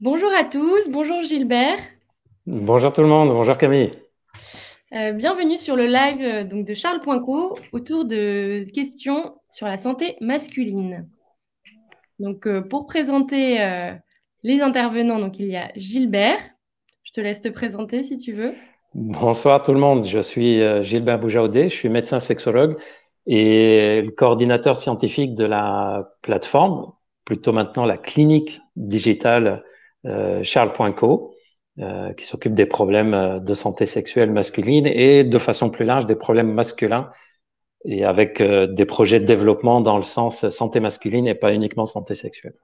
Bonjour à tous, bonjour Gilbert. Bonjour tout le monde, bonjour Camille. Bienvenue sur le live donc de Charles.co autour de questions sur la santé masculine. Donc, pour présenter les intervenants, donc il y a Gilbert. Je te laisse te présenter si tu veux. Bonsoir tout le monde, je suis Gilbert Boujaoudé, je suis médecin sexologue et le coordinateur scientifique de la plateforme, plutôt maintenant la clinique digitale Charles.co, qui s'occupe des problèmes de santé sexuelle masculine et de façon plus large des problèmes masculins et avec des projets de développement dans le sens santé masculine et pas uniquement santé sexuelle.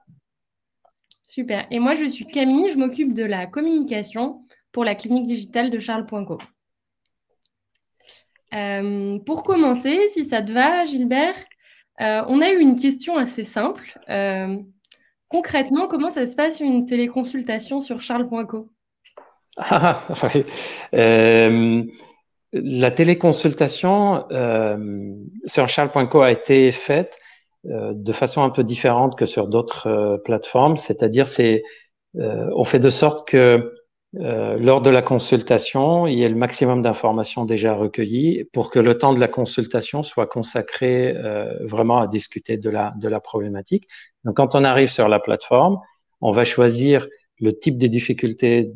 Super. Et moi, je suis Camille, je m'occupe de la communication pour la clinique digitale de Charles.co. Pour commencer, si ça te va, Gilbert, on a eu une question assez simple. Concrètement, comment ça se passe une téléconsultation sur Charles.co? Ah, oui. Euh, La téléconsultation sur Charles.co a été faite de façon un peu différente que sur d'autres plateformes, c'est-à-dire on fait de sorte que lors de la consultation, il y ait le maximum d'informations déjà recueillies pour que le temps de la consultation soit consacré vraiment à discuter de la problématique. Donc, quand on arrive sur la plateforme, on va choisir le type de difficulté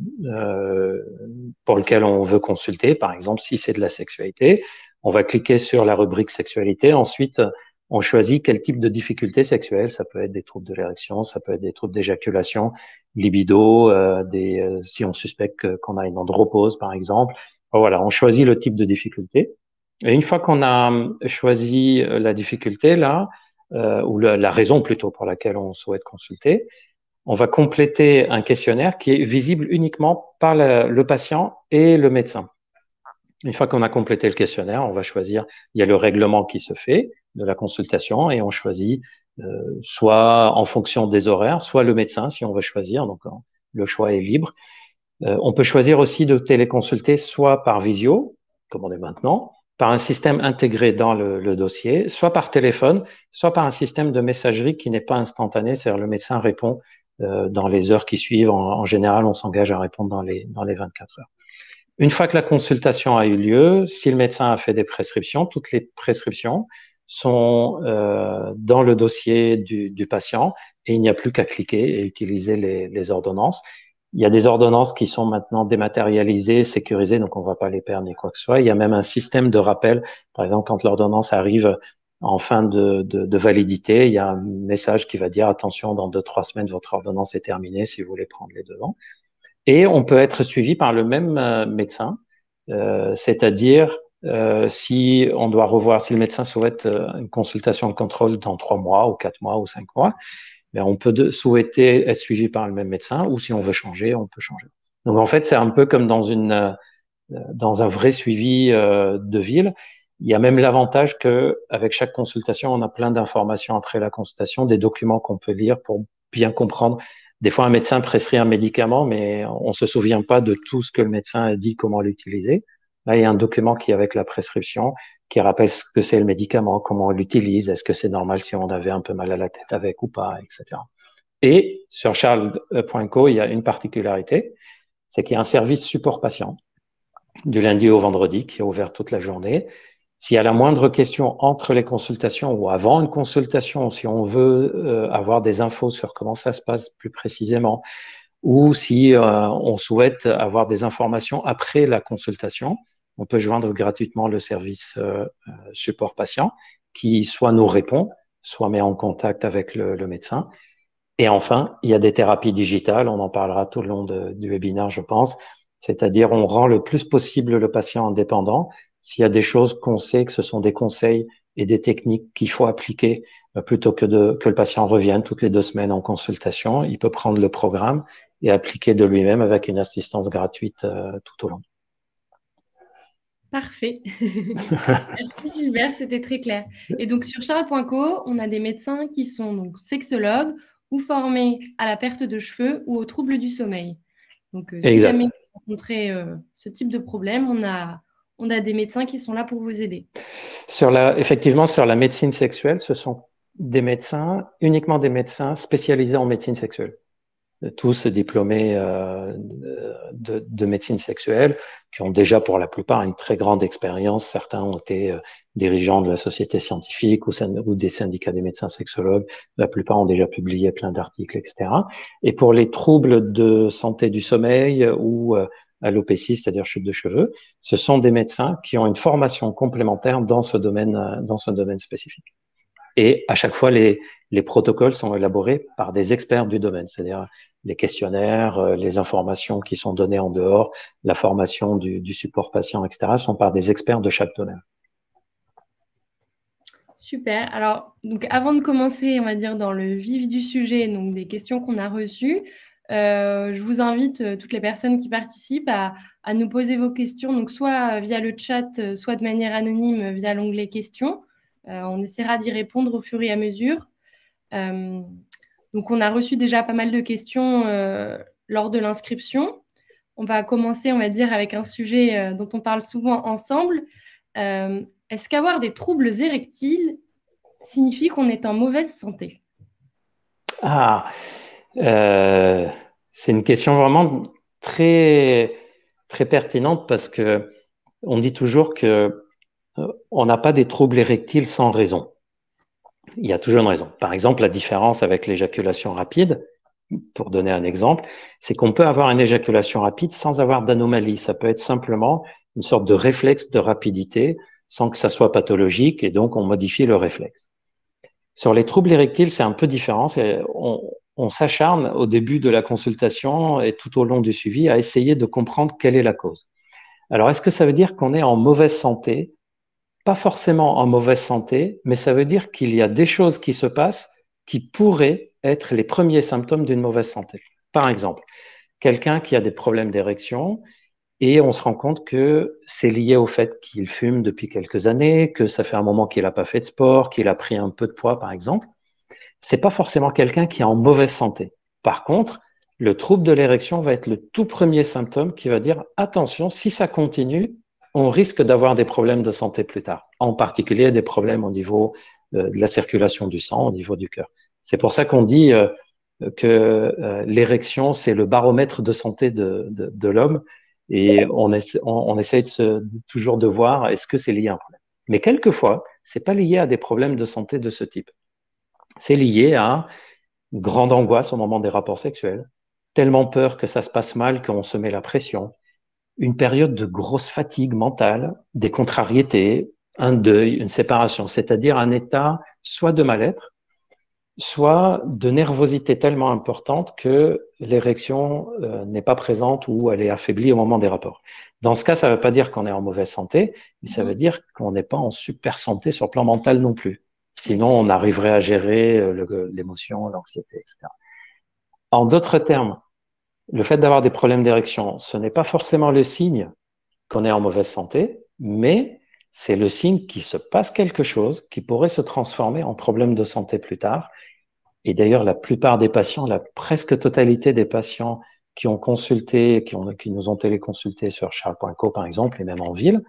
pour lequel on veut consulter. Par exemple, si c'est de la sexualité, on va cliquer sur la rubrique sexualité. Ensuite, on choisit quel type de difficulté sexuelle. Ça peut être des troubles de l'érection, ça peut être des troubles d'éjaculation, libido, si on suspecte qu'on a une andropause, par exemple. Voilà, on choisit le type de difficulté. Et une fois qu'on a choisi la difficulté, là, ou la raison plutôt pour laquelle on souhaite consulter, on va compléter un questionnaire qui est visible uniquement par le patient et le médecin. Une fois qu'on a complété le questionnaire, on va choisir, il y a le règlement qui se fait de la consultation et on choisit soit en fonction des horaires, soit le médecin si on veut choisir, donc le choix est libre. On peut choisir aussi de téléconsulter soit par visio, comme on est maintenant, par un système intégré dans le dossier, soit par téléphone, soit par un système de messagerie qui n'est pas instantané, c'est-à-dire le médecin répond dans les heures qui suivent. En général, on s'engage à répondre dans les 24 heures. Une fois que la consultation a eu lieu, si le médecin a fait des prescriptions, toutes les prescriptions sont dans le dossier du patient et il n'y a plus qu'à cliquer et utiliser les ordonnances. Il y a des ordonnances qui sont maintenant dématérialisées, sécurisées, donc on ne va pas les perdre ni quoi que ce soit. Il y a même un système de rappel. Par exemple, quand l'ordonnance arrive en fin de validité, il y a un message qui va dire attention, dans 2, 3 semaines, votre ordonnance est terminée si vous voulez prendre les devants. Et on peut être suivi par le même médecin, c'est-à-dire si on doit revoir, si le médecin souhaite une consultation de contrôle dans 3 mois ou 4 mois ou 5 mois, ben on peut souhaiter être suivi par le même médecin ou si on veut changer, on peut changer. Donc en fait, c'est un peu comme dans un vrai suivi de ville. Il y a même l'avantage que avec chaque consultation, on a plein d'informations après la consultation, des documents qu'on peut lire pour bien comprendre. Des fois, un médecin prescrit un médicament, mais on se souvient pas de tout ce que le médecin a dit, comment l'utiliser. Là, il y a un document qui est avec la prescription, qui rappelle ce que c'est le médicament, comment on l'utilise, est-ce que c'est normal si on avait un peu mal à la tête avec ou pas, etc. Et sur charles.co, il y a une particularité, c'est qu'il y a un service support patient du lundi au vendredi qui est ouvert toute la journée. S'il y a la moindre question entre les consultations ou avant une consultation, si on veut avoir des infos sur comment ça se passe plus précisément, ou si on souhaite avoir des informations après la consultation, on peut joindre gratuitement le service support patient qui soit nous répond, soit met en contact avec le médecin. Et enfin, il y a des thérapies digitales, on en parlera tout le long du webinaire, je pense, c'est-à-dire on rend le plus possible le patient indépendant. S'il y a des choses qu'on sait que ce sont des conseils et des techniques qu'il faut appliquer, plutôt que le patient revienne toutes les 2 semaines en consultation, il peut prendre le programme et appliquer de lui-même avec une assistance gratuite tout au long. Parfait. Merci Gilbert, c'était très clair. Et donc sur Charles.co, on a des médecins qui sont donc sexologues ou formés à la perte de cheveux ou aux troubles du sommeil. Donc si jamais Exact. vous rencontrez ce type de problème, on a des médecins qui sont là pour vous aider. Effectivement, sur la médecine sexuelle, ce sont des médecins, uniquement des médecins spécialisés en médecine sexuelle. tous diplômés de médecine sexuelle, qui ont déjà pour la plupart une très grande expérience. Certains ont été dirigeants de la société scientifique ou des syndicats des médecins sexologues. La plupart ont déjà publié plein d'articles, etc. Et pour les troubles de santé du sommeil ou alopécie, c'est-à-dire chute de cheveux, ce sont des médecins qui ont une formation complémentaire dans ce domaine spécifique. Et à chaque fois, les protocoles sont élaborés par des experts du domaine, c'est-à-dire les questionnaires, les informations qui sont données en dehors, la formation du support patient, etc., sont par des experts de chaque domaine. Super. Alors, donc, avant de commencer, on va dire, dans le vif du sujet, donc des questions qu'on a reçues, je vous invite, toutes les personnes qui participent, à nous poser vos questions, donc soit via le chat, soit de manière anonyme via l'onglet questions. On essaiera d'y répondre au fur et à mesure. Donc, on a reçu déjà pas mal de questions lors de l'inscription. On va commencer, on va dire, avec un sujet dont on parle souvent ensemble. Est-ce qu'avoir des troubles érectiles signifie qu'on est en mauvaise santé? C'est une question vraiment très, très pertinente parce que on dit toujours que on n'a pas des troubles érectiles sans raison. Il y a toujours une raison. Par exemple, la différence avec l'éjaculation rapide, pour donner un exemple, c'est qu'on peut avoir une éjaculation rapide sans avoir d'anomalie. Ça peut être simplement une sorte de réflexe de rapidité sans que ça soit pathologique et donc on modifie le réflexe. Sur les troubles érectiles, c'est un peu différent. On s'acharne au début de la consultation et tout au long du suivi à essayer de comprendre quelle est la cause. Alors, est-ce que ça veut dire qu'on est en mauvaise santé? Pas forcément en mauvaise santé, mais ça veut dire qu'il y a des choses qui se passent qui pourraient être les premiers symptômes d'une mauvaise santé. Par exemple, quelqu'un qui a des problèmes d'érection et on se rend compte que c'est lié au fait qu'il fume depuis quelques années, que ça fait un moment qu'il n'a pas fait de sport, qu'il a pris un peu de poids, par exemple. C'est pas forcément quelqu'un qui est en mauvaise santé. Par contre, le trouble de l'érection va être le tout premier symptôme qui va dire attention, si ça continue, on risque d'avoir des problèmes de santé plus tard, en particulier des problèmes au niveau de la circulation du sang, au niveau du cœur. C'est pour ça qu'on dit que l'érection, c'est le baromètre de santé de l'homme et on essaye toujours de voir est-ce que c'est lié à un problème. Mais quelquefois, c'est pas lié à des problèmes de santé de ce type. C'est lié à une grande angoisse au moment des rapports sexuels, tellement peur que ça se passe mal qu'on se met la pression, une période de grosse fatigue mentale, des contrariétés, un deuil, une séparation, c'est-à-dire un état soit de mal-être, soit de nervosité tellement importante que l'érection n'est pas présente ou elle est affaiblie au moment des rapports. Dans ce cas, ça ne veut pas dire qu'on est en mauvaise santé, mais ça veut dire qu'on n'est pas en super santé sur le plan mental non plus. Sinon, on arriverait à gérer l'émotion, l'anxiété, etc. En d'autres termes, le fait d'avoir des problèmes d'érection, ce n'est pas forcément le signe qu'on est en mauvaise santé, mais c'est le signe qu'il se passe quelque chose qui pourrait se transformer en problème de santé plus tard. Et d'ailleurs, la plupart des patients, la presque totalité des patients qui ont consulté, qui nous ont téléconsulté sur charles.co par exemple, et même en ville,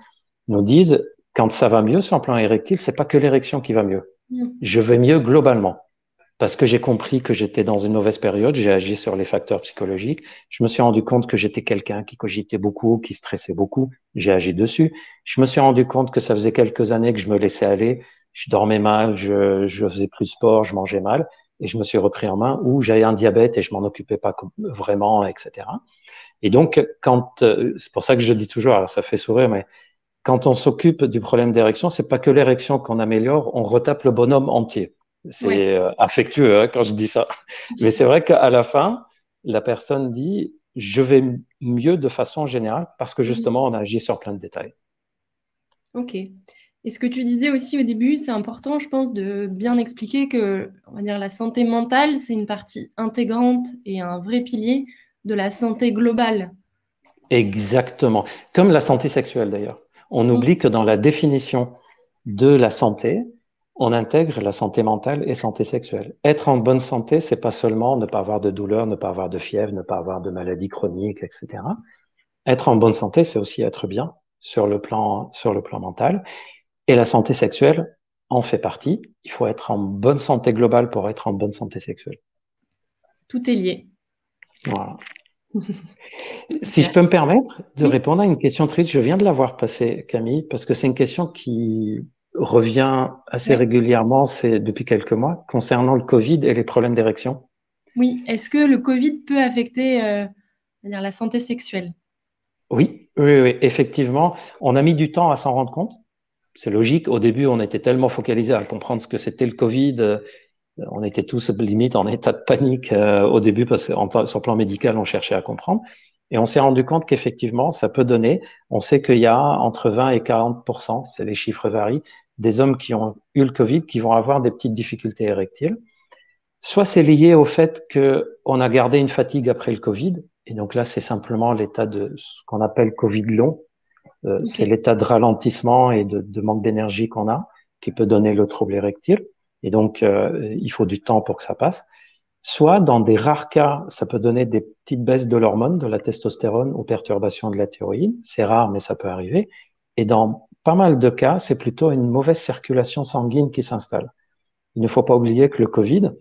nous disent quand ça va mieux sur le plan érectile, c'est pas que l'érection qui va mieux. Je vais mieux globalement parce que j'ai compris que j'étais dans une mauvaise période, j'ai agi sur les facteurs psychologiques, je me suis rendu compte que j'étais quelqu'un qui cogitait beaucoup, qui stressait beaucoup, j'ai agi dessus. Je me suis rendu compte que ça faisait quelques années que je me laissais aller, je dormais mal, je faisais plus de sport, je mangeais mal et je me suis repris en main ou j'avais un diabète et je m'en occupais pas vraiment, etc. Et donc, c'est pour ça que je dis toujours, alors ça fait sourire, mais quand on s'occupe du problème d'érection, c'est pas que l'érection qu'on améliore, on retape le bonhomme entier. C'est affectueux hein, quand je dis ça. Mais c'est vrai qu'à la fin, la personne dit je vais mieux de façon générale parce que justement, on agit sur plein de détails. Ok. Et ce que tu disais aussi au début, c'est important, je pense, de bien expliquer que, on va dire, la santé mentale, c'est une partie intégrante et un vrai pilier de la santé globale. Exactement. Comme la santé sexuelle d'ailleurs. On oublie que dans la définition de la santé, on intègre la santé mentale et santé sexuelle. Être en bonne santé, c'est pas seulement ne pas avoir de douleur, ne pas avoir de fièvre, ne pas avoir de maladies chroniques, etc. Être en bonne santé, c'est aussi être bien sur le plan mental. Et la santé sexuelle en fait partie. Il faut être en bonne santé globale pour être en bonne santé sexuelle. Tout est lié. Voilà. Si je peux me permettre de répondre à une question triste, je viens de la voir passer, Camille, parce que c'est une question qui revient assez régulièrement depuis quelques mois concernant le Covid et les problèmes d'érection. Oui, est-ce que le Covid peut affecter la santé sexuelle? Oui, oui, oui, effectivement. On a mis du temps à s'en rendre compte. C'est logique. Au début, on était tellement focalisé à comprendre ce que c'était le Covid. On était tous limite en état de panique au début parce que sur le plan médical, on cherchait à comprendre. Et on s'est rendu compte qu'effectivement, ça peut donner. On sait qu'il y a entre 20 et 40%, c'est les chiffres varient, des hommes qui ont eu le Covid qui vont avoir des petites difficultés érectiles. Soit c'est lié au fait qu'on a gardé une fatigue après le Covid. Et donc là, c'est simplement l'état de ce qu'on appelle Covid long. C'est l'état de ralentissement et de manque d'énergie qu'on a qui peut donner le trouble érectile. Et donc, il faut du temps pour que ça passe. Soit, dans des rares cas, ça peut donner des petites baisses de l'hormone, de la testostérone ou perturbations de la thyroïde. C'est rare, mais ça peut arriver. Et dans pas mal de cas, c'est plutôt une mauvaise circulation sanguine qui s'installe. Il ne faut pas oublier que le Covid,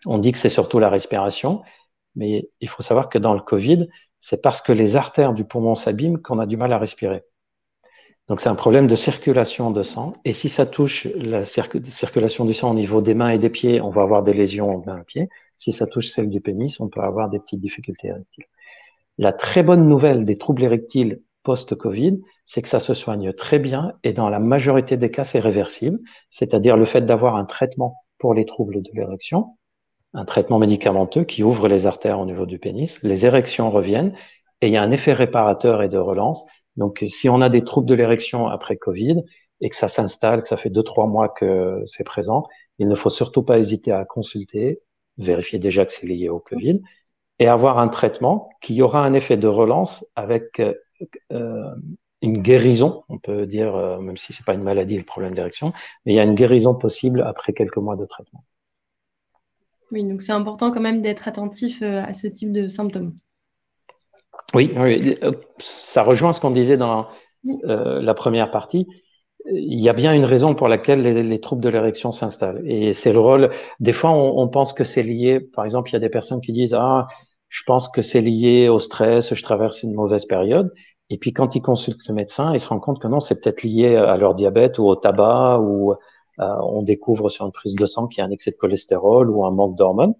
on dit que c'est surtout la respiration, mais il faut savoir que dans le Covid, c'est parce que les artères du poumon s'abîment qu'on a du mal à respirer. Donc, c'est un problème de circulation de sang. Et si ça touche la circulation du sang au niveau des mains et des pieds, on va avoir des lésions aux mains et pieds. Si ça touche celle du pénis, on peut avoir des petites difficultés érectiles. La très bonne nouvelle des troubles érectiles post-Covid, c'est que ça se soigne très bien et dans la majorité des cas, c'est réversible. C'est-à-dire le fait d'avoir un traitement pour les troubles de l'érection, un traitement médicamenteux qui ouvre les artères au niveau du pénis, les érections reviennent et il y a un effet réparateur et de relance. Donc, si on a des troubles de l'érection après Covid et que ça s'installe, que ça fait 2-3 mois que c'est présent, il ne faut surtout pas hésiter à consulter, vérifier déjà que c'est lié au Covid et avoir un traitement qui aura un effet de relance avec une guérison, on peut dire, même si c'est pas une maladie, le problème d'érection, mais il y a une guérison possible après quelques mois de traitement. Oui, donc c'est important quand même d'être attentif à ce type de symptômes. Oui, oui, ça rejoint ce qu'on disait dans la première partie. Il y a bien une raison pour laquelle les troubles de l'érection s'installent. Et c'est le rôle. Des fois, on pense que c'est lié. Par exemple, il y a des personnes qui disent, ah, je pense que c'est lié au stress, je traverse une mauvaise période. Et puis, quand ils consultent le médecin, ils se rendent compte que non, c'est peut-être lié à leur diabète ou au tabac ou on découvre sur une prise de sang qu'il y a un excès de cholestérol ou un manque d'hormones.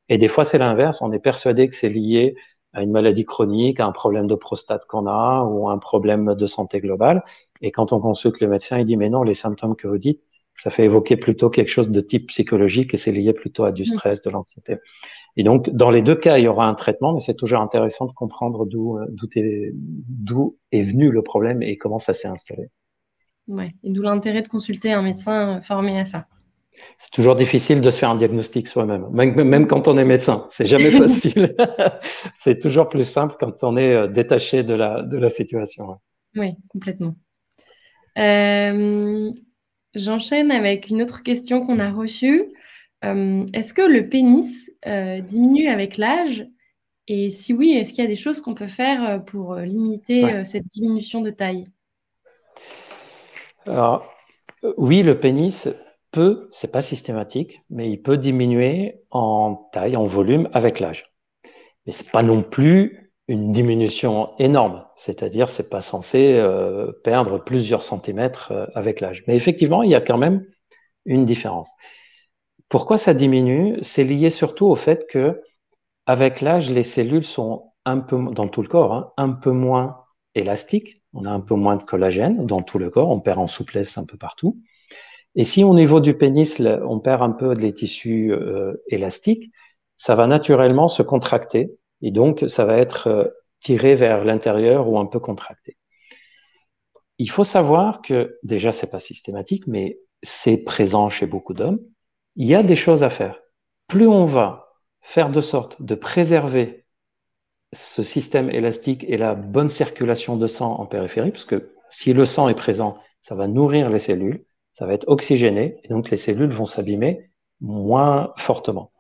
Et des fois, c'est l'inverse. On est persuadé que c'est lié à une maladie chronique, à un problème de prostate qu'on a ou à un problème de santé globale. Et quand on consulte le médecin, il dit, mais non, les symptômes que vous dites, ça fait évoquer plutôt quelque chose de type psychologique et c'est lié plutôt à du stress, de l'anxiété. Et donc, dans les deux cas, il y aura un traitement, mais c'est toujours intéressant de comprendre d'où est venu le problème et comment ça s'est installé. Ouais. Et d'où l'intérêt de consulter un médecin formé à ça. C'est toujours difficile de se faire un diagnostic soi-même, même quand on est médecin. C'est jamais facile. C'est toujours plus simple quand on est détaché de la situation. Oui, complètement. J'enchaîne avec une autre question qu'on a reçue. Est-ce que le pénis diminue avec l'âge? Et si oui, est-ce qu'il y a des choses qu'on peut faire pour limiter cette diminution de taille? Alors, oui, le pénis peut, c'est pas systématique, mais il peut diminuer en taille, en volume avec l'âge. Mais c'est pas non plus une diminution énorme, c'est-à-dire c'est pas censé perdre plusieurs centimètres avec l'âge. Mais effectivement, il y a quand même une différence. Pourquoi ça diminue? C'est lié surtout au fait que avec l'âge, les cellules sont un peu, dans tout le corps, hein, un peu moins élastiques. On a un peu moins de collagène dans tout le corps. On perd en souplesse un peu partout. Et si au niveau du pénis, on perd un peu les tissus élastiques, ça va naturellement se contracter. Et donc, ça va être tiré vers l'intérieur ou un peu contracté. Il faut savoir que, déjà, c'est pas systématique, mais c'est présent chez beaucoup d'hommes. Il y a des choses à faire. Plus on va faire de sorte de préserver ce système élastique et la bonne circulation de sang en périphérie, parce que si le sang est présent, ça va nourrir les cellules, ça va être oxygéné, et donc les cellules vont s'abîmer moins fortement.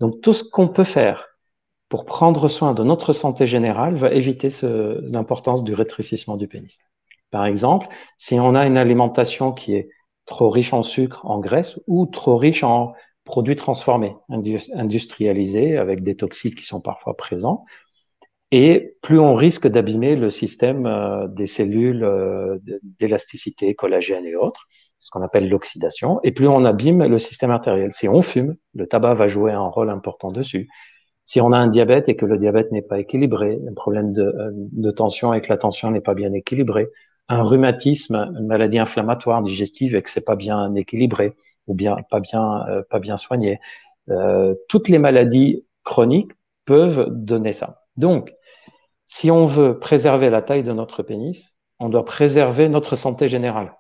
Donc tout ce qu'on peut faire pour prendre soin de notre santé générale va éviter l'importance du rétrécissement du pénis. Par exemple, si on a une alimentation qui est trop riche en sucre, en graisse, ou trop riche en produits transformés, industrialisés, avec des toxiques qui sont parfois présents. Et plus on risque d'abîmer le système des cellules d'élasticité, collagène et autres, ce qu'on appelle l'oxydation, et plus on abîme le système artériel. Si on fume, le tabac va jouer un rôle important dessus. Si on a un diabète et que le diabète n'est pas équilibré, un problème de tension et que la tension n'est pas bien équilibrée, un rhumatisme, une maladie inflammatoire digestive et que c'est pas bien équilibré ou bien pas bien soigné, toutes les maladies chroniques peuvent donner ça. Donc, si on veut préserver la taille de notre pénis, on doit préserver notre santé générale.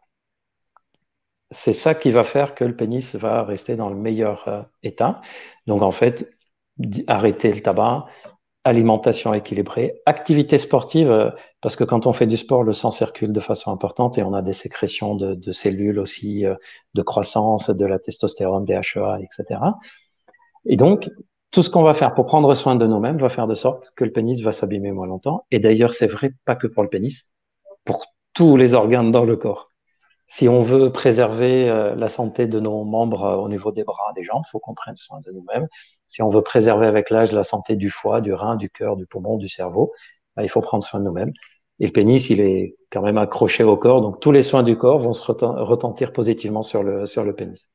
C'est ça qui va faire que le pénis va rester dans le meilleur état. Donc, en fait, arrêter le tabac, alimentation équilibrée, activité sportive, parce que quand on fait du sport, le sang circule de façon importante et on a des sécrétions de cellules aussi, de croissance, de la testostérone, des HEA, etc. Et donc, tout ce qu'on va faire pour prendre soin de nous-mêmes va faire de sorte que le pénis va s'abîmer moins longtemps. Et d'ailleurs, c'est vrai pas que pour le pénis, pour tous les organes dans le corps. Si on veut préserver la santé de nos membres au niveau des bras, des jambes, il faut qu'on prenne soin de nous-mêmes. Si on veut préserver avec l'âge la santé du foie, du rein, du cœur, du poumon, du cerveau, il faut prendre soin de nous-mêmes. Et le pénis, il est quand même accroché au corps, donc tous les soins du corps vont se retentir positivement sur le pénis.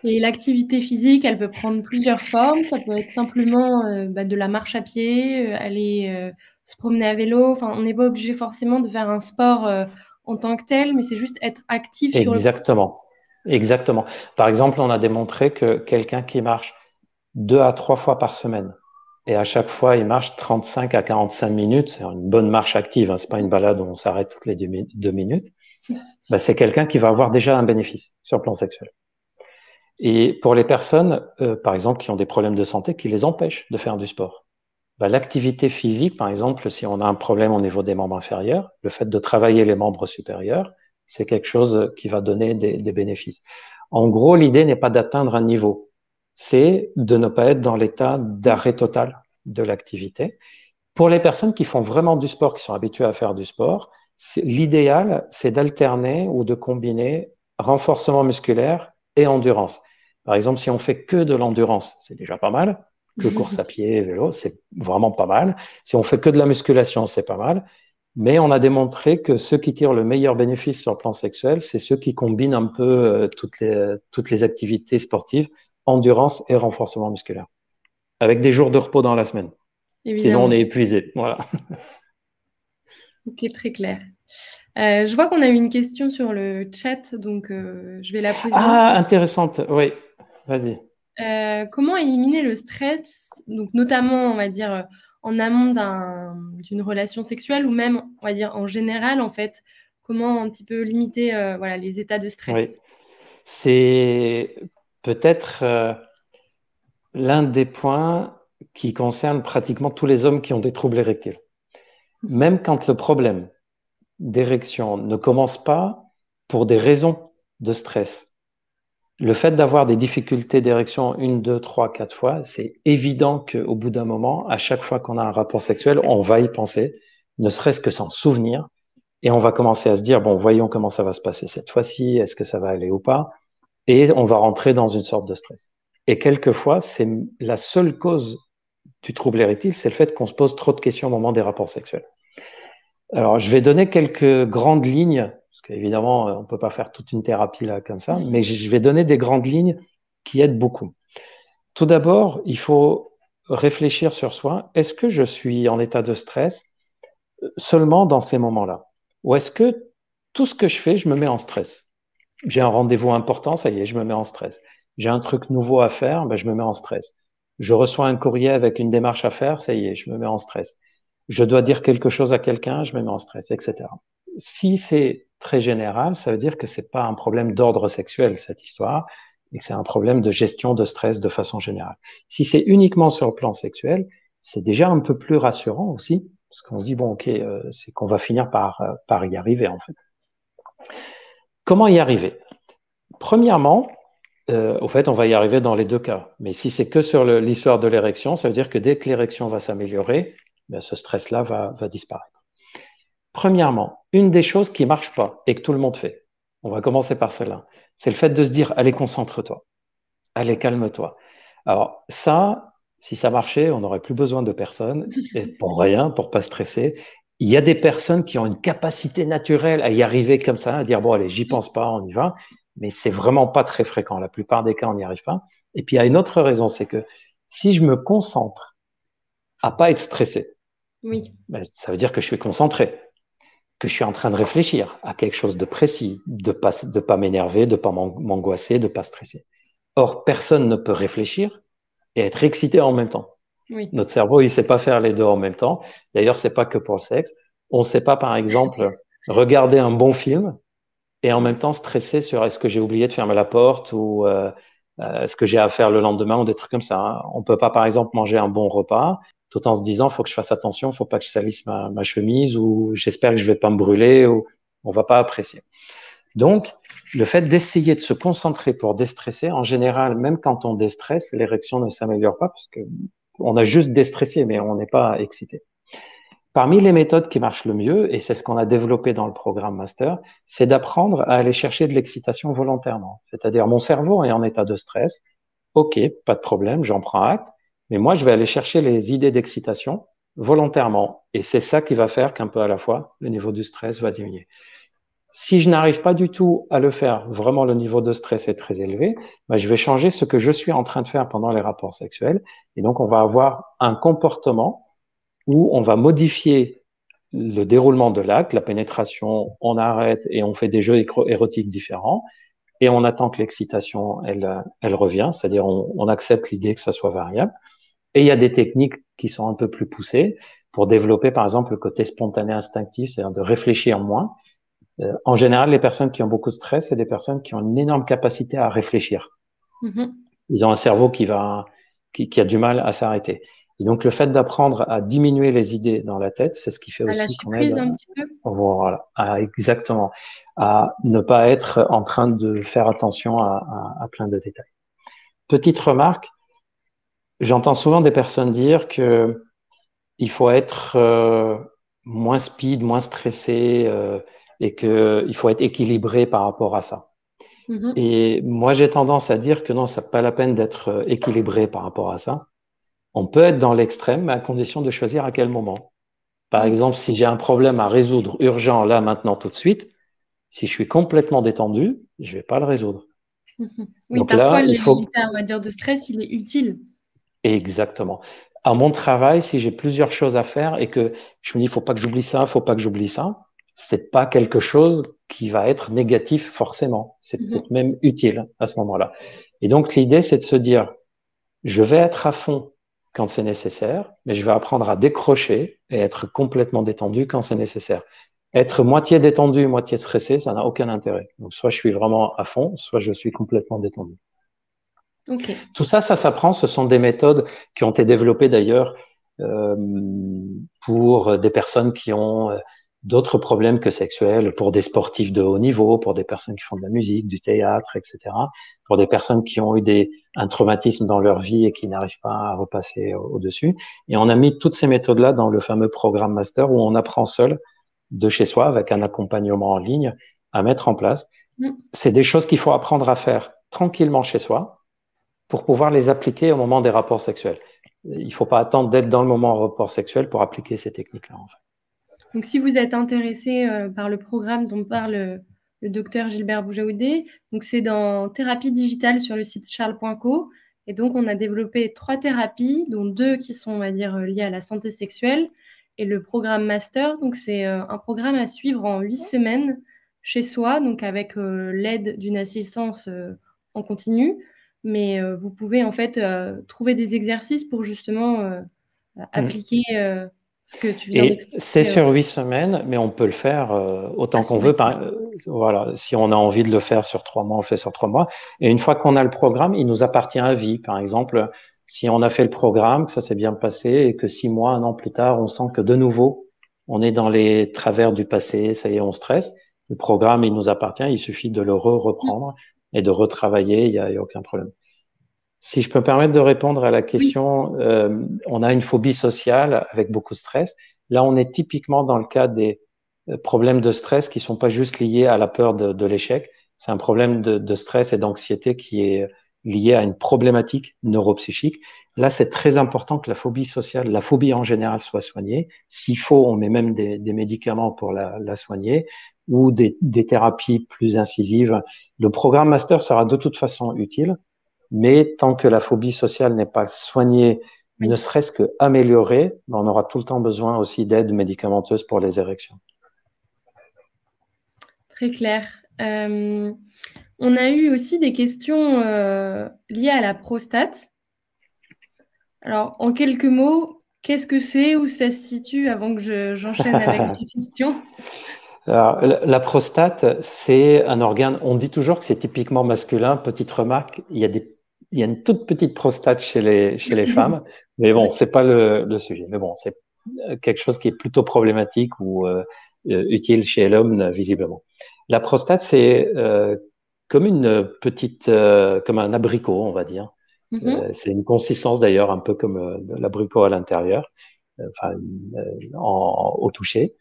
Et l'activité physique, elle peut prendre plusieurs formes. Ça peut être simplement de la marche à pied, aller se promener à vélo. Enfin, on n'est pas obligé forcément de faire un sport en tant que tel, mais c'est juste être actif sur le... Exactement. Exactement. Par exemple, on a démontré que quelqu'un qui marche 2 à 3 fois par semaine, et à chaque fois, il marche 35 à 45 minutes, c'est une bonne marche active, hein, c'est pas une balade où on s'arrête toutes les 2 minutes, c'est quelqu'un qui va avoir déjà un bénéfice sur le plan sexuel. Et pour les personnes, par exemple, qui ont des problèmes de santé, qui les empêchent de faire du sport, l'activité physique, par exemple, si on a un problème au niveau des membres inférieurs, le fait de travailler les membres supérieurs, c'est quelque chose qui va donner des bénéfices. En gros, l'idée n'est pas d'atteindre un niveau, c'est de ne pas être dans l'état d'arrêt total de l'activité. Pour les personnes qui font vraiment du sport, qui sont habituées à faire du sport, l'idéal, c'est d'alterner ou de combiner renforcement musculaire et endurance. Par exemple, si on fait que de l'endurance, c'est déjà pas mal. Que course à pied, vélo, c'est vraiment pas mal. Si on fait que de la musculation, c'est pas mal. Mais on a démontré que ceux qui tirent le meilleur bénéfice sur le plan sexuel, c'est ceux qui combinent un peu toutes les activités sportives, endurance et renforcement musculaire, avec des jours de repos dans la semaine. Évidemment. Sinon, on est épuisé. Voilà. Ok, très clair. Je vois qu'on a eu une question sur le chat, donc je vais la poser. Ah, intéressante. Oui, vas-y. Comment éliminer le stress, donc notamment, on va dire, en amont d'une relation sexuelle ou même, on va dire, en général, en fait, comment un petit peu limiter voilà, les états de stress? Oui, c'est peut-être l'un des points qui concerne pratiquement tous les hommes qui ont des troubles érectiles. Même quand le problème d'érection ne commence pas pour des raisons de stress, le fait d'avoir des difficultés d'érection 1, 2, 3, 4 fois, c'est évident qu'au bout d'un moment, à chaque fois qu'on a un rapport sexuel, on va y penser, ne serait-ce que s'en souvenir, et on va commencer à se dire, bon, voyons comment ça va se passer cette fois-ci, est-ce que ça va aller ou pas, et on va rentrer dans une sorte de stress. Et quelquefois, c'est la seule cause du trouble érectile, c'est le fait qu'on se pose trop de questions au moment des rapports sexuels. Alors, je vais donner quelques grandes lignes, parce qu'évidemment, on ne peut pas faire toute une thérapie là comme ça, mais je vais donner des grandes lignes qui aident beaucoup. Tout d'abord, il faut réfléchir sur soi. Est-ce que je suis en état de stress seulement dans ces moments-là? Ou est-ce que tout ce que je fais, je me mets en stress? J'ai un rendez-vous important, ça y est, je me mets en stress. J'ai un truc nouveau à faire, je me mets en stress. Je reçois un courrier avec une démarche à faire, ça y est, je me mets en stress. Je dois dire quelque chose à quelqu'un, je me mets en stress, etc. Si c'est très général, ça veut dire que c'est pas un problème d'ordre sexuel, cette histoire, et que c'est un problème de gestion de stress de façon générale. Si c'est uniquement sur le plan sexuel, c'est déjà un peu plus rassurant aussi, parce qu'on se dit, bon, ok, c'est qu'on va finir par y arriver, en fait. Comment y arriver? Premièrement, au fait, on va y arriver dans les deux cas. Mais si c'est que sur l'histoire de l'érection, ça veut dire que dès que l'érection va s'améliorer, ce stress-là va disparaître. Premièrement, une des choses qui ne marche pas et que tout le monde fait, on va commencer par celle-là, c'est le fait de se dire, allez, concentre-toi. allez, calme-toi. Alors ça, si ça marchait, on n'aurait plus besoin de personne, et pour rien, pour pas stresser. Il y a des personnes qui ont une capacité naturelle à y arriver comme ça, à dire, bon, allez, j'y pense pas, on y va, mais c'est vraiment pas très fréquent. La plupart des cas, on n'y arrive pas. Et puis, il y a une autre raison, c'est que si je me concentre à pas être stressé, Oui. ben, ça veut dire que je suis concentré, que je suis en train de réfléchir à quelque chose de précis, de pas m'énerver, de pas m'angoisser, de pas stresser. Or, personne ne peut réfléchir et être excité en même temps. Oui. Notre cerveau, il ne sait pas faire les deux en même temps. D'ailleurs, c'est pas que pour le sexe. On ne sait pas, par exemple, regarder un bon film et en même temps stresser sur est-ce que j'ai oublié de fermer la porte ou est-ce que j'ai à faire le lendemain ou des trucs comme ça, hein. On peut pas, par exemple, manger un bon repas tout en se disant, faut que je fasse attention, faut pas que je salisse ma chemise ou j'espère que je vais pas me brûler ou on va pas apprécier. Donc, le fait d'essayer de se concentrer pour déstresser, en général, même quand on déstresse, l'érection ne s'améliore pas parce que on a juste déstressé, mais on n'est pas excité. Parmi les méthodes qui marchent le mieux, et c'est ce qu'on a développé dans le programme Master, c'est d'apprendre à aller chercher de l'excitation volontairement. C'est-à-dire, mon cerveau est en état de stress. OK, pas de problème, j'en prends acte. Mais moi, je vais aller chercher les idées d'excitation volontairement. Et c'est ça qui va faire qu'un peu à la fois, le niveau du stress va diminuer. Si je n'arrive pas du tout à le faire, vraiment le niveau de stress est très élevé, ben, je vais changer ce que je suis en train de faire pendant les rapports sexuels. Et donc, on va avoir un comportement où on va modifier le déroulement de l'acte, la pénétration, on arrête et on fait des jeux érotiques différents. Et on attend que l'excitation, elle revient, c'est-à-dire on accepte l'idée que ça soit variable. Et il y a des techniques qui sont un peu plus poussées pour développer, par exemple, le côté spontané instinctif, c'est-à-dire de réfléchir moins. En général, les personnes qui ont beaucoup de stress, c'est des personnes qui ont une énorme capacité à réfléchir. Mhm. Ils ont un cerveau qui a du mal à s'arrêter. Et donc, le fait d'apprendre à diminuer les idées dans la tête, c'est ce qui fait À aussi lâcher qu'on aide prise un petit peu. voilà, exactement, à ne pas être en train de faire attention à plein de détails. Petite remarque, j'entends souvent des personnes dire que il faut être moins speed, moins stressé et qu'il faut être équilibré par rapport à ça. Mhm. Et moi, j'ai tendance à dire que non, ça n'a pas la peine d'être équilibré par rapport à ça. On peut être dans l'extrême, mais à condition de choisir à quel moment. Par Ok. exemple, si j'ai un problème à résoudre urgent là, maintenant, tout de suite, si je suis complètement détendu, je vais pas le résoudre. Mhm. Oui, Donc parfois là, il faut l'état, on va dire, de stress, il est utile. exactement. À mon travail, si j'ai plusieurs choses à faire et que je me dis, faut pas que j'oublie ça, faut pas que j'oublie ça, c'est pas quelque chose qui va être négatif forcément. C'est peut-être Mhm. même utile à ce moment-là. Et donc l'idée, c'est de se dire, je vais être à fond quand c'est nécessaire, mais je vais apprendre à décrocher et être complètement détendu quand c'est nécessaire. Être moitié détendu, moitié stressé, ça n'a aucun intérêt. Donc, soit je suis vraiment à fond, soit je suis complètement détendu. Ok. Tout ça, ça s'apprend. Ce sont des méthodes qui ont été développées d'ailleurs euh, pour des personnes qui ont d'autres problèmes que sexuels, pour des sportifs de haut niveau, pour des personnes qui font de la musique, du théâtre, etc. Pour des personnes qui ont eu un traumatisme dans leur vie et qui n'arrivent pas à repasser au-dessus. Et on a mis toutes ces méthodes-là dans le fameux programme master où on apprend seul de chez soi avec un accompagnement en ligne à mettre en place. Mm. C'est des choses qu'il faut apprendre à faire tranquillement chez soi pour pouvoir les appliquer au moment des rapports sexuels. Il ne faut pas attendre d'être dans le moment rapport sexuel pour appliquer ces techniques-là. En fait. Donc, si vous êtes intéressé par le programme dont parle le docteur Gilbert Boujaoudé, donc c'est dans thérapie digitale sur le site charles.co. Et donc, on a développé 3 thérapies, dont 2 qui sont, on va dire, liées à la santé sexuelle. Et le programme Master, donc c'est un programme à suivre en 8 semaines chez soi, donc avec l'aide d'une assistance en continu. Mais vous pouvez en fait trouver des exercices pour justement Mm. appliquer ce que tu viens Et c'est d'expliquer sur 8 semaines, mais on peut le faire à autant qu'on son veut. rythme. Voilà, si on a envie de le faire sur 3 mois, on le fait sur 3 mois. Et une fois qu'on a le programme, il nous appartient à vie. Par exemple, si on a fait le programme, que ça s'est bien passé et que 6 mois, un an plus tard, on sent que de nouveau, on est dans les travers du passé, ça y est, on stresse. Le programme, il nous appartient. Il suffit de le reprendre et de retravailler. Il y a aucun problème. Si je peux me permettre de répondre à la Oui, question, on a une phobie sociale avec beaucoup de stress. Là, on est typiquement dans le cas des problèmes de stress qui sont pas juste liés à la peur de l'échec. C'est un problème de stress et d'anxiété qui est liées à une problématique neuropsychique. Là, c'est très important que la phobie sociale, la phobie en général, soit soignée. S'il faut, on met même des médicaments pour la soigner ou des thérapies plus incisives. Le programme master sera de toute façon utile, mais tant que la phobie sociale n'est pas soignée, ne Oui, serait-ce qu'améliorée, on aura tout le temps besoin aussi d'aide médicamenteuse pour les érections. très clair. On a eu aussi des questions liées à la prostate. Alors, en quelques mots, qu'est-ce que c'est, où ça se situe avant que j'enchaîne avec les questions? Alors, la prostate, c'est un organe, on dit toujours que c'est typiquement masculin. Petite remarque, il y a une toute petite prostate chez les femmes, mais bon, c'est pas le sujet. Mais bon, c'est quelque chose qui est plutôt problématique ou utile chez l'homme, visiblement. La prostate, c'est comme une petite, comme un abricot, on va dire. Mhm. C'est une consistance d'ailleurs un peu comme l'abricot à l'intérieur, enfin, au toucher,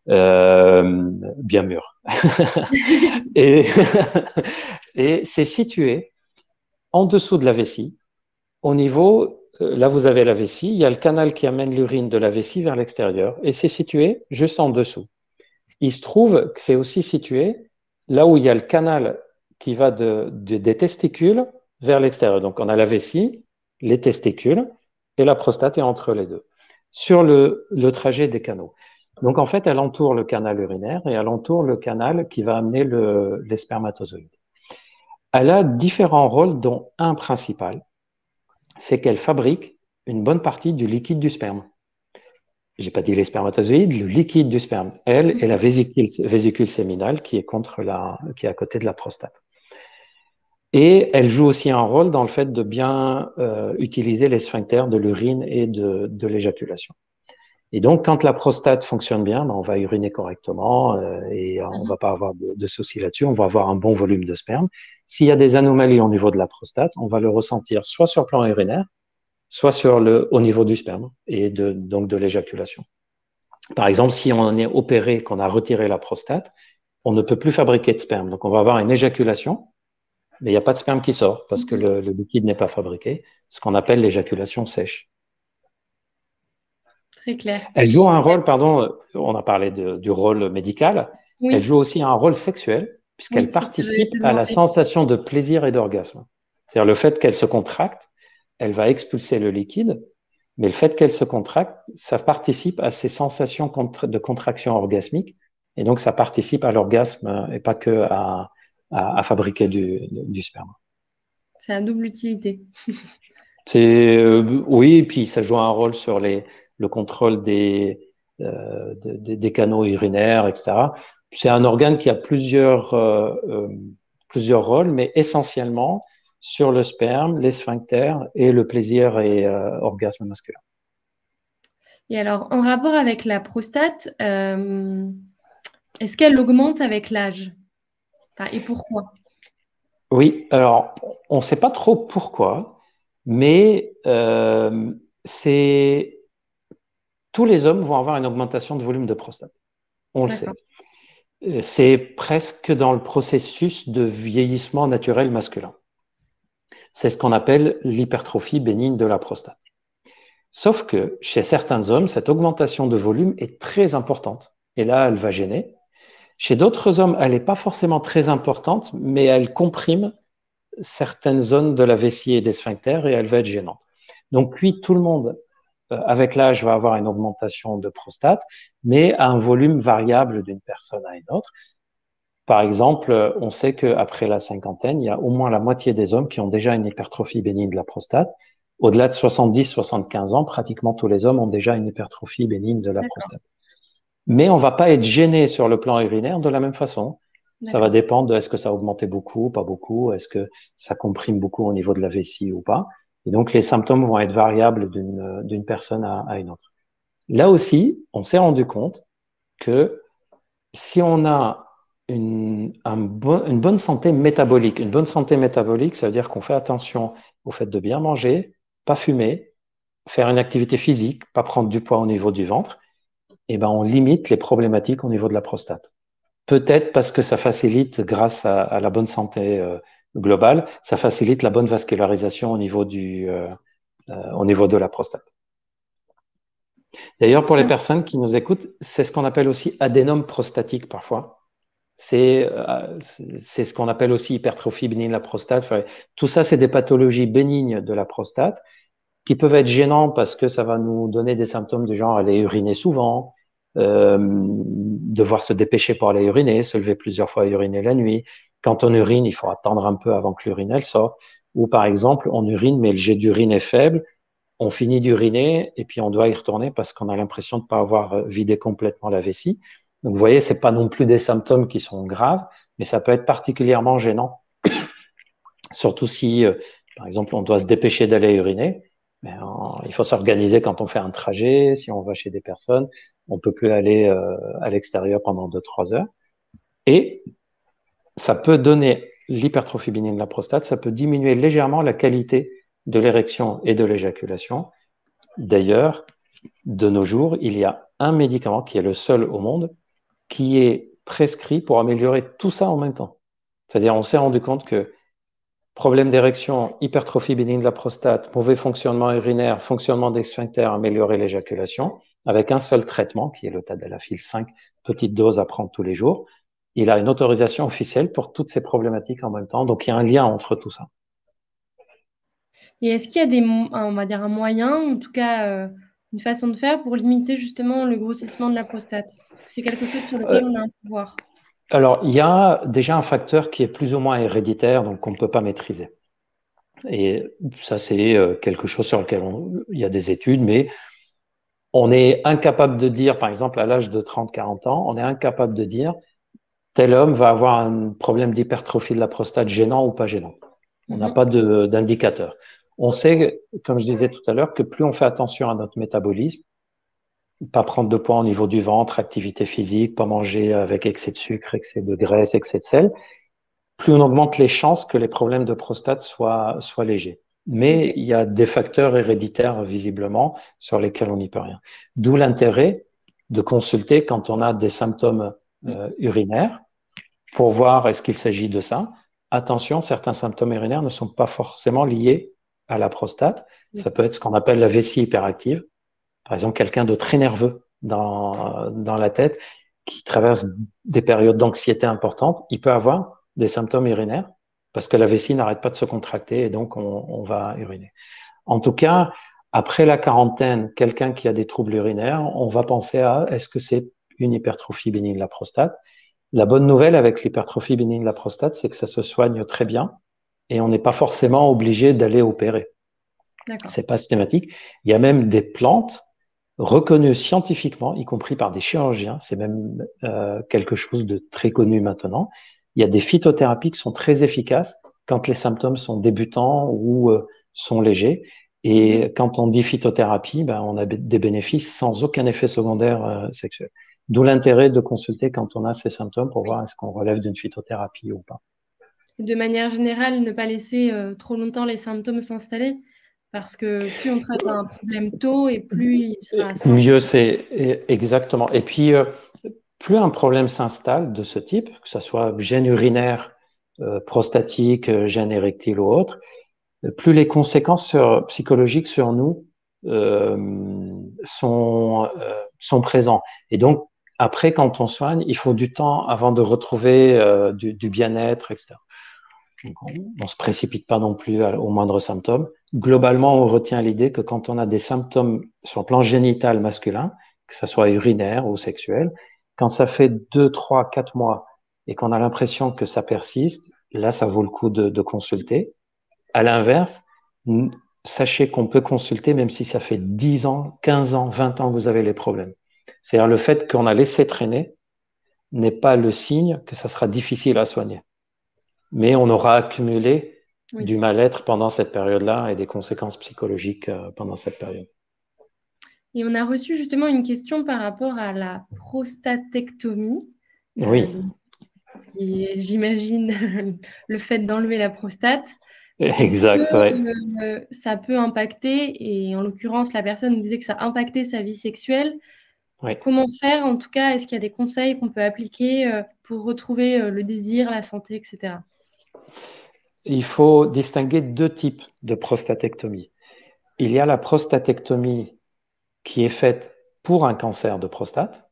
bien mûr. Et, et c'est situé en dessous de la vessie, au niveau, là vous avez la vessie, il y a le canal qui amène l'urine de la vessie vers l'extérieur, et c'est situé juste en dessous. Il se trouve que c'est aussi situé là où il y a le canal qui va des testicules vers l'extérieur. Donc on a la vessie, les testicules, et la prostate est entre les deux, sur le trajet des canaux. Donc en fait, elle entoure le canal urinaire et elle entoure le canal qui va amener les spermatozoïdes. Elle a différents rôles, dont un principal, c'est qu'elle fabrique une bonne partie du liquide du sperme. J'ai pas dit les spermatozoïdes, le liquide du sperme, elle, et la vésicule séminale qui est qui est à côté de la prostate. Et elle joue aussi un rôle dans le fait de bien utiliser les sphincters de l'urine et de l'éjaculation. Et donc, quand la prostate fonctionne bien, ben, on va uriner correctement et on va pas avoir de soucis là-dessus. On va avoir un bon volume de sperme. S'il y a des anomalies au niveau de la prostate, on va le ressentir soit sur le plan urinaire, soit au niveau du sperme et donc de l'éjaculation. Par exemple, si on est opéré, qu'on a retiré la prostate, on ne peut plus fabriquer de sperme. Donc, on va avoir une éjaculation, mais il n'y a pas de sperme qui sort parce que le liquide n'est pas fabriqué, ce qu'on appelle l'éjaculation sèche. Très clair. Elle joue un rôle, pardon, on a parlé du rôle médical, elle Oui, joue aussi un rôle sexuel oui, puisqu'elle c'est ce que j'allais participe te à la demander. sensation de plaisir et d'orgasme. C'est-à-dire le fait qu'elle se contracte, elle va expulser le liquide, mais le fait qu'elle se contracte, ça participe à ces sensations de contraction orgasmique, et donc ça participe à l'orgasme et pas que à fabriquer du sperme. C'est à double utilité. Oui, et puis ça joue un rôle sur le contrôle des canaux urinaires, etc. C'est un organe qui a plusieurs rôles, mais essentiellement sur le sperme, les sphincters et le plaisir et orgasme masculin. Et alors, en rapport avec la prostate, est-ce qu'elle augmente avec l'âge? Enfin, et pourquoi? Oui, alors on ne sait pas trop pourquoi, mais tous les hommes vont avoir une augmentation de volume de prostate. On le D'accord. sait. C'est presque dans le processus de vieillissement naturel masculin. C'est ce qu'on appelle l'hypertrophie bénigne de la prostate. Sauf que chez certains hommes, cette augmentation de volume est très importante. Et là, elle va gêner. Chez d'autres hommes, elle n'est pas forcément très importante, mais elle comprime certaines zones de la vessie et des sphincters et elle va être gênante. Donc oui, tout le monde, avec l'âge, va avoir une augmentation de prostate, mais à un volume variable d'une personne à une autre. Par exemple, on sait qu'après la cinquantaine, il y a au moins la moitié des hommes qui ont déjà une hypertrophie bénigne de la prostate. Au-delà de 70-75 ans, pratiquement tous les hommes ont déjà une hypertrophie bénigne de la D'accord. prostate. Mais on ne va pas être gêné sur le plan urinaire de la même façon. Ça va D'accord. dépendre de est-ce que ça a augmenté beaucoup, pas beaucoup, est-ce que ça comprime beaucoup au niveau de la vessie ou pas. Et donc, les symptômes vont être variables d'une personne à une autre. Là aussi, on s'est rendu compte que si on a une bonne santé métabolique, ça veut dire qu'on fait attention au fait de bien manger, pas fumer, faire une activité physique, pas prendre du poids au niveau du ventre, et ben on limite les problématiques au niveau de la prostate. Peut-être parce que ça facilite grâce à la bonne santé global, ça facilite la bonne vascularisation au niveau de la prostate. D'ailleurs, pour les personnes qui nous écoutent, c'est ce qu'on appelle aussi adénome prostatique parfois. C'est ce qu'on appelle aussi hypertrophie bénigne de la prostate. Enfin, tout ça, c'est des pathologies bénignes de la prostate qui peuvent être gênants parce que ça va nous donner des symptômes du genre aller uriner souvent, devoir se dépêcher pour aller uriner, se lever plusieurs fois à uriner la nuit. Quand on urine, il faut attendre un peu avant que l'urine elle sorte. Ou par exemple, on urine mais le jet d'urine est faible, on finit d'uriner et puis on doit y retourner parce qu'on a l'impression de ne pas avoir vidé complètement la vessie. Donc vous voyez, c'est pas non plus des symptômes qui sont graves, mais ça peut être particulièrement gênant, surtout si, par exemple, on doit se dépêcher d'aller uriner. Mais il faut s'organiser quand on fait un trajet. Si on va chez des personnes, on peut plus aller à l'extérieur pendant 2-3 heures. Et ça peut donner l'hypertrophie bénigne de la prostate, ça peut diminuer légèrement la qualité de l'érection et de l'éjaculation. D'ailleurs, de nos jours, il y a un médicament qui est le seul au monde qui est prescrit pour améliorer tout ça en même temps. C'est-à-dire, on s'est rendu compte que problème d'érection, hypertrophie bénigne de la prostate, mauvais fonctionnement urinaire, fonctionnement des sphincters, améliorer l'éjaculation, avec un seul traitement, qui est le tadalafil 5, petite dose à prendre tous les jours. Il a une autorisation officielle pour toutes ces problématiques en même temps. Donc, il y a un lien entre tout ça. Et est-ce qu'il y a on va dire un moyen, en tout cas une façon de faire pour limiter justement le grossissement de la prostate? Parce que c'est quelque chose sur lequel on a un pouvoir. Alors, il y a déjà un facteur qui est plus ou moins héréditaire, donc qu'on ne peut pas maîtriser. Et ça, c'est quelque chose sur lequel il y a des études, mais on est incapable de dire, par exemple, à l'âge de 30-40 ans, on est incapable de dire tel homme va avoir un problème d'hypertrophie de la prostate gênant ou pas gênant. On n'a pas d'indicateur. On sait, comme je disais tout à l'heure, que plus on fait attention à notre métabolisme, pas prendre de poids au niveau du ventre, activité physique, pas manger avec excès de sucre, excès de graisse, excès de sel, plus on augmente les chances que les problèmes de prostate soient légers. Mais il y a des facteurs héréditaires visiblement sur lesquels on n'y peut rien. D'où l'intérêt de consulter quand on a des symptômes urinaires pour voir est-ce qu'il s'agit de ça. Attention, certains symptômes urinaires ne sont pas forcément liés à la prostate. Ça peut être ce qu'on appelle la vessie hyperactive. Par exemple, quelqu'un de très nerveux dans la tête qui traverse des périodes d'anxiété importantes, il peut avoir des symptômes urinaires parce que la vessie n'arrête pas de se contracter et donc on va uriner. En tout cas, après la quarantaine, quelqu'un qui a des troubles urinaires, on va penser à est-ce que c'est une hypertrophie bénigne de la prostate. La bonne nouvelle avec l'hypertrophie bénigne de la prostate, c'est que ça se soigne très bien et on n'est pas forcément obligé d'aller opérer. C'est pas systématique. Il y a même des plantes reconnues scientifiquement, y compris par des chirurgiens. C'est même quelque chose de très connu maintenant. Il y a des phytothérapies qui sont très efficaces quand les symptômes sont débutants ou sont légers. Et quand on dit phytothérapie, ben, on a des bénéfices sans aucun effet secondaire sexuel. D'où l'intérêt de consulter quand on a ces symptômes pour voir est-ce qu'on relève d'une phytothérapie ou pas. De manière générale, ne pas laisser trop longtemps les symptômes s'installer, parce que plus on traite un problème tôt et plus il sera simple. Mieux c'est exactement. Et puis, plus un problème s'installe de ce type, que ce soit gène urinaire, prostatique, gène érectile ou autre, plus les conséquences psychologiques sur nous sont présentes. Et donc, après, quand on soigne, il faut du temps avant de retrouver du bien-être, etc. Donc, on ne se précipite pas non plus aux moindres symptômes. Globalement, on retient l'idée que quand on a des symptômes sur le plan génital masculin, que ce soit urinaire ou sexuel, quand ça fait 2, 3, 4 mois et qu'on a l'impression que ça persiste, là, ça vaut le coup de consulter. À l'inverse, sachez qu'on peut consulter même si ça fait 10 ans, 15 ans, 20 ans que vous avez les problèmes. C'est-à-dire le fait qu'on a laissé traîner n'est pas le signe que ça sera difficile à soigner. Mais on aura accumulé du mal-être pendant cette période-là et des conséquences psychologiques pendant cette période. Et on a reçu justement une question par rapport à la prostatectomie. Oui. Qui est, j'imagine, le fait d'enlever la prostate. Exact, Est-ce que ça peut impacter, et en l'occurrence, la personne disait que ça impactait sa vie sexuelle. Oui. Comment faire, en tout cas, est-ce qu'il y a des conseils qu'on peut appliquer pour retrouver le désir, la santé, etc. il faut distinguer deux types de prostatectomie. Il y a la prostatectomie qui est faite pour un cancer de prostate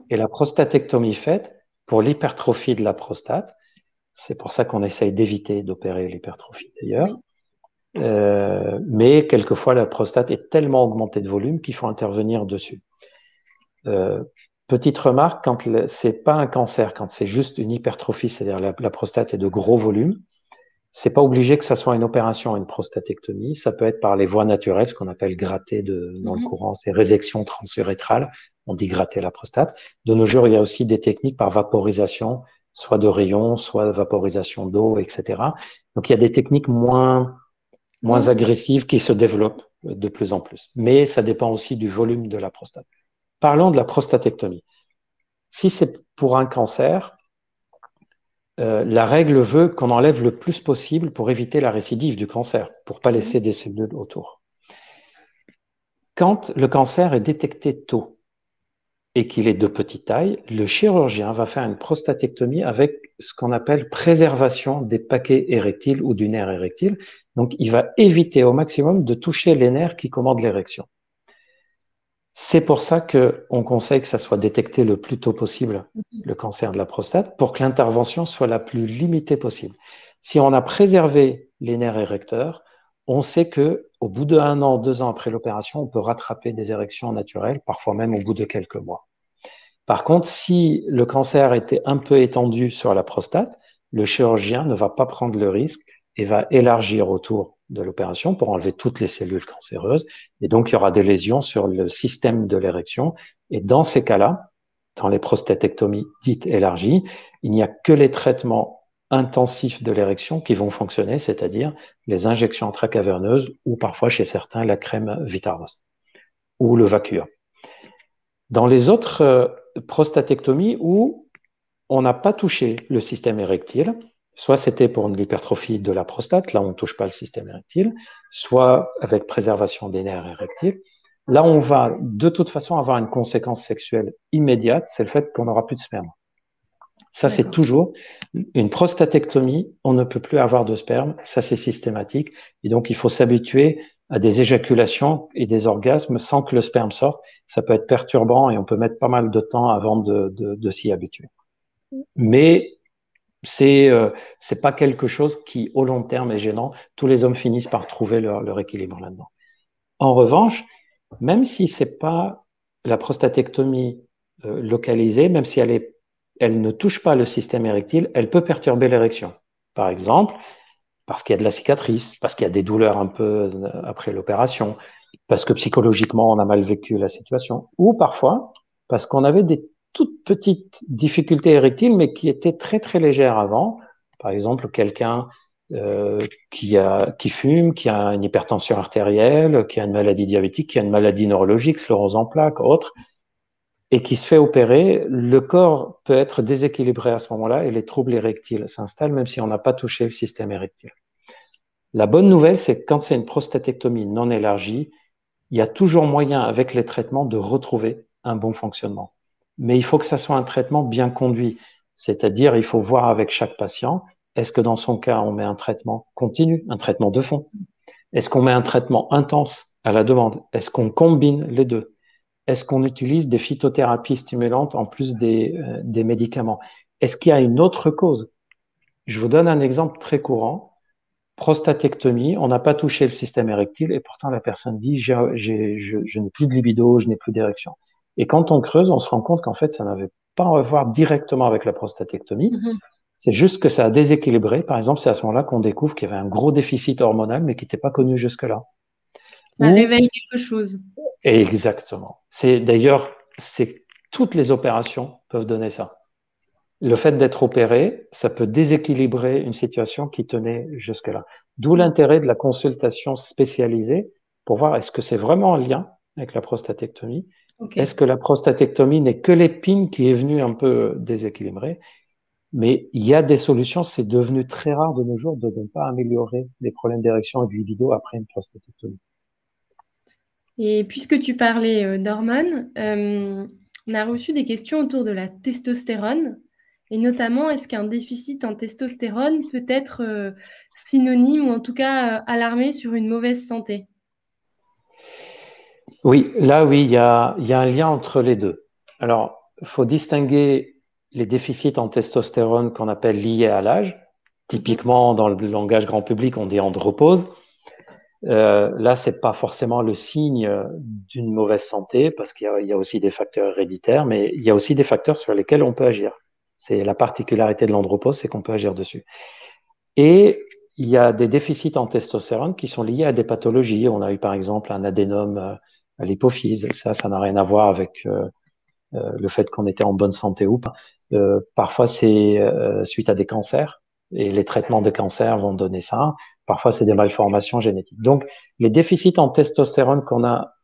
et la prostatectomie faite pour l'hypertrophie de la prostate. C'est pour ça qu'on essaye d'éviter d'opérer l'hypertrophie d'ailleurs. Oui. Mais quelquefois, la prostate est tellement augmentée de volume qu'il faut intervenir dessus. Petite remarque, quand c'est pas un cancer, quand c'est juste une hypertrophie, c'est-à-dire la prostate est de gros volume, c'est pas obligé que ça soit une opération, une prostatectomie. Ça peut être par les voies naturelles, ce qu'on appelle gratter dans le courant, c'est résection transurétrale. On dit gratter la prostate. De nos jours, il y a aussi des techniques par vaporisation, soit de rayons, soit vaporisation d'eau, etc. Donc, il y a des techniques moins agressives qui se développent de plus en plus. Mais ça dépend aussi du volume de la prostate. Parlons de la prostatectomie. Si c'est pour un cancer, la règle veut qu'on enlève le plus possible pour éviter la récidive du cancer, pour ne pas laisser des cellules autour. Quand le cancer est détecté tôt et qu'il est de petite taille, le chirurgien va faire une prostatectomie avec ce qu'on appelle préservation des paquets érectiles ou du nerf érectile. Donc, il va éviter au maximum de toucher les nerfs qui commandent l'érection. C'est pour ça qu'on conseille que ça soit détecté le plus tôt possible, le cancer de la prostate, pour que l'intervention soit la plus limitée possible. Si on a préservé les nerfs érecteurs, on sait qu'au bout de 1 an, 2 ans après l'opération, on peut rattraper des érections naturelles, parfois même au bout de quelques mois. Par contre, si le cancer était un peu étendu sur la prostate, le chirurgien ne va pas prendre le risque et va élargir autour de l'opération pour enlever toutes les cellules cancéreuses. Et donc, il y aura des lésions sur le système de l'érection. Et dans ces cas-là, dans les prostatectomies dites élargies, il n'y a que les traitements intensifs de l'érection qui vont fonctionner, c'est-à-dire les injections intracaverneuses ou parfois chez certains la crème Vitaros ou le Vacua. Dans les autres prostatectomies où on n'a pas touché le système érectile, soit c'était pour l'hypertrophie de la prostate, là on ne touche pas le système érectile, soit avec préservation des nerfs érectiles. Là, on va de toute façon avoir une conséquence sexuelle immédiate, c'est le fait qu'on n'aura plus de sperme. Ça, c'est toujours une prostatectomie, on ne peut plus avoir de sperme, ça c'est systématique. Et donc, il faut s'habituer à des éjaculations et des orgasmes sans que le sperme sorte. Ça peut être perturbant et on peut mettre pas mal de temps avant de s'y habituer. Mais c'est pas quelque chose qui, au long terme, est gênant. Tous les hommes finissent par trouver leur équilibre là-dedans. En revanche, même si c'est pas la prostatectomie localisée, même si elle ne touche pas le système érectile, elle peut perturber l'érection. Par exemple, parce qu'il y a de la cicatrice, parce qu'il y a des douleurs un peu après l'opération, parce que psychologiquement on a mal vécu la situation, ou parfois parce qu'on avait des toutes petites difficultés érectiles, mais qui étaient très très légères avant. Par exemple, quelqu'un qui fume, qui a une hypertension artérielle, qui a une maladie diabétique, qui a une maladie neurologique, sclérose en plaques, autre, et qui se fait opérer, le corps peut être déséquilibré à ce moment-là et les troubles érectiles s'installent même si on n'a pas touché le système érectile. La bonne nouvelle, c'est que quand c'est une prostatectomie non élargie, il y a toujours moyen avec les traitements de retrouver un bon fonctionnement. Mais il faut que ça soit un traitement bien conduit, c'est-à-dire il faut voir avec chaque patient, est-ce que dans son cas on met un traitement continu, un traitement de fond? Est-ce qu'on met un traitement intense à la demande? Est-ce qu'on combine les deux? Est-ce qu'on utilise des phytothérapies stimulantes en plus des médicaments? Est-ce qu'il y a une autre cause? Je vous donne un exemple très courant. Prostatectomie, on n'a pas touché le système érectile et pourtant la personne dit je n'ai plus de libido, je n'ai plus d'érection. Et quand on creuse, on se rend compte qu'en fait, ça n'avait pas à voir directement avec la prostatectomie. C'est juste que ça a déséquilibré. Par exemple, c'est à ce moment-là qu'on découvre qu'il y avait un gros déficit hormonal, mais qui n'était pas connu jusque-là. Ça réveille quelque chose. Exactement. D'ailleurs, toutes les opérations peuvent donner ça. Le fait d'être opéré, ça peut déséquilibrer une situation qui tenait jusque-là. D'où l'intérêt de la consultation spécialisée pour voir est-ce que c'est vraiment en lien avec la prostatectomie. Est-ce que la prostatectomie n'est que l'épine qui est venue un peu déséquilibrer? Mais il y a des solutions. C'est devenu très rare de nos jours de ne pas améliorer les problèmes d'érection et de libido après une prostatectomie. Et puisque tu parlais d'hormones, on a reçu des questions autour de la testostérone. Et notamment, est-ce qu'un déficit en testostérone peut être synonyme ou en tout cas alarmé sur une mauvaise santé? Oui, là, oui, il y a un lien entre les deux. Alors, il faut distinguer les déficits en testostérone qu'on appelle liés à l'âge. Typiquement, dans le langage grand public, on dit andropause. Là, c'est pas forcément le signe d'une mauvaise santé parce qu'il y a aussi des facteurs héréditaires, mais il y a aussi des facteurs sur lesquels on peut agir. C'est la particularité de l'andropause, c'est qu'on peut agir dessus. Et il y a des déficits en testostérone qui sont liés à des pathologies. On a eu par exemple un adénome à l'hypophyse. Ça n'a rien à voir avec le fait qu'on était en bonne santé ou pas. Parfois, c'est suite à des cancers et les traitements de cancer vont donner ça. Parfois, c'est des malformations génétiques. Donc, les déficits en testostérone qu'on a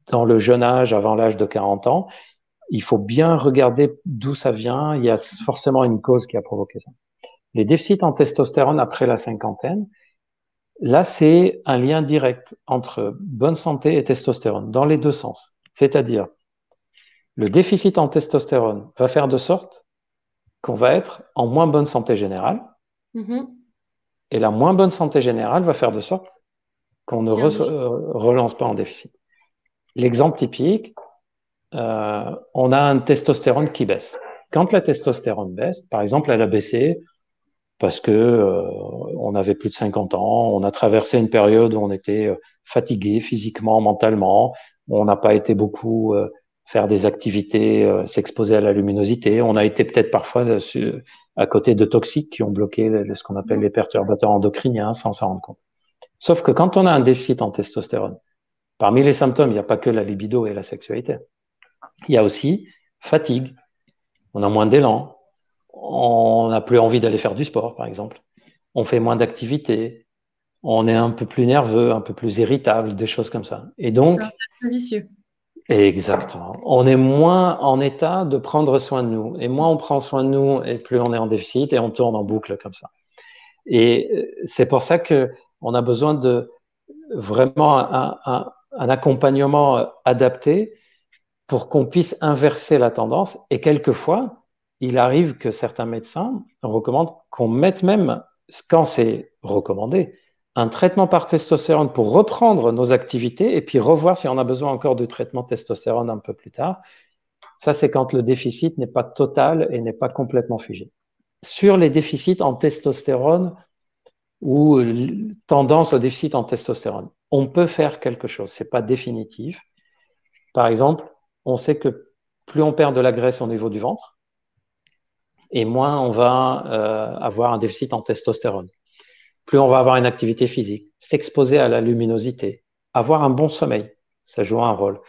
dans le jeune âge, avant l'âge de 40 ans, il faut bien regarder d'où ça vient. Il y a forcément une cause qui a provoqué ça. Les déficits en testostérone après la cinquantaine, là, c'est un lien direct entre bonne santé et testostérone, dans les deux sens. C'est-à-dire, le déficit en testostérone va faire de sorte qu'on va être en moins bonne santé générale, et la moins bonne santé générale va faire de sorte qu'on ne relance pas en déficit. L'exemple typique, on a un testostérone qui baisse. Quand la testostérone baisse, par exemple, elle a baissé parce que on avait plus de 50 ans, on a traversé une période où on était fatigué physiquement, mentalement, on n'a pas été beaucoup faire des activités, s'exposer à la luminosité, on a été peut-être parfois à côté de toxiques qui ont bloqué ce qu'on appelle les perturbateurs endocriniens sans s'en rendre compte. Sauf que quand on a un déficit en testostérone, parmi les symptômes, il n'y a pas que la libido et la sexualité. Il y a aussi fatigue, on a moins d'élan, on n'a plus envie d'aller faire du sport, par exemple. On fait moins d'activités, on est un peu plus nerveux, un peu plus irritable, des choses comme ça. Et donc, c'est un cercle vicieux. Exactement. On est moins en état de prendre soin de nous. Et moins on prend soin de nous, et plus on est en déficit, et on tourne en boucle comme ça. Et c'est pour ça que on a besoin de vraiment un accompagnement adapté pour qu'on puisse inverser la tendance. Et quelquefois, il arrive que certains médecins recommandent qu'on mette même, quand c'est recommandé, un traitement par testostérone pour reprendre nos activités et puis revoir si on a besoin encore de traitement testostérone un peu plus tard. Ça, c'est quand le déficit n'est pas total et n'est pas complètement figé. Sur les déficits en testostérone ou tendance au déficit en testostérone, on peut faire quelque chose. Ce n'est pas définitif. Par exemple, on sait que plus on perd de la graisse au niveau du ventre, et moins on va avoir un déficit en testostérone. Plus on va avoir une activité physique, s'exposer à la luminosité, avoir un bon sommeil, ça joue un rôle.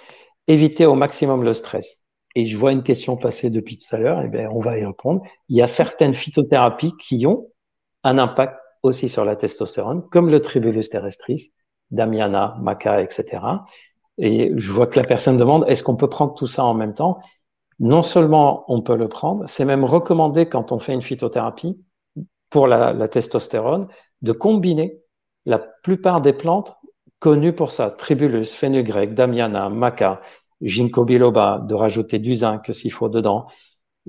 Éviter au maximum le stress. Et je vois une question passer depuis tout à l'heure, et bien on va y répondre. Il y a certaines phytothérapies qui ont un impact aussi sur la testostérone, comme le Tribulus terrestris, Damiana, Maca, etc. Et je vois que la personne demande, est-ce qu'on peut prendre tout ça en même temps? Non seulement on peut le prendre, c'est même recommandé quand on fait une phytothérapie pour la testostérone de combiner la plupart des plantes connues pour ça, Tribulus, fenugrec, Damiana, Maca, Ginkgo biloba, de rajouter du zinc s'il faut dedans,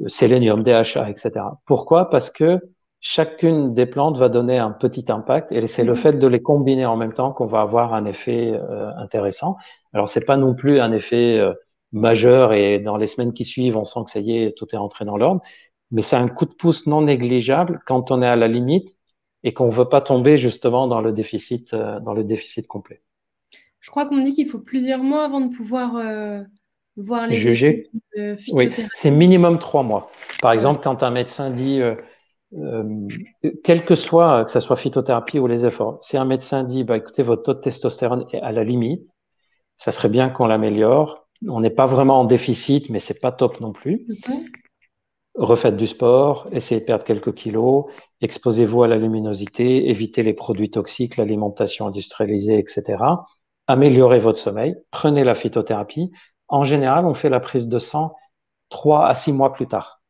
sélénium, DHA, etc. Pourquoi? Parce que chacune des plantes va donner un petit impact et c'est le fait de les combiner en même temps qu'on va avoir un effet intéressant. Alors, c'est pas non plus un effet majeur et dans les semaines qui suivent, on sent que ça y est, tout est rentré dans l'ordre, mais c'est un coup de pouce non négligeable quand on est à la limite et qu'on veut pas tomber justement dans le déficit complet. Je crois qu'on me dit qu'il faut plusieurs mois avant de pouvoir voir les effets Juger, de oui, phytothérapie. c'est minimum 3 mois. Par Ouais. exemple, quand un médecin dit quel que soit, que ce soit phytothérapie ou les efforts, si un médecin dit, bah, écoutez, votre taux de testostérone est à la limite, ça serait bien qu'on l'améliore. On n'est pas vraiment en déficit, mais c'est pas top non plus. Refaites du sport, essayez de perdre quelques kilos, exposez-vous à la luminosité, évitez les produits toxiques, l'alimentation industrialisée, etc. Améliorez votre sommeil, prenez la phytothérapie. En général, on fait la prise de sang 3 à 6 mois plus tard.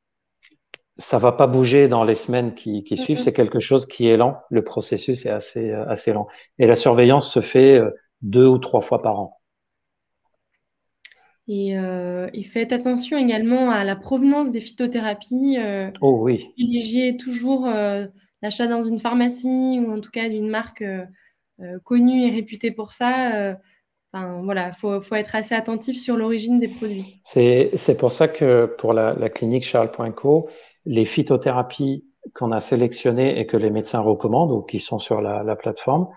Ça va pas bouger dans les semaines qui suivent, c'est quelque chose qui est lent. Le processus est assez lent. Et la surveillance se fait 2 ou 3 fois par an. Et faites attention également à la provenance des phytothérapies. Oh oui. Privilégiez toujours l'achat dans une pharmacie ou en tout cas d'une marque connue et réputée pour ça. Enfin, voilà, faut être assez attentif sur l'origine des produits. C'est pour ça que pour la clinique Charles.co, les phytothérapies qu'on a sélectionnées et que les médecins recommandent ou qui sont sur la plateforme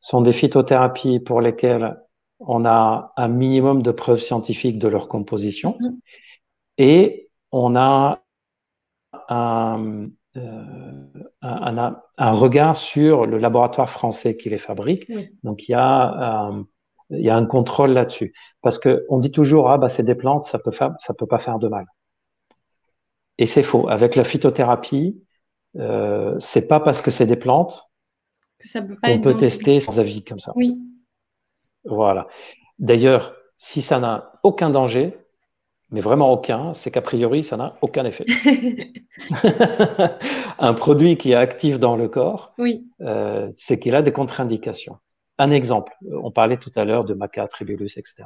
sont des phytothérapies pour lesquelles on a un minimum de preuves scientifiques de leur composition et on a un, un regard sur le laboratoire français qui les fabrique. Oui. Donc, il y a un contrôle là-dessus. Parce qu'on dit toujours, ah, bah, c'est des plantes, ça peut pas faire de mal. Et c'est faux. Avec la phytothérapie, c'est pas parce que c'est des plantes Que ça peut pas qu'on être peut dangereux. tester sans avis comme ça. Oui. Voilà. D'ailleurs, si ça n'a aucun danger, mais vraiment aucun, c'est qu'a priori, ça n'a aucun effet. Un produit qui est actif dans le corps, Oui. c'est qu'il a des contre-indications. Un exemple, on parlait tout à l'heure de maca, tribulus, etc.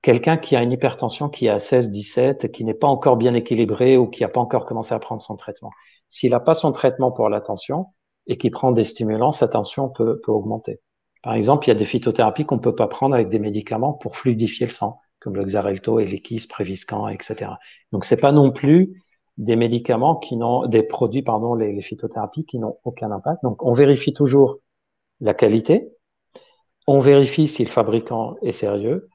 Quelqu'un qui a une hypertension qui est à 16, 17, qui n'est pas encore bien équilibré ou qui n'a pas encore commencé à prendre son traitement. S'il n'a pas son traitement pour la tension et qu'il prend des stimulants, sa tension peut augmenter. Par exemple, il y a des phytothérapies qu'on ne peut pas prendre avec des médicaments pour fluidifier le sang, comme le Xarelto, Eliquis, Préviscan, etc. Donc, c'est pas non plus des médicaments qui n'ont, des produits, pardon, les phytothérapies qui n'ont aucun impact. Donc, on vérifie toujours la qualité, on vérifie si le fabricant est sérieux,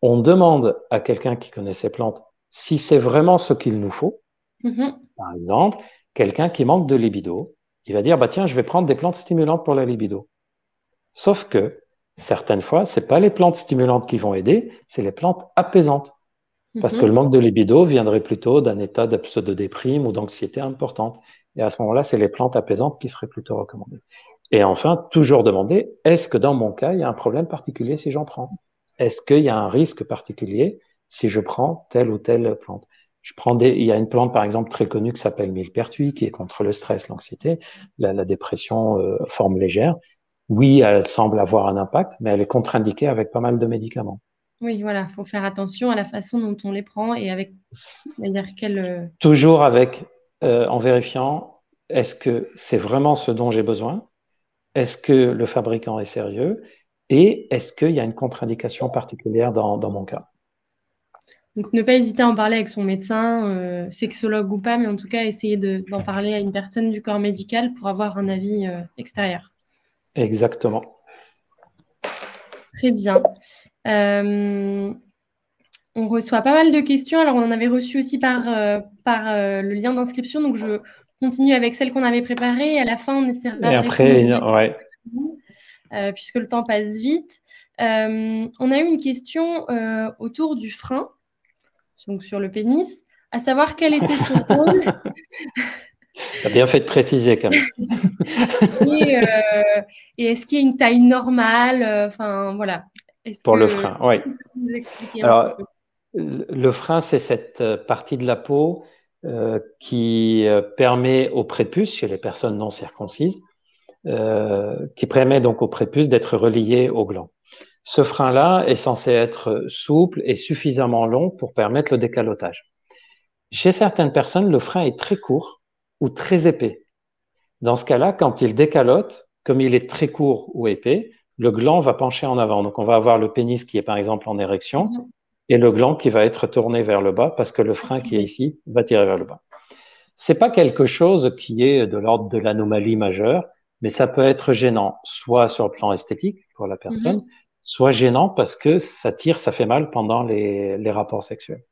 on demande à quelqu'un qui connaît ces plantes si c'est vraiment ce qu'il nous faut. Par exemple, quelqu'un qui manque de libido, il va dire, bah tiens, je vais prendre des plantes stimulantes pour la libido. Sauf que certaines fois, c'est pas les plantes stimulantes qui vont aider, c'est les plantes apaisantes. Parce que le manque de libido viendrait plutôt d'un état de pseudo-déprime ou d'anxiété importante. Et à ce moment-là, c'est les plantes apaisantes qui seraient plutôt recommandées. Et enfin, toujours demander, est-ce que dans mon cas, il y a un problème particulier si j'en prends? Est-ce qu'il y a un risque particulier si je prends telle ou telle plante? Il y a une plante, par exemple, très connue qui s'appelle millepertuis, qui est contre le stress, l'anxiété, la dépression forme légère. Oui, elle semble avoir un impact, mais elle est contre-indiquée avec pas mal de médicaments. Oui, voilà, il faut faire attention à la façon dont on les prend et avec, c'est-à-dire quel. Toujours en vérifiant, est-ce que c'est vraiment ce dont j'ai besoin? Est-ce que le fabricant est sérieux? Et est-ce qu'il y a une contre-indication particulière dans mon cas? Donc, ne pas hésiter à en parler avec son médecin, sexologue ou pas, mais en tout cas, essayer d'en parler à une personne du corps médical pour avoir un avis extérieur. Exactement. Très bien. On reçoit pas mal de questions. Alors, on en avait reçu aussi par le lien d'inscription. Donc, je continue avec celle qu'on avait préparée. Et à la fin, on essaiera Et de après, répondre ouais. puisque le temps passe vite. On a eu une question autour du frein, donc sur le pénis, à savoir quel était son rôle. Tu as bien fait de préciser quand même. Et est-ce qu'il y a une taille normale? Enfin, voilà. Pour le frein, oui. Vous expliquer un Alors, petit peu. le frein, c'est cette partie de la peau qui permet au prépuce, chez les personnes non circoncises, qui permet donc au prépuce d'être relié au gland. Ce frein-là est censé être souple et suffisamment long pour permettre le décalotage. Chez certaines personnes, le frein est très court ou très épais. Dans ce cas-là, quand il décalote, comme il est très court ou épais, le gland va pencher en avant. Donc, on va avoir le pénis qui est par exemple en érection et le gland qui va être tourné vers le bas parce que le frein qui est ici va tirer vers le bas. C'est pas quelque chose qui est de l'ordre de l'anomalie majeure, mais ça peut être gênant, soit sur le plan esthétique pour la personne, soit gênant parce que ça tire, ça fait mal pendant les rapports sexuels.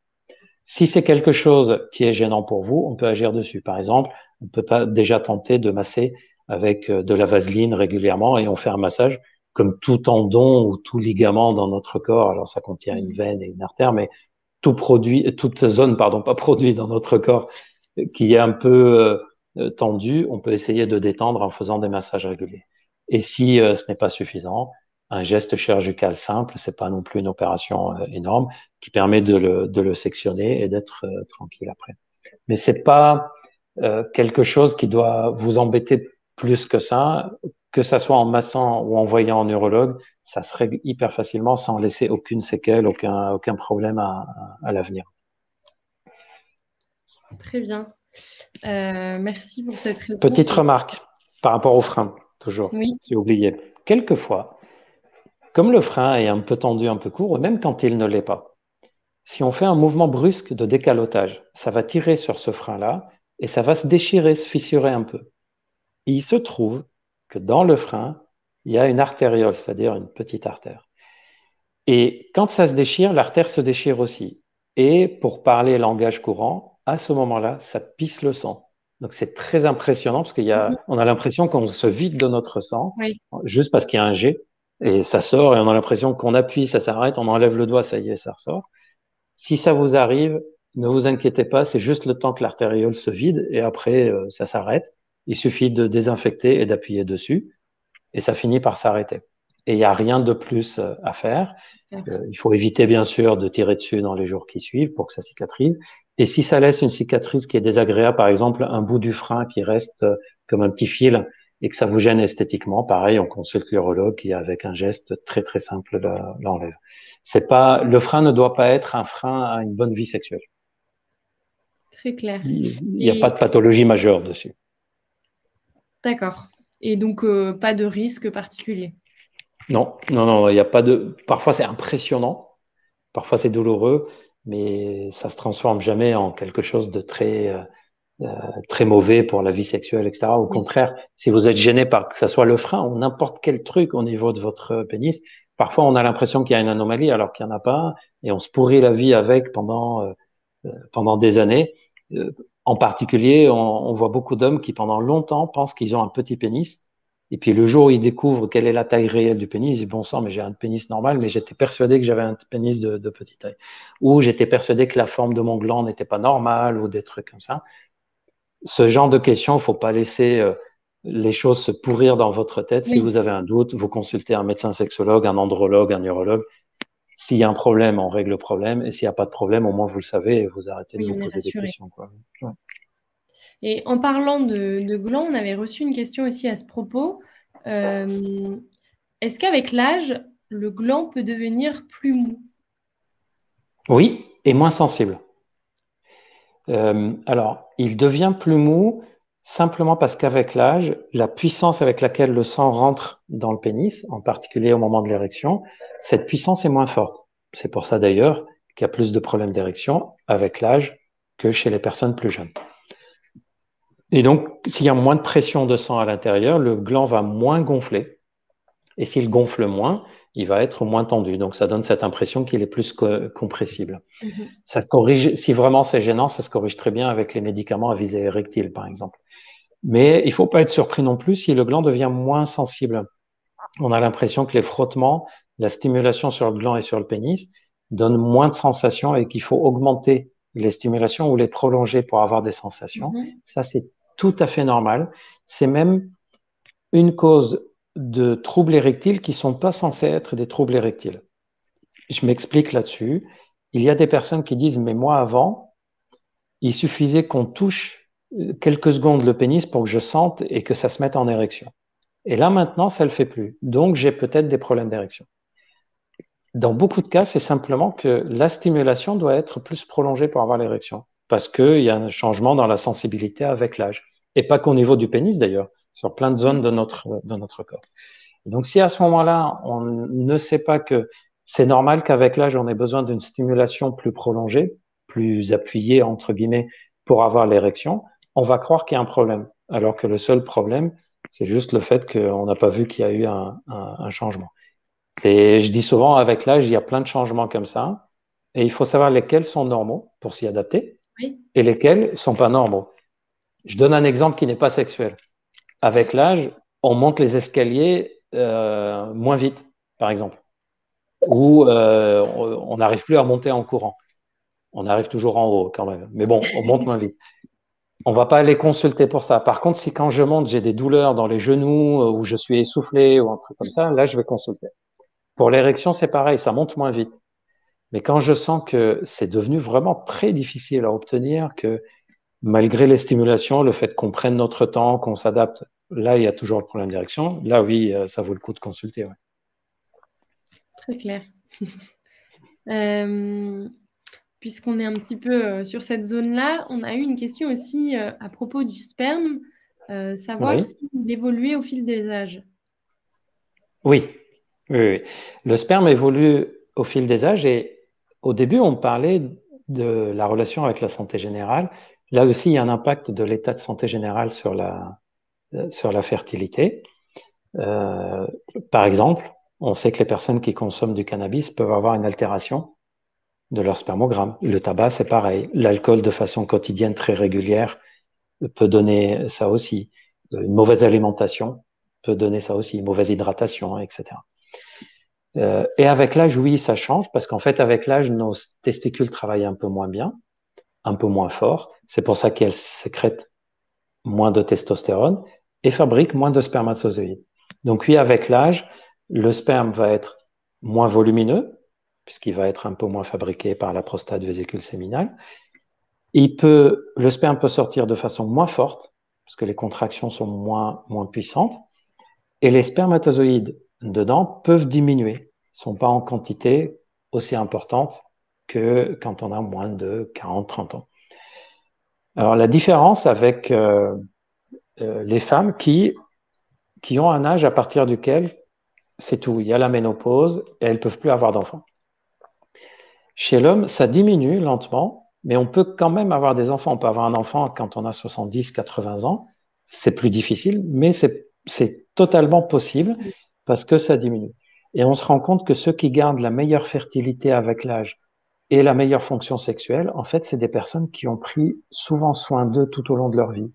Si c'est quelque chose qui est gênant pour vous, on peut agir dessus. Par exemple, on peut pas déjà tenter de masser avec de la vaseline régulièrement et on fait un massage comme tout tendon ou tout ligament dans notre corps. Alors ça contient une veine et une artère, mais toute zone, pardon, pas produit dans notre corps qui est un peu tendu, on peut essayer de détendre en faisant des massages réguliers. Et si ce n'est pas suffisant, un geste chirurgical simple, c'est pas non plus une opération énorme, qui permet de le sectionner et d'être tranquille après. Mais c'est pas quelque chose qui doit vous embêter plus que ça, que ça soit en massant ou en voyant un urologue, ça se règle hyper facilement sans laisser aucune séquelle, aucun problème à l'avenir. Très bien. Merci pour cette réponse. Petite remarque par rapport au frein, toujours. Oui. J'ai oublié. Quelquefois, comme le frein est un peu tendu, un peu court, même quand il ne l'est pas, si on fait un mouvement brusque de décalotage, ça va tirer sur ce frein-là et ça va se déchirer, se fissurer un peu. Et il se trouve que dans le frein, il y a une artériole, c'est-à-dire une petite artère. Et quand ça se déchire, l'artère se déchire aussi. Et pour parler langage courant, à ce moment-là, ça pisse le sang. Donc c'est très impressionnant parce on a l'impression qu'on se vide de notre sang juste parce qu'il y a un jet et ça sort et on a l'impression qu'on appuie, ça s'arrête, on enlève le doigt, ça y est, ça ressort. Si ça vous arrive, ne vous inquiétez pas, c'est juste le temps que l'artériole se vide et après ça s'arrête. Il suffit de désinfecter et d'appuyer dessus et ça finit par s'arrêter. Et il n'y a rien de plus à faire. Il faut éviter bien sûr de tirer dessus dans les jours qui suivent pour que ça cicatrise. Et si ça laisse une cicatrice qui est désagréable, par exemple un bout du frein qui reste comme un petit fil et que ça vous gêne esthétiquement, pareil, on consulte l'urologue qui avec un geste très très simple l'enlève. Le frein ne doit pas être un frein à une bonne vie sexuelle. Très clair. Il n'y a pas de pathologie majeure dessus. D'accord. Et donc, pas de risque particulier? Non, il n'y a pas de. Parfois, c'est impressionnant, parfois, c'est douloureux, mais ça se transforme jamais en quelque chose de très mauvais pour la vie sexuelle, etc. Au contraire, si vous êtes gêné par que ça soit le frein ou n'importe quel truc au niveau de votre pénis, parfois, on a l'impression qu'il y a une anomalie alors qu'il n'y en a pas, et on se pourrit la vie avec pendant des années. En particulier, on voit beaucoup d'hommes qui, pendant longtemps, pensent qu'ils ont un petit pénis. Et puis, le jour où ils découvrent quelle est la taille réelle du pénis, ils disent, bon sang, mais j'ai un pénis normal, mais j'étais persuadé que j'avais un pénis de petite taille. Ou j'étais persuadé que la forme de mon gland n'était pas normale, ou des trucs comme ça. Ce genre de questions, il ne faut pas laisser les choses se pourrir dans votre tête. Si vous avez un doute, vous consultez un médecin sexologue, un andrologue, un urologue. S'il y a un problème, on règle le problème. Et s'il n'y a pas de problème, au moins vous le savez et vous arrêtez de vous poser des questions. Ouais. Et en parlant de gland, on avait reçu une question aussi à ce propos. Est-ce qu'avec l'âge, le gland peut devenir plus mou? Oui, et moins sensible. Alors, il devient plus mou simplement parce qu'avec l'âge, la puissance avec laquelle le sang rentre dans le pénis, en particulier au moment de l'érection, cette puissance est moins forte. C'est pour ça d'ailleurs qu'il y a plus de problèmes d'érection avec l'âge que chez les personnes plus jeunes. Et donc, s'il y a moins de pression de sang à l'intérieur, le gland va moins gonfler. Et s'il gonfle moins, il va être moins tendu. Donc, ça donne cette impression qu'il est plus compressible. Ça se corrige, si vraiment c'est gênant, ça se corrige très bien avec les médicaments à visée érectile, par exemple. Mais il ne faut pas être surpris non plus si le gland devient moins sensible. On a l'impression que les frottements, la stimulation sur le gland et sur le pénis donnent moins de sensations et qu'il faut augmenter les stimulations ou les prolonger pour avoir des sensations. Ça, c'est tout à fait normal. C'est même une cause de troubles érectiles qui ne sont pas censés être des troubles érectiles. Je m'explique là-dessus. Il y a des personnes qui disent, mais moi avant, il suffisait qu'on touche quelques secondes le pénis pour que je sente et que ça se mette en érection. Et là maintenant, ça ne le fait plus. Donc, j'ai peut-être des problèmes d'érection. Dans beaucoup de cas, c'est simplement que la stimulation doit être plus prolongée pour avoir l'érection, parce qu'il y a un changement dans la sensibilité avec l'âge. Et pas qu'au niveau du pénis d'ailleurs, sur plein de zones de notre corps. Et donc, si à ce moment-là, on ne sait pas que c'est normal qu'avec l'âge, on ait besoin d'une stimulation plus prolongée, plus appuyée, entre guillemets, pour avoir l'érection, on va croire qu'il y a un problème. Alors que le seul problème, c'est juste le fait qu'on n'a pas vu qu'il y a eu un changement. Je dis souvent, avec l'âge, il y a plein de changements comme ça. Et il faut savoir lesquels sont normaux pour s'y adapter et lesquels ne sont pas normaux. Je donne un exemple qui n'est pas sexuel. Avec l'âge, on monte les escaliers moins vite, par exemple. Ou on n'arrive plus à monter en courant. On arrive toujours en haut quand même. Mais bon, on monte moins vite. On ne va pas aller consulter pour ça. Par contre, si quand je monte, j'ai des douleurs dans les genoux ou je suis essoufflé ou un truc comme ça, là, je vais consulter. Pour l'érection, c'est pareil, ça monte moins vite. Mais quand je sens que c'est devenu vraiment très difficile à obtenir, que malgré les stimulations, le fait qu'on prenne notre temps, qu'on s'adapte là, il y a toujours le problème d'érection. Là, oui, ça vaut le coup de consulter. Ouais. Très clair. Puisqu'on est un petit peu sur cette zone-là, on a eu une question aussi à propos du sperme, savoir Oui, s'il évoluait au fil des âges. oui, oui, oui. Le sperme évolue au fil des âges et au début, on parlait de la relation avec la santé générale. Là aussi, il y a un impact de l'état de santé générale sur la fertilité. Euh, Par exemple, on sait que les personnes qui consomment du cannabis peuvent avoir une altération de leur spermogramme. Le tabac, c'est pareil. L'alcool de façon quotidienne très régulière peut donner ça aussi. Une mauvaise alimentation peut donner ça aussi, une mauvaise hydratation, etc. Et avec l'âge, oui, ça change parce qu'en fait, avec l'âge, nos testicules travaillent un peu moins bien, un peu moins fort. C'est pour ça qu'elles sécrètent moins de testostérone et fabriquent moins de spermatozoïdes. Donc oui, avec l'âge, le sperme va être moins volumineux puisqu'il va être un peu moins fabriqué par la prostate vésicule séminale. Le sperme peut sortir de façon moins forte parce que les contractions sont moins puissantes et les spermatozoïdes dedans peuvent diminuer. Ils ne sont pas en quantité aussi importante que quand on a moins de 40-30 ans. Alors la différence avec les femmes qui ont un âge à partir duquel c'est tout, il y a la ménopause et elles ne peuvent plus avoir d'enfants. Chez l'homme, ça diminue lentement, mais on peut quand même avoir des enfants. On peut avoir un enfant quand on a 70, 80 ans. C'est plus difficile, mais c'est totalement possible parce que ça diminue. Et on se rend compte que ceux qui gardent la meilleure fertilité avec l'âge et la meilleure fonction sexuelle, en fait, c'est des personnes qui ont pris souvent soin d'eux tout au long de leur vie.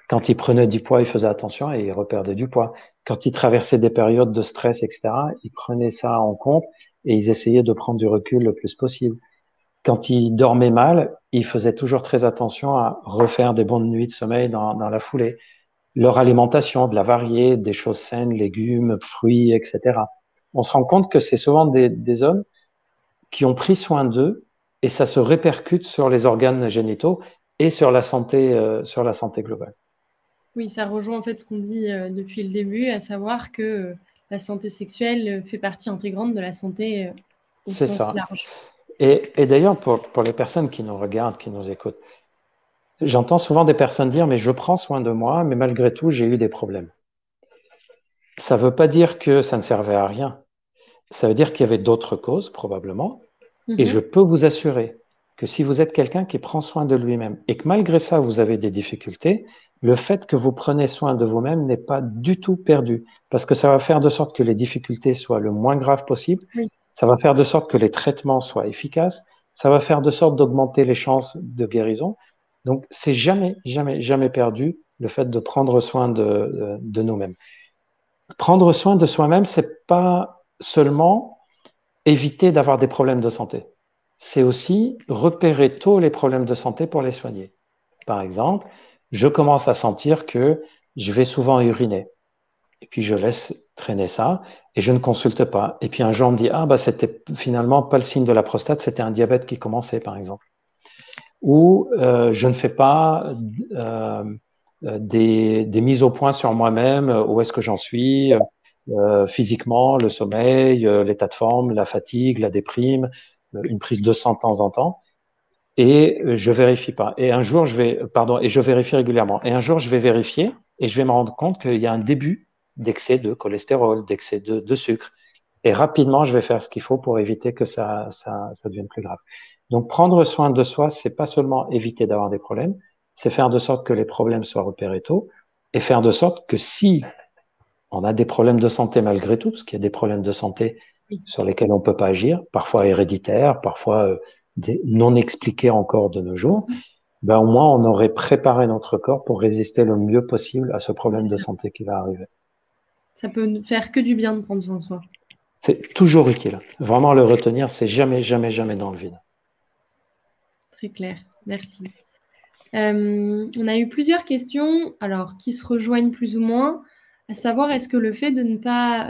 Quand ils prenaient du poids, ils faisaient attention et ils reperdaient du poids. Quand ils traversaient des périodes de stress, etc., ils prenaient ça en compte et ils essayaient de prendre du recul le plus possible. Quand ils dormaient mal, ils faisaient toujours très attention à refaire des bonnes nuits de sommeil dans la foulée. Leur alimentation, de la varier, des choses saines, légumes, fruits, etc. On se rend compte que c'est souvent des hommes qui ont pris soin d'eux et ça se répercute sur les organes génitaux et sur la santé globale. Oui, ça rejoint en fait ce qu'on dit depuis le début, à savoir que la santé sexuelle fait partie intégrante de la santé au C'est sens ça. large. Et d'ailleurs, pour les personnes qui nous regardent, qui nous écoutent, j'entends souvent des personnes dire, mais je prends soin de moi, mais malgré tout, j'ai eu des problèmes. Ça ne veut pas dire que ça ne servait à rien. Ça veut dire qu'il y avait d'autres causes, probablement. Et je peux vous assurer que si vous êtes quelqu'un qui prend soin de lui-même et que malgré ça, vous avez des difficultés, le fait que vous prenez soin de vous-même n'est pas du tout perdu. Parce que ça va faire de sorte que les difficultés soient le moins graves possible. Oui. Ça va faire de sorte que les traitements soient efficaces. Ça va faire de sorte d'augmenter les chances de guérison. Donc, c'est jamais, jamais, jamais perdu le fait de prendre soin de nous-mêmes. Prendre soin de soi-même, c'est pas seulement éviter d'avoir des problèmes de santé. C'est aussi repérer tôt les problèmes de santé pour les soigner. Par exemple, je commence à sentir que je vais souvent uriner. Et puis je laisse traîner ça et je ne consulte pas. Et puis un jour on me dit, ah bah c'était finalement pas le signe de la prostate, c'était un diabète qui commençait par exemple. Ou je ne fais pas euh, des mises au point sur moi-même, où est-ce que j'en suis, physiquement, le sommeil, l'état de forme, la fatigue, la déprime, une prise de sang de temps en temps. Et je vérifie pas. Et un jour, et je vérifie régulièrement. Et un jour, je vais vérifier et je vais me rendre compte qu'il y a un début d'excès de cholestérol, d'excès de sucre. Et rapidement, je vais faire ce qu'il faut pour éviter que ça devienne plus grave. Donc, prendre soin de soi, c'est pas seulement éviter d'avoir des problèmes, c'est faire de sorte que les problèmes soient repérés tôt et faire de sorte que si on a des problèmes de santé malgré tout, parce qu'il y a des problèmes de santé sur lesquels on ne peut pas agir, parfois héréditaires, parfois non expliqués encore de nos jours, ben au moins on aurait préparé notre corps pour résister le mieux possible à ce problème de santé qui va arriver. Ça peut ne faire que du bien de prendre soin de soi. C'est toujours utile. Vraiment le retenir, c'est jamais, jamais, jamais dans le vide. Très clair, merci. On a eu plusieurs questions, alors qui se rejoignent plus ou moins, à savoir est-ce que le fait de ne pas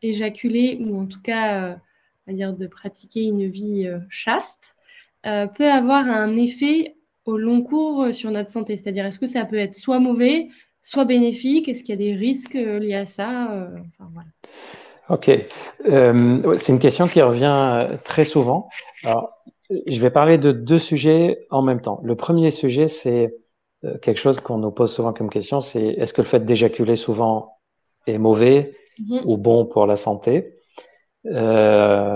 éjaculer ou en tout cas, à dire de pratiquer une vie chaste peut avoir un effet au long cours sur notre santé. C'est-à-dire est-ce que ça peut être soit mauvais, soit bénéfique? Est-ce qu'il y a des risques liés à ça? Enfin, voilà. Ok. C'est une question qui revient très souvent. Alors, je vais parler de deux sujets en même temps. Le premier sujet, c'est quelque chose qu'on nous pose souvent comme question, c'est est-ce que le fait d'éjaculer souvent est mauvais ou bon pour la santé? C'est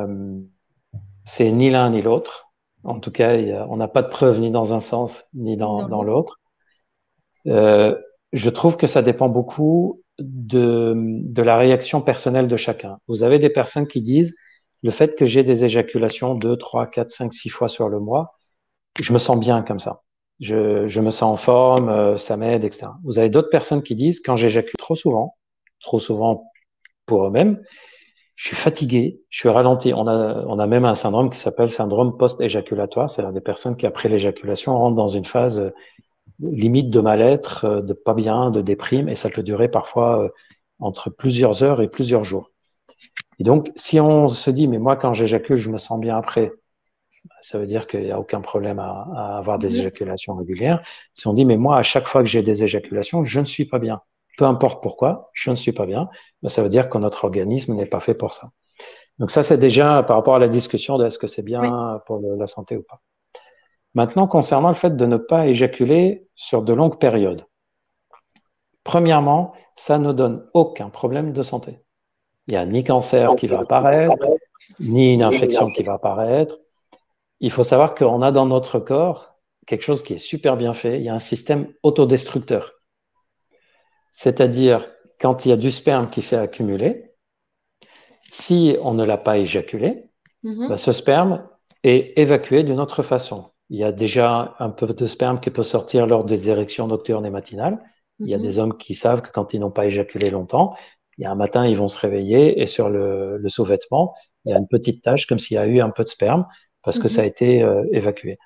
ni l'un ni l'autre. En tout cas, on n'a pas de preuve ni dans un sens ni dans l'autre. Je trouve que ça dépend beaucoup de la réaction personnelle de chacun. Vous avez des personnes qui disent le fait que j'ai des éjaculations 2, 3, 4, 5, 6 fois sur le mois, je me sens bien comme ça. Je me sens en forme, ça m'aide, etc. Vous avez d'autres personnes qui disent quand j'éjacule trop souvent pour eux-mêmes, je suis fatigué, je suis ralenti. On a même un syndrome qui s'appelle syndrome post-éjaculatoire, c'est-à-dire des personnes qui, après l'éjaculation, rentrent dans une phase limite de mal-être, de pas bien, de déprime, et ça peut durer parfois entre plusieurs heures et plusieurs jours. Et donc, si on se dit, mais moi, quand j'éjacule, je me sens bien après, ça veut dire qu'il n'y a aucun problème à avoir des éjaculations régulières. Si on dit, mais moi, à chaque fois que j'ai des éjaculations, je ne suis pas bien. Peu importe pourquoi, je ne suis pas bien, ben, ça veut dire que notre organisme n'est pas fait pour ça. Donc ça, c'est déjà par rapport à la discussion de est-ce que c'est bien pour la santé ou pas. Maintenant, concernant le fait de ne pas éjaculer sur de longues périodes. Premièrement, ça ne donne aucun problème de santé. Il n'y a ni cancer qui va apparaître, ni une infection qui va apparaître. Il faut savoir qu'on a dans notre corps quelque chose qui est super bien fait. Il y a un système autodestructeur. C'est-à-dire, quand il y a du sperme qui s'est accumulé, si on ne l'a pas éjaculé, ben, ce sperme est évacué d'une autre façon. Il y a déjà un peu de sperme qui peut sortir lors des érections nocturnes et matinales. Il y a des hommes qui savent que quand ils n'ont pas éjaculé longtemps, il y a un matin, ils vont se réveiller et sur le sous-vêtement, il y a une petite tache comme s'il y a eu un peu de sperme parce que ça a été évacué.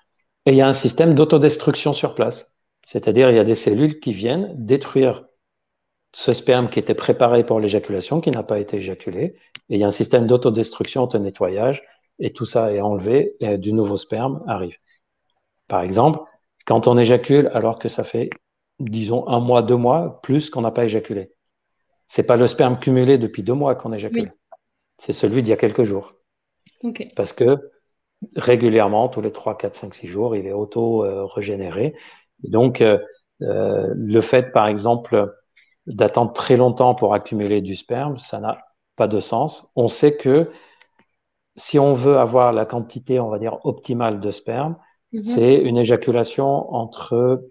Et il y a un système d'autodestruction sur place. C'est-à-dire, il y a des cellules qui viennent détruire ce sperme qui était préparé pour l'éjaculation, qui n'a pas été éjaculé. Et il y a un système d'autodestruction, auto-nettoyage, et tout ça est enlevé et du nouveau sperme arrive. Par exemple, quand on éjacule alors que ça fait, disons, 1 mois, 2 mois, plus qu'on n'a pas éjaculé. C'est pas le sperme cumulé depuis 2 mois qu'on éjacule. C'est celui d'il y a quelques jours. Parce que régulièrement, tous les 3, 4, 5, 6 jours, il est auto-régénéré. Donc, le fait, par exemple, d'attendre très longtemps pour accumuler du sperme, ça n'a pas de sens. On sait que si on veut avoir la quantité, on va dire, optimale de sperme, c'est une éjaculation entre,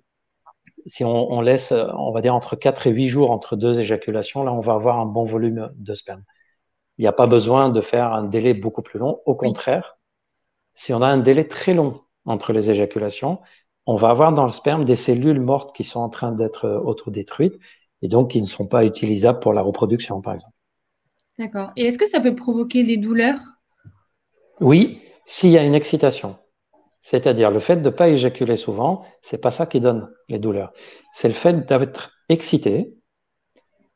si on laisse, on va dire, entre 4 et 8 jours entre deux éjaculations, là, on va avoir un bon volume de sperme. Il n'y a pas besoin de faire un délai beaucoup plus long. Au contraire, si on a un délai très long entre les éjaculations, on va avoir dans le sperme des cellules mortes qui sont en train d'être autodétruites et donc qui ne sont pas utilisables pour la reproduction, par exemple. D'accord. Et est-ce que ça peut provoquer des douleurs? Oui, s'il y a une excitation. C'est-à-dire le fait de ne pas éjaculer souvent, c'est pas ça qui donne les douleurs. C'est le fait d'être excité,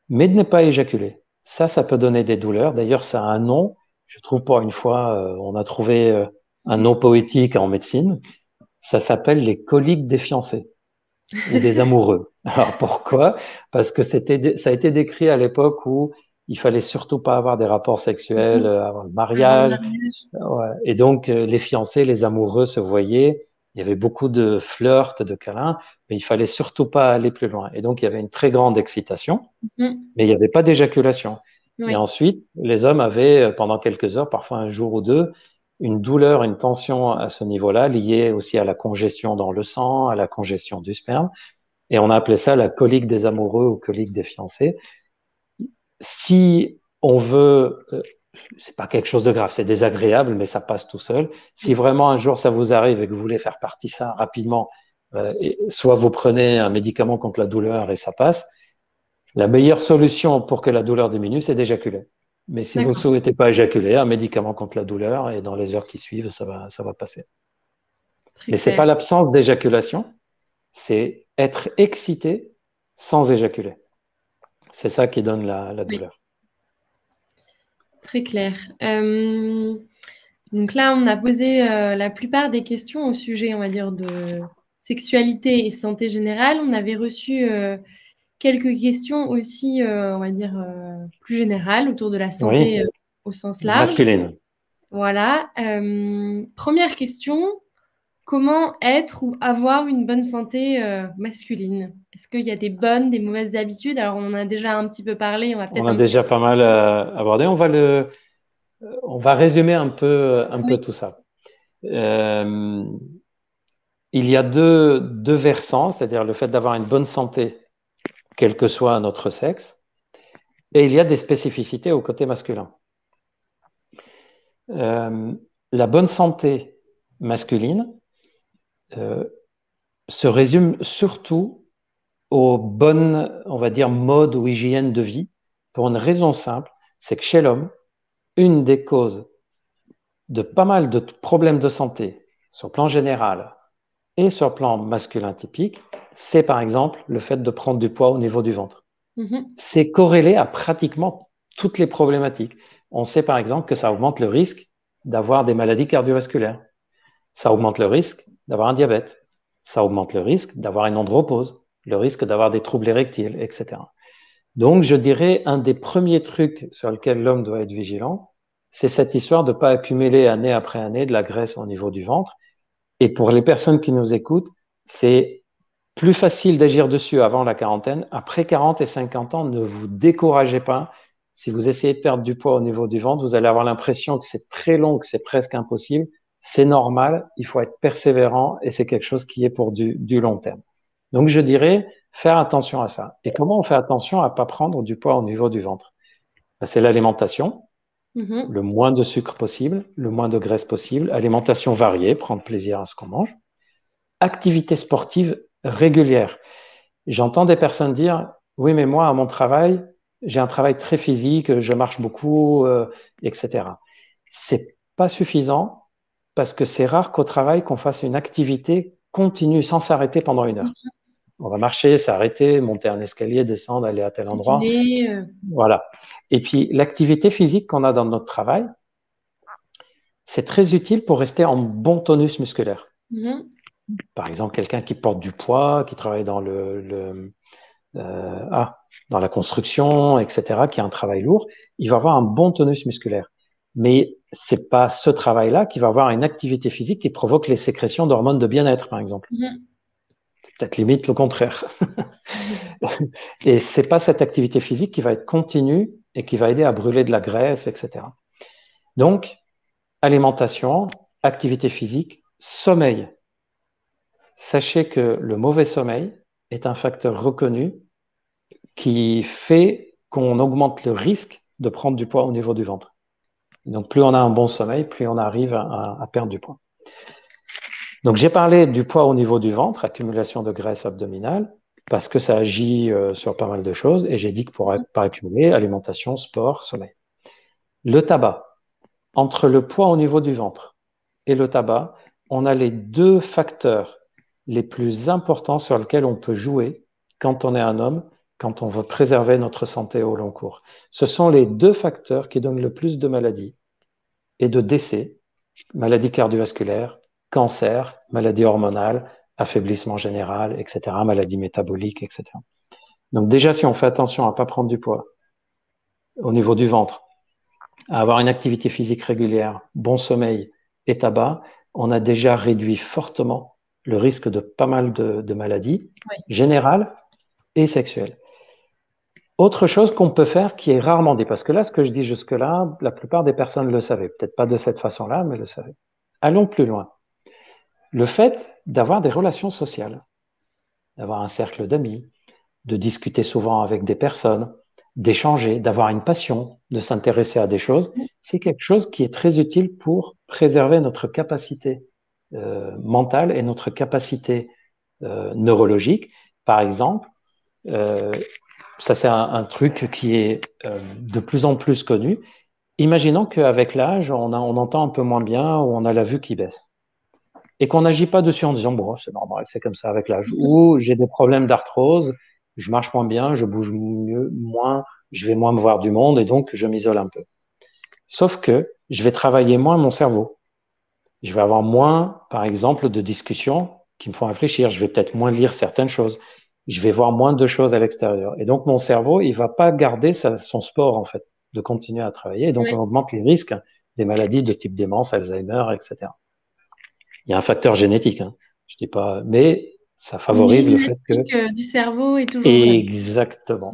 mais de ne pas éjaculer. Ça peut donner des douleurs. D'ailleurs, ça a un nom. Je trouve pour une fois, on a trouvé un nom poétique en médecine. Ça s'appelle les coliques des fiancés ou des amoureux. Alors pourquoi? Parce que ça a été décrit à l'époque où il fallait surtout pas avoir des rapports sexuels avant le mariage. Ouais. Et donc les fiancés, les amoureux se voyaient. Il y avait beaucoup de flirts, de câlins, mais il fallait surtout pas aller plus loin. Et donc il y avait une très grande excitation, mais il n'y avait pas d'éjaculation. Et ensuite, les hommes avaient pendant quelques heures, parfois un jour ou deux, une douleur, une tension à ce niveau-là, liée aussi à la congestion dans le sang, à la congestion du sperme. Et on a appelé ça la colique des amoureux ou colique des fiancés. Si on veut, c'est pas quelque chose de grave, c'est désagréable, mais ça passe tout seul. Si vraiment un jour ça vous arrive et que vous voulez faire partie ça rapidement, soit vous prenez un médicament contre la douleur et ça passe. La meilleure solution pour que la douleur diminue, c'est d'éjaculer. Mais si vous ne souhaitez pas éjaculer, un médicament contre la douleur et dans les heures qui suivent, ça va passer. Mais c'est pas l'absence d'éjaculation, c'est être excité sans éjaculer. C'est ça qui donne la douleur. Très clair. Donc là, on a posé la plupart des questions au sujet, on va dire, de sexualité et santé générale. On avait reçu quelques questions aussi, on va dire, plus générales autour de la santé Oui, au sens large. masculine. Voilà. Première question, comment être ou avoir une bonne santé masculine? Est-ce qu'il y a des bonnes, des mauvaises habitudes? Alors, on en a déjà un petit peu parlé, on va On peut-être a un petit déjà pas mal abordé. On va résumer un peu. peu tout ça. Euh, il y a deux versants, c'est-à-dire le fait d'avoir une bonne santé, quel que soit notre sexe, et il y a des spécificités au côté masculin. La bonne santé masculine euh, se résume surtout aux bonnes, on va dire, modes ou hygiène de vie, pour une raison simple, c'est que chez l'homme, une des causes de pas mal de problèmes de santé sur le plan général et sur le plan masculin typique, c'est par exemple le fait de prendre du poids au niveau du ventre. Mhm. C'est corrélé à pratiquement toutes les problématiques. On sait par exemple que ça augmente le risque d'avoir des maladies cardiovasculaires. Ça augmente le risque d'avoir un diabète. Ça augmente le risque d'avoir une andropause, le risque d'avoir des troubles érectiles, etc. Donc, je dirais, un des premiers trucs sur lesquels l'homme doit être vigilant, c'est cette histoire de ne pas accumuler année après année de la graisse au niveau du ventre. Et pour les personnes qui nous écoutent, c'est plus facile d'agir dessus avant la quarantaine. Après 40 et 50 ans, ne vous découragez pas. Si vous essayez de perdre du poids au niveau du ventre, vous allez avoir l'impression que c'est très long, que c'est presque impossible. C'est normal, il faut être persévérant et c'est quelque chose qui est pour du long terme. Donc, je dirais faire attention à ça. Et comment on fait attention à ne pas prendre du poids au niveau du ventre? C'est l'alimentation, Mhm. le moins de sucre possible, le moins de graisse possible, alimentation variée, prendre plaisir à ce qu'on mange, activité sportive régulière. J'entends des personnes dire, oui, mais moi, à mon travail, j'ai un travail très physique, je marche beaucoup, etc. C'est pas suffisant parce que c'est rare qu'au travail, qu'on fasse une activité continue sans s'arrêter pendant une heure. On va marcher, s'arrêter, monter un escalier, descendre, aller à tel endroit. Cuisiner. Voilà. Et puis, l'activité physique qu'on a dans notre travail, c'est très utile pour rester en bon tonus musculaire. Mhm. Par exemple, quelqu'un qui porte du poids, qui travaille dans dans la construction, etc., qui a un travail lourd, il va avoir un bon tonus musculaire. Mais c'est pas ce travail-là qui va avoir une activité physique qui provoque les sécrétions d'hormones de bien-être, par exemple. Mhm. Peut-être limite le contraire. Mhm. Et c'est pas cette activité physique qui va être continue et qui va aider à brûler de la graisse, etc. Donc, alimentation, activité physique, sommeil. Sachez que le mauvais sommeil est un facteur reconnu qui fait qu'on augmente le risque de prendre du poids au niveau du ventre. Donc, plus on a un bon sommeil, plus on arrive à perdre du poids. Donc, j'ai parlé du poids au niveau du ventre, accumulation de graisse abdominale, parce que ça agit sur pas mal de choses. Et j'ai dit que pour pas accumuler, alimentation, sport, sommeil. Le tabac. Entre le poids au niveau du ventre et le tabac, on a les deux facteurs les plus importants sur lesquels on peut jouer quand on est un homme, quand on veut préserver notre santé au long cours. Ce sont les deux facteurs qui donnent le plus de maladies et de décès, maladies cardiovasculaires, cancer, maladies hormonales, affaiblissement général, etc., maladies métaboliques, etc. Donc déjà, si on fait attention à ne pas prendre du poids au niveau du ventre, à avoir une activité physique régulière, bon sommeil et tabac, on a déjà réduit fortement le risque de pas mal de maladies Ouais. générales et sexuelles. Autre chose qu'on peut faire qui est rarement dit, parce que là, ce que je dis jusque-là, la plupart des personnes le savaient, peut-être pas de cette façon-là, mais le savaient. Allons plus loin. Le fait d'avoir des relations sociales, d'avoir un cercle d'amis, de discuter souvent avec des personnes, d'échanger, d'avoir une passion, de s'intéresser à des choses, c'est quelque chose qui est très utile pour préserver notre capacité mentale et notre capacité neurologique. Par exemple, ça c'est un truc qui est de plus en plus connu. Imaginons qu'avec l'âge, on entend un peu moins bien ou on a la vue qui baisse et qu'on n'agit pas dessus en disant, bon, c'est normal, c'est comme ça avec l'âge, ou j'ai des problèmes d'arthrose, je marche moins bien, je bouge mieux, moins, je vais moins me voir du monde et donc je m'isole un peu. Sauf que je vais travailler moins mon cerveau. Je vais avoir moins, par exemple, de discussions qui me font réfléchir. Je vais peut-être moins lire certaines choses. je vais voir moins de choses à l'extérieur. Et donc, mon cerveau, il va pas garder son sport, en fait, de continuer à travailler. Et donc, on augmente les risques des maladies de type démence, Alzheimer, etc. Il y a un facteur génétique, hein. Je dis pas, mais ça Mais favorise le fait que… gymnastique du cerveau est toujours bonne. Exactement.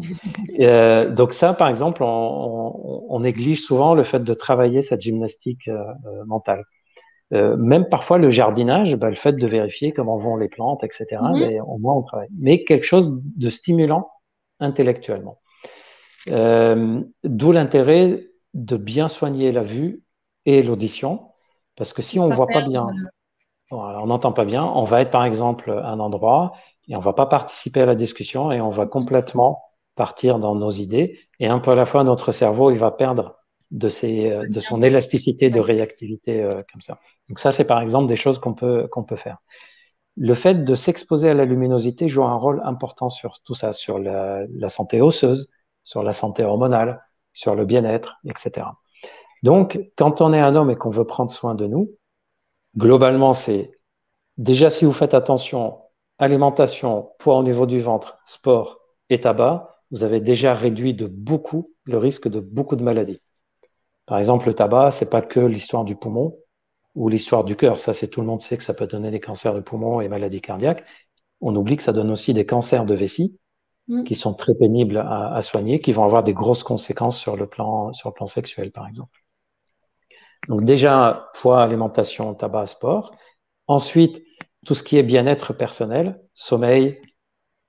Donc ça, par exemple, on néglige souvent le fait de travailler cette gymnastique mentale. Même parfois le jardinage, le fait de vérifier comment vont les plantes, etc., au moins on travaille. Mais quelque chose de stimulant intellectuellement. D'où l'intérêt de bien soigner la vue et l'audition, parce que si on ne voit pas bien, on n'entend pas bien, on va être par exemple à un endroit et on ne va pas participer à la discussion et on va complètement partir dans nos idées et un peu à la fois notre cerveau, il va perdre de son élasticité de réactivité comme ça. Donc ça, c'est par exemple des choses qu'on peut faire. Le fait de s'exposer à la luminosité joue un rôle important sur tout ça, sur la santé osseuse, sur la santé hormonale, sur le bien-être, etc. Donc, quand on est un homme et qu'on veut prendre soin de nous, globalement, c'est déjà si vous faites attention, alimentation, poids au niveau du ventre, sport et tabac, vous avez déjà réduit de beaucoup le risque de beaucoup de maladies. Par exemple, le tabac, c'est pas que l'histoire du poumon ou l'histoire du cœur. Ça, c'est tout le monde sait que ça peut donner des cancers de poumon et maladies cardiaques. On oublie que ça donne aussi des cancers de vessie qui sont très pénibles à soigner, qui vont avoir des grosses conséquences sur le plan sexuel, par exemple. Donc déjà, poids, alimentation, tabac, sport. Ensuite, tout ce qui est bien-être personnel, sommeil,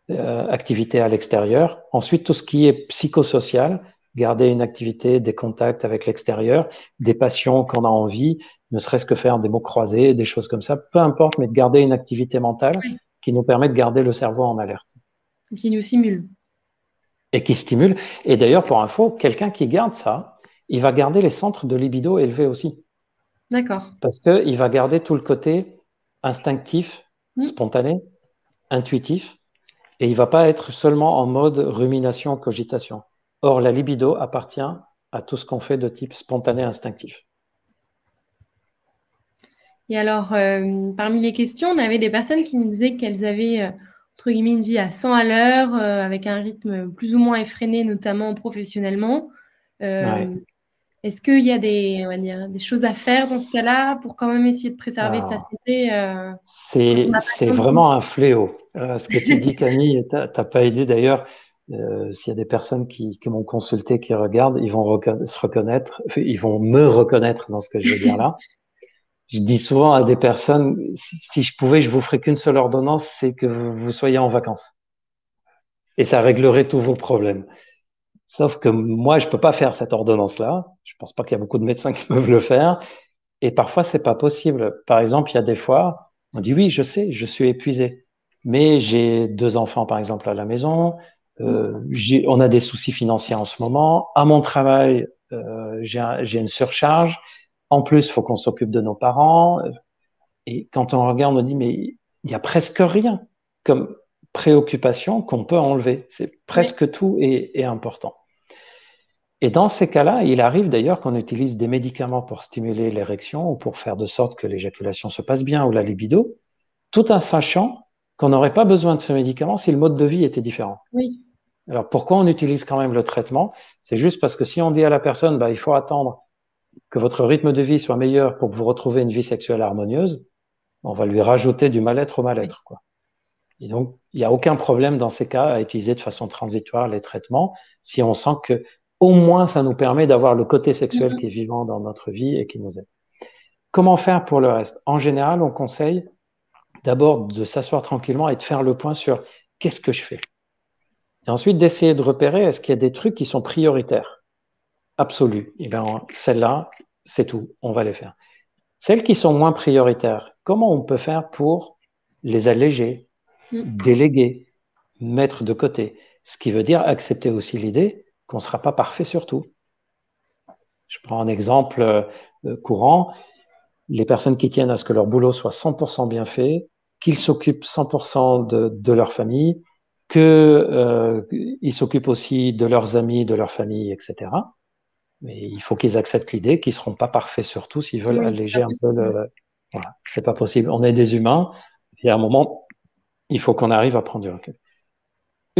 activité à l'extérieur. Ensuite, tout ce qui est psychosocial, garder une activité, des contacts avec l'extérieur, des passions qu'on a envie, ne serait-ce que faire des mots croisés, des choses comme ça, peu importe, mais de garder une activité mentale qui nous permet de garder le cerveau en alerte. Qui nous simule. Et qui stimule. Et d'ailleurs, pour info, quelqu'un qui garde ça, il va garder les centres de libido élevés aussi. D'accord. Parce qu'il va garder tout le côté instinctif, spontané, intuitif, et il ne va pas être seulement en mode rumination, cogitation. Or, la libido appartient à tout ce qu'on fait de type spontané, instinctif. Et alors, parmi les questions, on avait des personnes qui nous disaient qu'elles avaient, entre guillemets, une vie à 100 à l'heure, avec un rythme plus ou moins effréné, notamment professionnellement. Est-ce qu'il y a des choses à faire dans ce cas-là pour quand même essayer de préserver sa santé C'est vraiment un fléau. Ce que tu dis, Camille, tu n'as pas aidé d'ailleurs. S'il y a des personnes qui m'ont consulté, qui regardent, ils vont se reconnaître, ils vont me reconnaître dans ce que je vais dire là. Je dis souvent à des personnes, si je pouvais, je vous ferais qu'une seule ordonnance, c'est que vous soyez en vacances. Et ça réglerait tous vos problèmes. Sauf que moi, je peux pas faire cette ordonnance-là. Je pense pas qu'il y a beaucoup de médecins qui peuvent le faire. Et parfois, c'est pas possible. Par exemple, il y a des fois, on dit oui, je sais, je suis épuisé, mais j'ai 2 enfants, par exemple, à la maison. On a des soucis financiers en ce moment. À mon travail, j'ai une surcharge. En plus, il faut qu'on s'occupe de nos parents. Et quand on regarde, on dit, mais il y a presque rien comme préoccupation qu'on peut enlever. C'est presque tout est important. Et dans ces cas-là, il arrive d'ailleurs qu'on utilise des médicaments pour stimuler l'érection ou pour faire de sorte que l'éjaculation se passe bien ou la libido, tout en sachant qu'on n'aurait pas besoin de ce médicament si le mode de vie était différent. Oui. Alors pourquoi on utilise quand même le traitement? C'est juste parce que si on dit à la personne, bah, il faut attendre que votre rythme de vie soit meilleur pour que vous retrouviez une vie sexuelle harmonieuse, on va lui rajouter du mal-être au mal-être, quoi. Et donc, il n'y a aucun problème dans ces cas à utiliser de façon transitoire les traitements si on sent que au moins ça nous permet d'avoir le côté sexuel qui est vivant dans notre vie et qui nous aide. Comment faire pour le reste? En général, on conseille d'abord de s'asseoir tranquillement et de faire le point sur qu'est-ce que je fais. Et ensuite d'essayer de repérer est-ce qu'il y a des trucs qui sont prioritaires, absolus. Et bien, celles-là, c'est tout, on va les faire. Celles qui sont moins prioritaires, comment on peut faire pour les alléger, déléguer, mettre de côté? Ce qui veut dire accepter aussi l'idée qu'on ne sera pas parfait sur tout. Je prends un exemple courant. Les personnes qui tiennent à ce que leur boulot soit 100% bien fait, qu'ils s'occupent 100% de leur famille, qu'ils s'occupent aussi de leurs amis, de leur famille, etc. Mais il faut qu'ils acceptent l'idée qu'ils ne seront pas parfaits sur tout s'ils veulent alléger un peu le… Voilà, c'est pas possible. On est des humains et à un moment, il faut qu'on arrive à prendre du recul.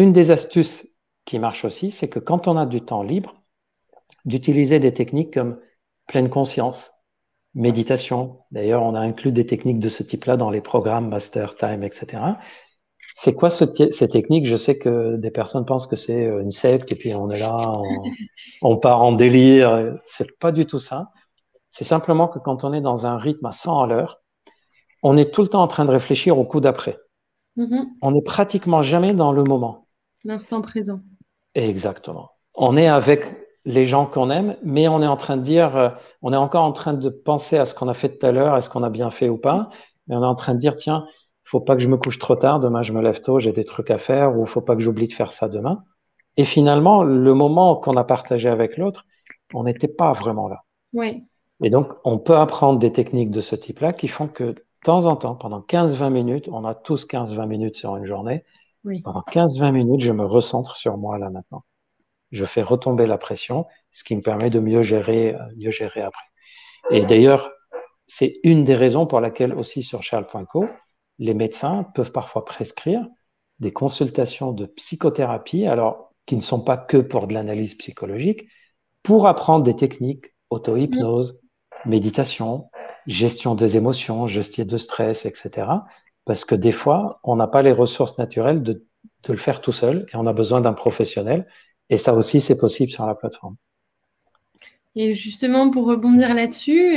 une des astuces qui marche aussi, c'est que quand on a du temps libre, d'utiliser des techniques comme pleine conscience, méditation. D'ailleurs, on a inclus des techniques de ce type-là dans les programmes Master Time, etc. C'est quoi ces techniques? Je sais que des personnes pensent que c'est une secte et puis on est là, on part en délire. C'est pas du tout ça. C'est simplement que quand on est dans un rythme à 100 à l'heure, on est tout le temps en train de réfléchir au coup d'après. On n'est pratiquement jamais dans le moment. L'instant présent. Exactement. On est avec les gens qu'on aime, mais on est en train de dire, on est encore en train de penser à ce qu'on a fait tout à l'heure, est-ce qu'on a bien fait ou pas, mais on est en train de dire, tiens, il faut pas que je me couche trop tard, demain je me lève tôt, j'ai des trucs à faire, ou il faut pas que j'oublie de faire ça demain. Et finalement, le moment qu'on a partagé avec l'autre, on n'était pas vraiment là. Oui. Et donc, on peut apprendre des techniques de ce type-là qui font que de temps en temps, pendant 15-20 minutes, on a tous 15-20 minutes sur une journée, Oui. pendant 15-20 minutes, je me recentre sur moi là maintenant. Je fais retomber la pression, ce qui me permet de mieux gérer après. Et d'ailleurs, c'est une des raisons pour laquelle aussi sur Charles.co, les médecins peuvent parfois prescrire des consultations de psychothérapie, alors qui ne sont pas que pour de l'analyse psychologique, pour apprendre des techniques, auto-hypnose, méditation, gestion des émotions, gestion de stress, etc. Parce que des fois, on n'a pas les ressources naturelles de le faire tout seul et on a besoin d'un professionnel. Et ça aussi, c'est possible sur la plateforme. Et justement, pour rebondir là-dessus,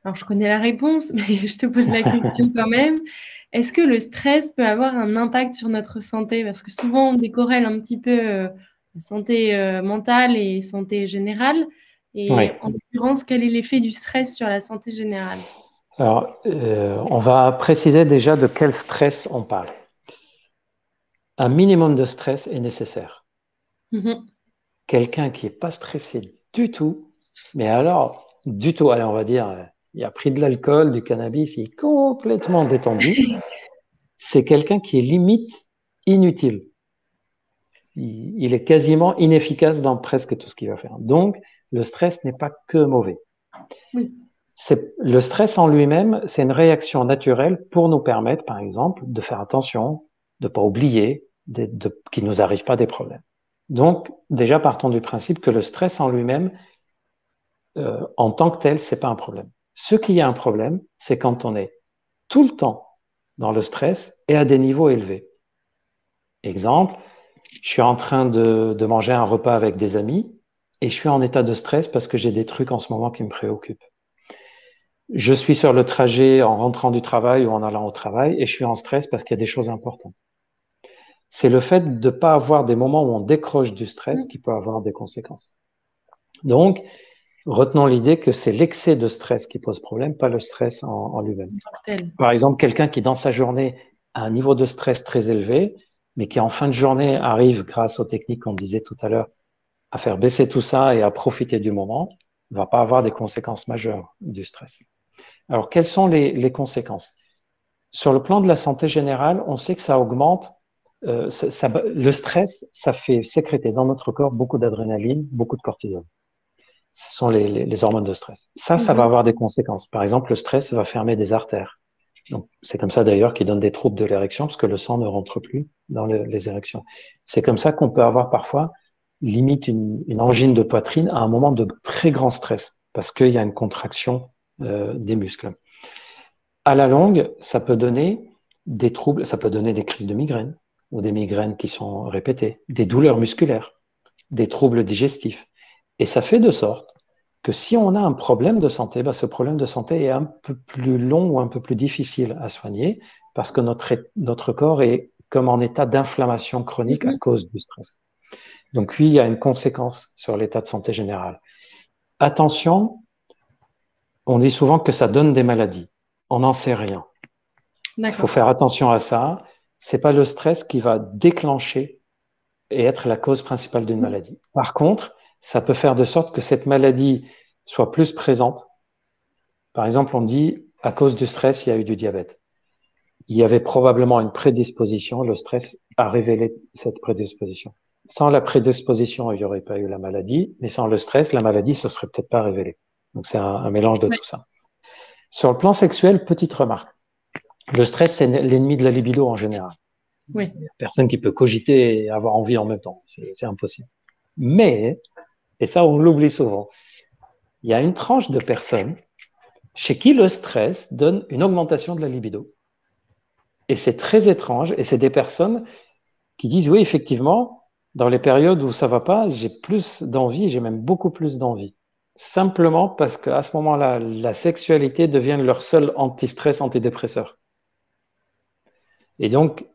alors je connais la réponse, mais je te pose la question quand même. Est-ce que le stress peut avoir un impact sur notre santé? Parce que souvent, on décorrèle un petit peu santé mentale et santé générale. Et Oui. en l'occurrence, quel est l'effet du stress sur la santé générale? Alors, on va préciser déjà de quel stress on parle. Un minimum de stress est nécessaire. Quelqu'un qui n'est pas stressé du tout, mais alors, du tout, allez, on va dire, il a pris de l'alcool, du cannabis, il est complètement détendu. C'est quelqu'un qui est limite inutile. Il est quasiment inefficace dans presque tout ce qu'il va faire. Donc, le stress n'est pas que mauvais. Oui. Le stress en lui-même, c'est une réaction naturelle pour nous permettre, par exemple, de faire attention, de ne pas oublier, qu'il ne nous arrive pas des problèmes. Donc, déjà, partons du principe que le stress en lui-même, en tant que tel, c'est pas un problème. Ce qui est un problème, c'est quand on est tout le temps dans le stress et à des niveaux élevés. Exemple, je suis en train de manger un repas avec des amis et je suis en état de stress parce que j'ai des trucs en ce moment qui me préoccupent. Je suis sur le trajet en rentrant du travail ou en allant au travail et je suis en stress parce qu'il y a des choses importantes. C'est le fait de ne pas avoir des moments où on décroche du stress qui peut avoir des conséquences. Donc, retenons l'idée que c'est l'excès de stress qui pose problème, pas le stress en lui-même. Par exemple, quelqu'un qui dans sa journée a un niveau de stress très élevé, mais qui en fin de journée arrive, grâce aux techniques qu'on disait tout à l'heure, à faire baisser tout ça et à profiter du moment, ne va pas avoir des conséquences majeures du stress. Alors, quelles sont les conséquences? Sur le plan de la santé générale, on sait que ça augmente. Le stress, ça fait sécréter dans notre corps beaucoup d'adrénaline, beaucoup de cortisol. Ce sont les hormones de stress. Ça va avoir des conséquences. Par exemple, le stress va fermer des artères. Donc, c'est comme ça d'ailleurs qu'il donne des troubles de l'érection parce que le sang ne rentre plus dans les érections. C'est comme ça qu'on peut avoir parfois limite une angine de poitrine à un moment de très grand stress parce qu'il y a une contraction des muscles. À la longue, ça peut donner des troubles, ça peut donner des crises de migraine ou des migraines qui sont répétées, des douleurs musculaires, des troubles digestifs. Et ça fait de sorte que si on a un problème de santé, ce problème de santé est un peu plus long ou un peu plus difficile à soigner parce que notre corps est comme en état d'inflammation chronique à cause du stress. Donc oui, il y a une conséquence sur l'état de santé général. Attention, on dit souvent que ça donne des maladies. On n'en sait rien. Il faut faire attention à ça. C'est pas le stress qui va déclencher et être la cause principale d'une maladie. Par contre, ça peut faire de sorte que cette maladie soit plus présente. Par exemple, on dit, à cause du stress, il y a eu du diabète. Il y avait probablement une prédisposition. Le stress a révélé cette prédisposition. Sans la prédisposition, il n'y aurait pas eu la maladie. Mais sans le stress, la maladie ne se serait peut-être pas révélée. Donc, c'est un mélange de tout ça. Sur le plan sexuel, petite remarque. Le stress, c'est l'ennemi de la libido en général. Oui. Il n'y a personne qui peut cogiter et avoir envie en même temps. C'est impossible. Mais, et ça on l'oublie souvent, il y a une tranche de personnes chez qui le stress donne une augmentation de la libido. Et c'est très étrange. Et c'est des personnes qui disent, oui, effectivement, dans les périodes où ça va pas, j'ai plus d'envie, j'ai même beaucoup plus d'envie. Simplement parce qu'à ce moment-là, la sexualité devient leur seul anti-stress, antidépresseur. Et donc,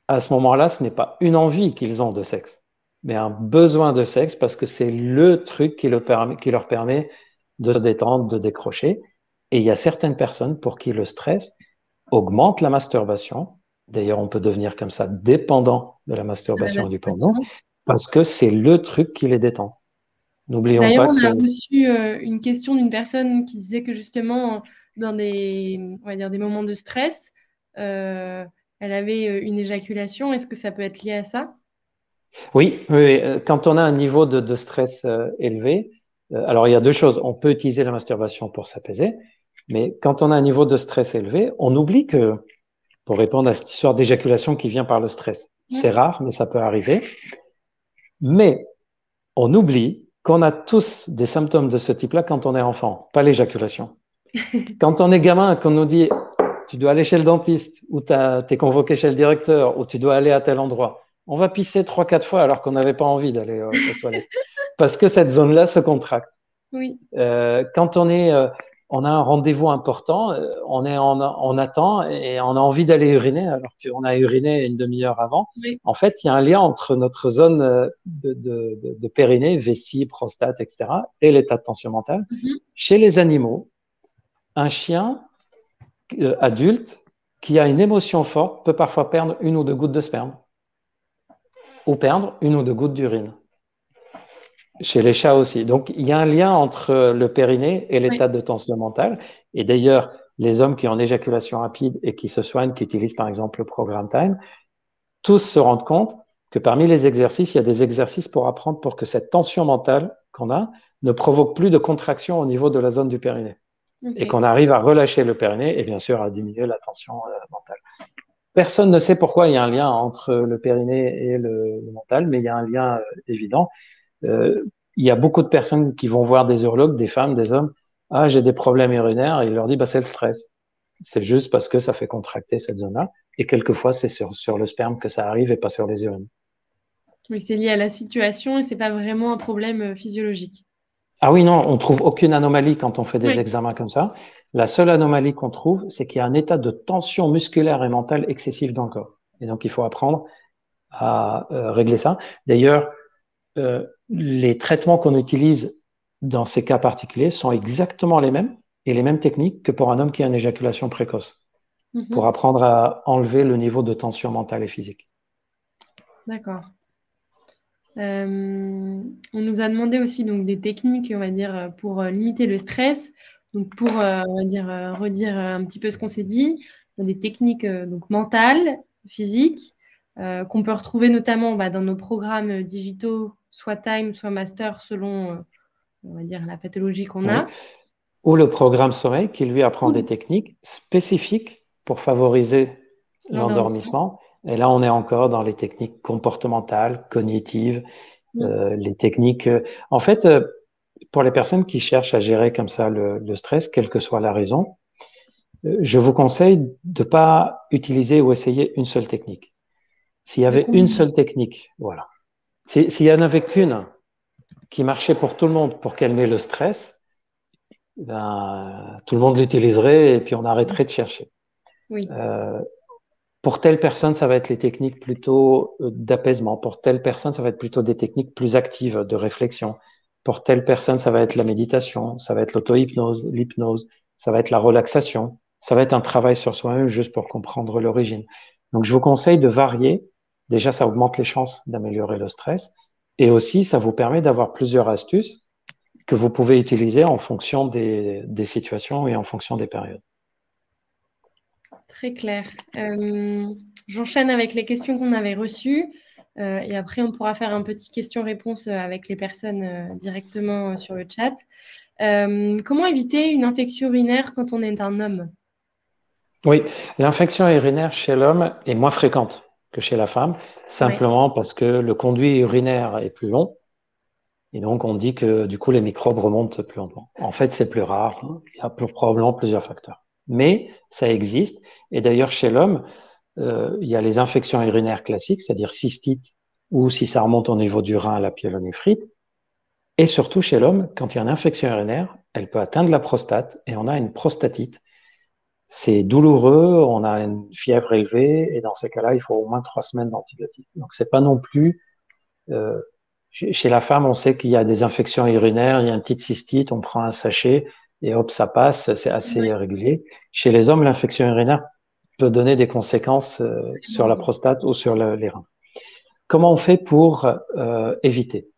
à ce moment-là, ce n'est pas une envie qu'ils ont de sexe, mais un besoin de sexe parce que c'est le truc qui leur permet de se détendre, de décrocher. Et il y a certaines personnes pour qui le stress augmente la masturbation. D'ailleurs, on peut devenir comme ça dépendant de la masturbation et du porno parce que c'est le truc qui les détend. N'oublions D'ailleurs, pas on que... a reçu une question d'une personne qui disait que justement, dans on va dire des moments de stress, elle avait une éjaculation. Est-ce que ça peut être lié à ça? Oui, oui, quand on a un niveau de stress élevé, alors il y a deux choses. On peut utiliser la masturbation pour s'apaiser, mais quand on a un niveau de stress élevé, on oublie que, pour répondre à cette histoire d'éjaculation qui vient par le stress, c'est rare, mais ça peut arriver. Mais on oublie qu'on a tous des symptômes de ce type-là quand on est enfant, pas l'éjaculation. Quand on est gamin, qu'on nous dit tu dois aller chez le dentiste, ou tu es convoqué chez le directeur, ou tu dois aller à tel endroit, on va pisser 3-4 fois alors qu'on n'avait pas envie d'aller aux toilettes. Parce que cette zone-là se contracte. Oui. Quand on a un rendez-vous important, on attend et on a envie d'aller uriner alors qu'on a uriné une demi-heure avant. Oui. En fait, il y a un lien entre notre zone de périnée, vessie, prostate, etc., et l'état de tension mentale. Chez les animaux, un chien adulte qui a une émotion forte peut parfois perdre 1 ou 2 gouttes de sperme ou perdre 1 ou 2 gouttes d'urine. Chez les chats aussi. Donc, il y a un lien entre le périnée et l'état de tension mentale. Et d'ailleurs, les hommes qui ont une éjaculation rapide et qui se soignent, qui utilisent par exemple le programme Time, tous se rendent compte que parmi les exercices, il y a des exercices pour apprendre pour que cette tension mentale qu'on a ne provoque plus de contraction au niveau de la zone du périnée. Okay. Et qu'on arrive à relâcher le périnée et bien sûr à diminuer la tension mentale. Personne ne sait pourquoi il y a un lien entre le périnée et le mental, mais il y a un lien évident. Il y a beaucoup de personnes qui vont voir des urologues, des femmes, des hommes. Ah, j'ai des problèmes urinaires. Et il leur dit, bah, c'est le stress. C'est juste parce que ça fait contracter cette zone-là. Et quelquefois, c'est sur le sperme que ça arrive et pas sur les urines. Oui, c'est lié à la situation et c'est pas vraiment un problème physiologique. Ah oui, non, on trouve aucune anomalie quand on fait des examens comme ça. La seule anomalie qu'on trouve, c'est qu'il y a un état de tension musculaire et mentale excessif dans le corps. Et donc, il faut apprendre à régler ça. D'ailleurs, les traitements qu'on utilise dans ces cas particuliers sont exactement les mêmes et les mêmes techniques que pour un homme qui a une éjaculation précoce, pour apprendre à enlever le niveau de tension mentale et physique. D'accord. On nous a demandé aussi donc, des techniques, on va dire, pour limiter le stress. Donc, pour, on va dire, redire un petit peu ce qu'on s'est dit, des techniques donc, mentales, physiques, qu'on peut retrouver notamment dans nos programmes digitaux, soit Time, soit Master, selon, on va dire, la pathologie qu'on a. Ou le programme sommeil qui lui apprend des techniques spécifiques pour favoriser l'endormissement. Et là, on est encore dans les techniques comportementales, cognitives, les techniques. En fait, pour les personnes qui cherchent à gérer comme ça le stress, quelle que soit la raison, je vous conseille de ne pas utiliser ou essayer une seule technique. S'il y avait une seule technique, voilà. S'il n'y en avait qu'une qui marchait pour tout le monde pour calmer le stress, ben, tout le monde l'utiliserait et puis on arrêterait de chercher. Oui. Pour telle personne, ça va être les techniques plutôt d'apaisement. Pour telle personne, ça va être plutôt des techniques plus actives de réflexion. Pour telle personne, ça va être la méditation, ça va être l'auto-hypnose, l'hypnose, ça va être la relaxation, ça va être un travail sur soi-même juste pour comprendre l'origine. Donc, je vous conseille de varier. Déjà, ça augmente les chances d'améliorer le stress. Et aussi, ça vous permet d'avoir plusieurs astuces que vous pouvez utiliser en fonction des situations et en fonction des périodes. Très clair. J'enchaîne avec les questions qu'on avait reçues et après on pourra faire un petit question-réponse avec les personnes directement sur le chat. Comment éviter une infection urinaire quand on est un homme? Oui, l'infection urinaire chez l'homme est moins fréquente que chez la femme, simplement parce que le conduit urinaire est plus long. Et donc, on dit que du coup, les microbes remontent plus longtemps. En fait, c'est plus rare. Il y a probablement plusieurs facteurs. Mais ça existe. Et d'ailleurs, chez l'homme, il y a les infections urinaires classiques, c'est-à-dire cystite, ou si ça remonte au niveau du rein, la pyélonéphrite. Et surtout, chez l'homme, quand il y a une infection urinaire, elle peut atteindre la prostate et on a une prostatite. C'est douloureux, on a une fièvre élevée et dans ces cas-là, il faut au moins 3 semaines d'antibiotiques. Donc, c'est pas non plus euh, chez la femme, on sait qu'il y a des infections urinaires, il y a une petite cystite, on prend un sachet et hop, ça passe, c'est assez régulier. Chez les hommes, l'infection urinaire peut donner des conséquences sur la prostate ou sur les reins. Comment on fait pour éviter?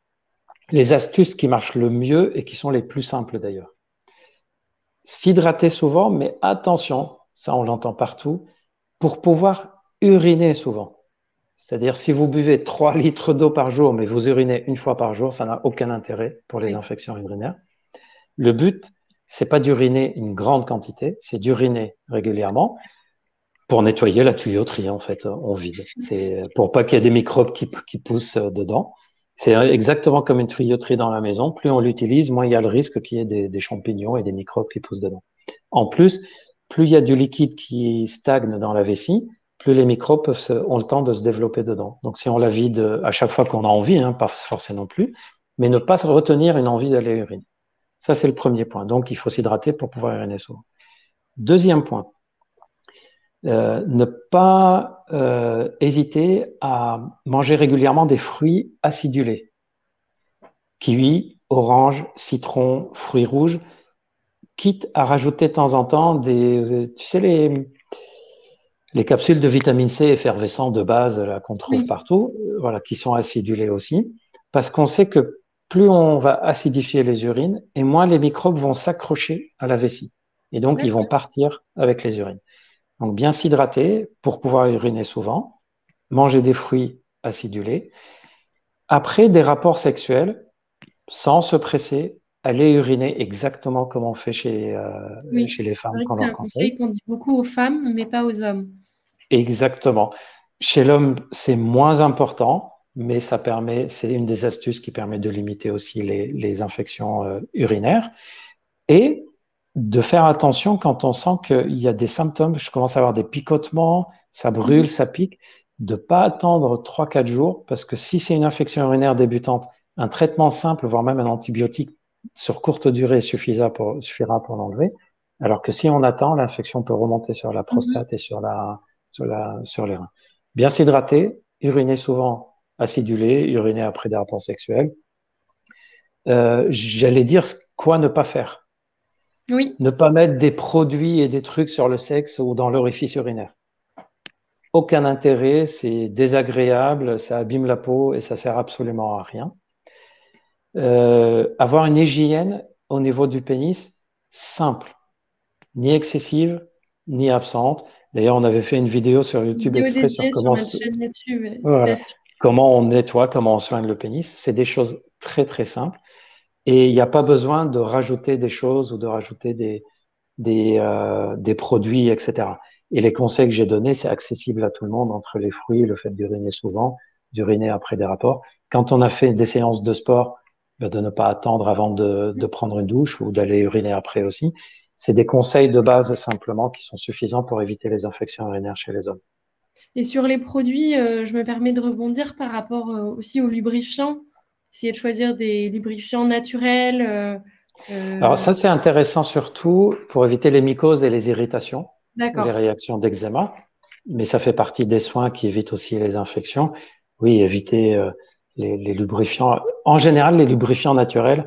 Les astuces qui marchent le mieux et qui sont les plus simples d'ailleurs. S'hydrater souvent, mais attention, ça on l'entend partout, pour pouvoir uriner souvent. C'est-à-dire, si vous buvez 3 litres d'eau par jour, mais vous urinez une fois par jour, ça n'a aucun intérêt pour les infections urinaires. Le but, c'est pas d'uriner une grande quantité, c'est d'uriner régulièrement pour nettoyer la tuyauterie, en fait, on vide. C'est pour pas qu'il y ait des microbes qui poussent dedans. C'est exactement comme une tuyauterie dans la maison. Plus on l'utilise, moins il y a le risque qu'il y ait des champignons et des microbes qui poussent dedans. En plus, plus il y a du liquide qui stagne dans la vessie, plus les microbes ont le temps de se développer dedans. Donc, si on la vide à chaque fois qu'on a envie, pas se forcer non plus, mais ne pas retenir une envie d'aller uriner. Ça, c'est le premier point. Donc, il faut s'hydrater pour pouvoir uriner souvent. Deuxième point, ne pas hésiter à manger régulièrement des fruits acidulés. Kiwi, orange, citron, fruits rouges, quitte à rajouter de temps en temps tu sais, les capsules de vitamine C effervescentes de base qu'on trouve partout, voilà, qui sont acidulées aussi, parce qu'on sait que plus on va acidifier les urines, et moins les microbes vont s'accrocher à la vessie. Et donc, ils vont partir avec les urines. Donc, bien s'hydrater pour pouvoir uriner souvent, manger des fruits acidulés. Après des rapports sexuels, sans se presser, aller uriner exactement comme on fait chez les femmes qu'on C'est leur un conseille. conseil qu'on dit beaucoup aux femmes, mais pas aux hommes. Exactement. Chez l'homme, c'est moins important, mais c'est une des astuces qui permet de limiter aussi les infections urinaires. Et de faire attention quand on sent qu'il y a des symptômes, je commence à avoir des picotements, ça brûle, ça pique, de ne pas attendre 3-4 jours, parce que si c'est une infection urinaire débutante, un traitement simple, voire même un antibiotique sur courte durée suffira pour l'enlever, alors que si on attend, l'infection peut remonter sur la prostate et sur les reins. Bien s'hydrater, uriner souvent acidulé, uriner après des rapports sexuels. J'allais dire quoi ne pas faire. Oui. Ne pas mettre des produits et des trucs sur le sexe ou dans l'orifice urinaire. Aucun intérêt, c'est désagréable, ça abîme la peau et ça sert absolument à rien. Avoir une hygiène au niveau du pénis simple, ni excessive, ni absente. D'ailleurs, on avait fait une vidéo sur YouTube exprès sur sur notre chaîne YouTube, voilà, comment on nettoie, comment on soigne le pénis. C'est des choses très, très simples. Et il n'y a pas besoin de rajouter des choses ou de rajouter des produits, etc. Et les conseils que j'ai donnés, c'est accessible à tout le monde entre les fruits, le fait d'uriner souvent, d'uriner après des rapports. Quand on a fait des séances de sport, de ne pas attendre avant de prendre une douche ou d'aller uriner après aussi. C'est des conseils de base simplement qui sont suffisants pour éviter les infections urinaires chez les hommes. Et sur les produits, je me permets de rebondir par rapport aussi aux lubrifiants. Essayer de choisir des lubrifiants naturels. Alors ça, c'est intéressant surtout pour éviter les mycoses et les irritations ou les D'accord. réactions d'eczéma, mais ça fait partie des soins qui évitent aussi les infections. Oui, éviter les lubrifiants. En général, les lubrifiants naturels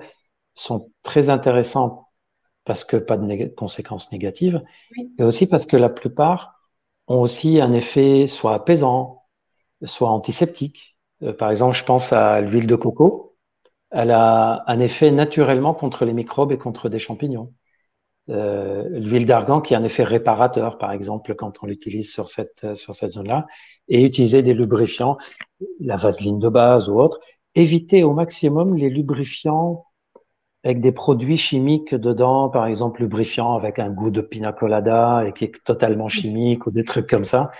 sont très intéressants parce que pas de conséquences négatives, et aussi parce que la plupart ont aussi un effet soit apaisant, soit antiseptique. Par exemple, je pense à l'huile de coco. Elle a un effet naturellement contre les microbes et contre des champignons. L'huile d'argan qui a un effet réparateur, par exemple, quand on l'utilise sur cette zone-là, et utiliser des lubrifiants, la vaseline de base ou autre. Éviter au maximum les lubrifiants avec des produits chimiques dedans, par exemple lubrifiant avec un goût de pina colada et qui est totalement chimique ou des trucs comme ça.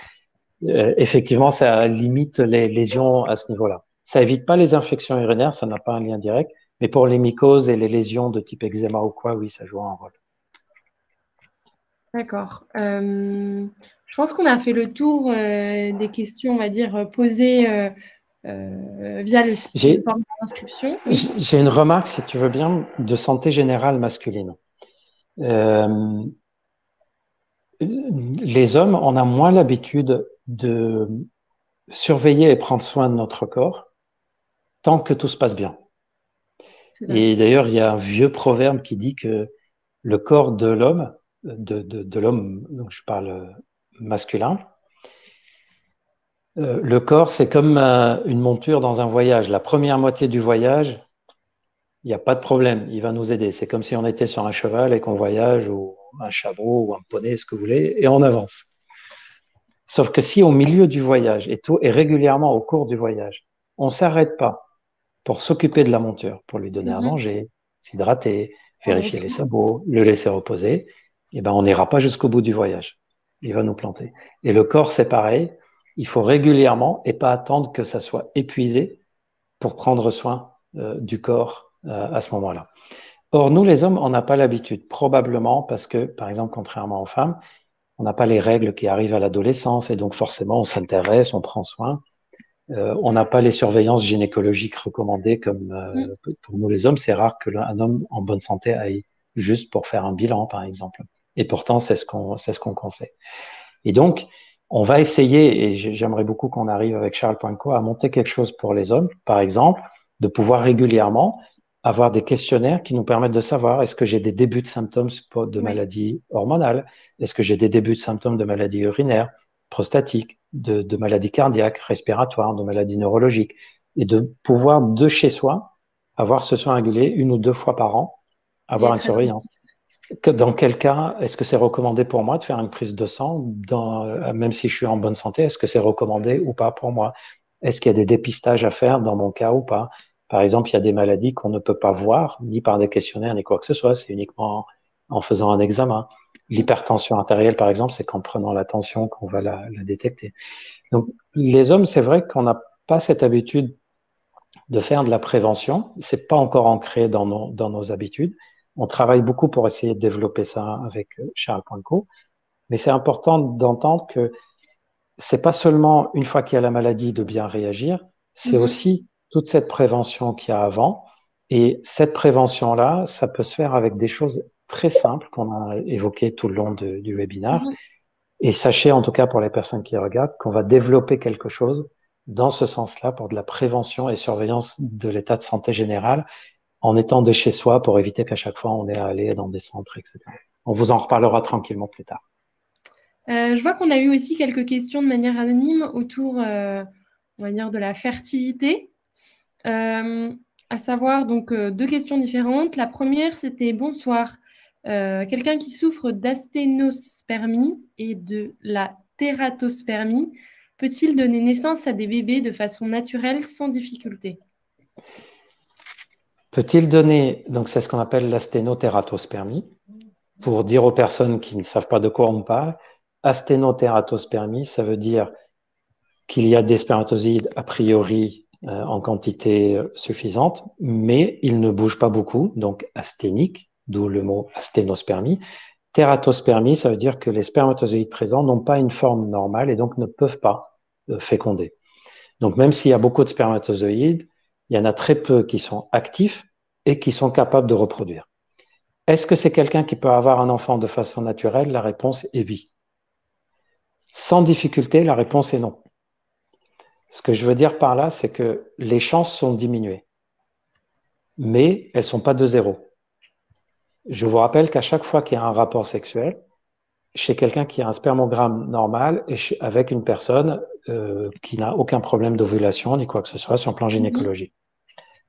effectivement, ça limite les lésions à ce niveau-là. Ça évite pas les infections urinaires, ça n'a pas un lien direct, mais pour les mycoses et les lésions de type eczéma ou quoi, oui, ça joue un rôle. D'accord. Je pense qu'on a fait le tour des questions, on va dire, posées via le formulaire d'inscription. Oui. J'ai une remarque, si tu veux bien, de santé générale masculine. Les hommes, on a moins l'habitude de surveiller et prendre soin de notre corps tant que tout se passe bien. Et d'ailleurs, il y a un vieux proverbe qui dit que le corps de l'homme, de l'homme, donc je parle masculin, le corps, c'est comme une monture dans un voyage. La première moitié du voyage, il n'y a pas de problème, il va nous aider. C'est comme si on était sur un cheval et qu'on voyage, ou un chameau, ou un poney, ce que vous voulez, et on avance. Sauf que si au milieu du voyage, et régulièrement au cours du voyage, on ne s'arrête pas pour s'occuper de la monture, pour lui donner à manger, s'hydrater, vérifier les sabots, le laisser reposer, eh ben, on n'ira pas jusqu'au bout du voyage. Il va nous planter. Et le corps, c'est pareil. Il faut régulièrement et pas attendre que ça soit épuisé pour prendre soin du corps à ce moment-là. Or, nous, les hommes, on n'a pas l'habitude, probablement parce que, par exemple, contrairement aux femmes, on n'a pas les règles qui arrivent à l'adolescence et donc forcément, on s'intéresse, on prend soin. On n'a pas les surveillances gynécologiques recommandées comme pour nous les hommes. C'est rare qu'un homme en bonne santé aille juste pour faire un bilan, par exemple. Et pourtant, c'est ce qu'on conseille. Et donc, on va essayer, et j'aimerais beaucoup qu'on arrive avec Charles Poinco à monter quelque chose pour les hommes, par exemple, de pouvoir régulièrement avoir des questionnaires qui nous permettent de savoir est-ce que j'ai des débuts de symptômes de maladies hormonales, est-ce que j'ai des débuts de symptômes de maladies urinaires, prostatiques, de maladies cardiaques, respiratoires, de maladies neurologiques, et de pouvoir de chez soi avoir ce soin régulier 1 ou 2 fois par an, avoir une surveillance. Dans quel cas, est-ce que c'est recommandé pour moi de faire une prise de sang, même si je suis en bonne santé, est-ce que c'est recommandé ou pas pour moi? Est-ce qu'il y a des dépistages à faire dans mon cas ou pas? Par exemple, il y a des maladies qu'on ne peut pas voir, ni par des questionnaires, ni quoi que ce soit, c'est uniquement en faisant un examen. L'hypertension artérielle, par exemple, c'est qu'en prenant la tension qu'on va la détecter. Donc, les hommes, c'est vrai qu'on n'a pas cette habitude de faire de la prévention. C'est pas encore ancré dans nos habitudes. On travaille beaucoup pour essayer de développer ça avec Charles Poinco. Mais c'est important d'entendre que c'est pas seulement une fois qu'il y a la maladie de bien réagir, c'est aussi toute cette prévention qu'il y a avant. Et cette prévention-là, ça peut se faire avec des choses très simples qu'on a évoquées tout le long du webinaire. Et sachez, en tout cas pour les personnes qui regardent, qu'on va développer quelque chose dans ce sens-là pour de la prévention et surveillance de l'état de santé général en étant de chez soi pour éviter qu'à chaque fois on ait à aller dans des centres, etc. On vous en reparlera tranquillement plus tard. Je vois qu'on a eu aussi quelques questions de manière anonyme autour, on va dire, de la fertilité. À savoir, donc, 2 questions différentes. La première, c'était: bonsoir. Quelqu'un qui souffre d'asténospermie et de la tératospermie peut-il donner naissance à des bébés de façon naturelle sans difficulté? Peut-il donner, donc c'est ce qu'on appelle l'asténotératospermie. Pour dire aux personnes qui ne savent pas de quoi on parle, asténotératospermie, ça veut dire qu'il y a des spermatozoïdes a priori en quantité suffisante, mais ils ne bougent pas beaucoup, donc asténiques, d'où le mot asténospermie. Tératospermie, ça veut dire que les spermatozoïdes présents n'ont pas une forme normale et donc ne peuvent pas féconder. Donc même s'il y a beaucoup de spermatozoïdes, il y en a très peu qui sont actifs et qui sont capables de reproduire. Est-ce que c'est quelqu'un qui peut avoir un enfant de façon naturelle? La réponse est oui. Sans difficulté, la réponse est non. Ce que je veux dire par là, c'est que les chances sont diminuées, mais elles ne sont pas de zéro. Je vous rappelle qu'à chaque fois qu'il y a un rapport sexuel, chez quelqu'un qui a un spermogramme normal et avec une personne qui n'a aucun problème d'ovulation ni quoi que ce soit sur le plan gynécologique.